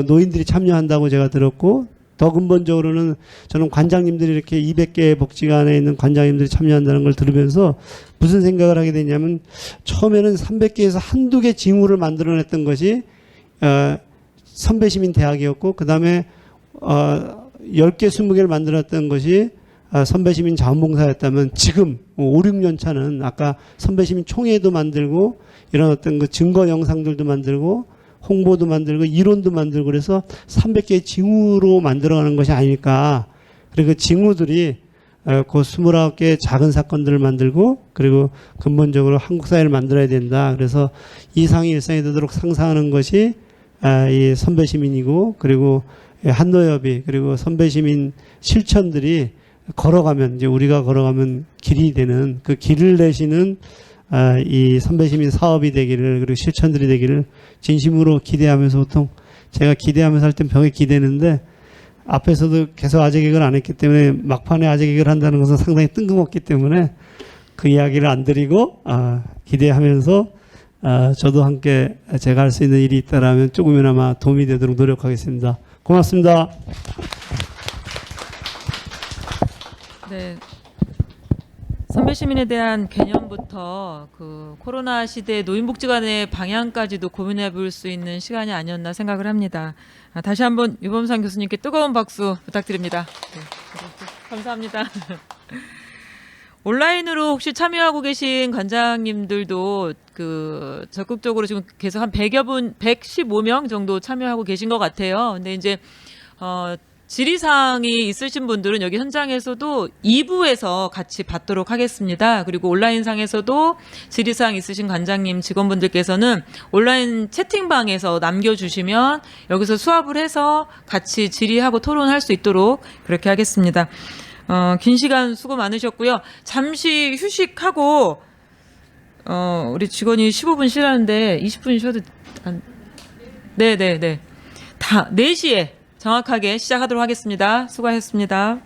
노인들이 참여한다고 제가 들었고, 더 근본적으로는 저는 관장님들이 이렇게 200개의 복지관에 있는 관장님들이 참여한다는 걸 들으면서 무슨 생각을 하게 되냐면, 처음에는 300개에서 한두 개 징후를 만들어냈던 것이, 선배시민 대학이었고, 그 다음에, 10개, 20개를 만들었던 것이 선배시민 자원봉사였다면 지금 5, 6년 차는 아까 선배시민 총회도 만들고 이런 어떤 그 증거 영상들도 만들고 홍보도 만들고 이론도 만들고 그래서 300개의 징후로 만들어가는 것이 아닐까. 그리고 그 징후들이 그 29개의 작은 사건들을 만들고 그리고 근본적으로 한국 사회를 만들어야 된다. 그래서 이상이 일상이 되도록 상상하는 것이 이 선배시민이고 그리고 한노협이 그리고 선배시민 실천들이 걸어가면 이제 우리가 걸어가면 길이 되는 그 길을 내시는 이 선배시민 사업이 되기를 그리고 실천들이 되기를 진심으로 기대하면서 보통 제가 기대하면서 할 땐 벽에 기대는데 앞에서도 계속 아재 개그를 안 했기 때문에 막판에 아재 개그를 한다는 것은 상당히 뜬금없기 때문에 그 이야기를 안 드리고 기대하면서 저도 함께 제가 할 수 있는 일이 있다라면 조금이나마 도움이 되도록 노력하겠습니다. 고맙습니다. 네. 선배시민에 대한 개념부터 그 코로나 시대 노인복지관의 방향까지도 고민해 볼 수 있는 시간이 아니었나 생각을 합니다. 다시 한번 유범상 교수님께 뜨거운 박수 부탁드립니다. 네. 감사합니다. 온라인으로 혹시 참여하고 계신 관장님들도 그 적극적으로 지금 계속 한 100여 분, 115명 정도 참여하고 계신 것 같아요. 근데 이제 질의사항이 있으신 분들은 여기 현장에서도 2부에서 같이 받도록 하겠습니다. 그리고 온라인상에서도 질의사항 있으신 관장님 직원분들께서는 온라인 채팅방에서 남겨주시면 여기서 수합을 해서 같이 질의하고 토론할 수 있도록 그렇게 하겠습니다. 긴 시간 수고 많으셨고요. 잠시 휴식하고 우리 직원이 15분 쉬라는데 20분 쉬어도 네네네. 다 4시에 정확하게 시작하도록 하겠습니다. 수고하셨습니다.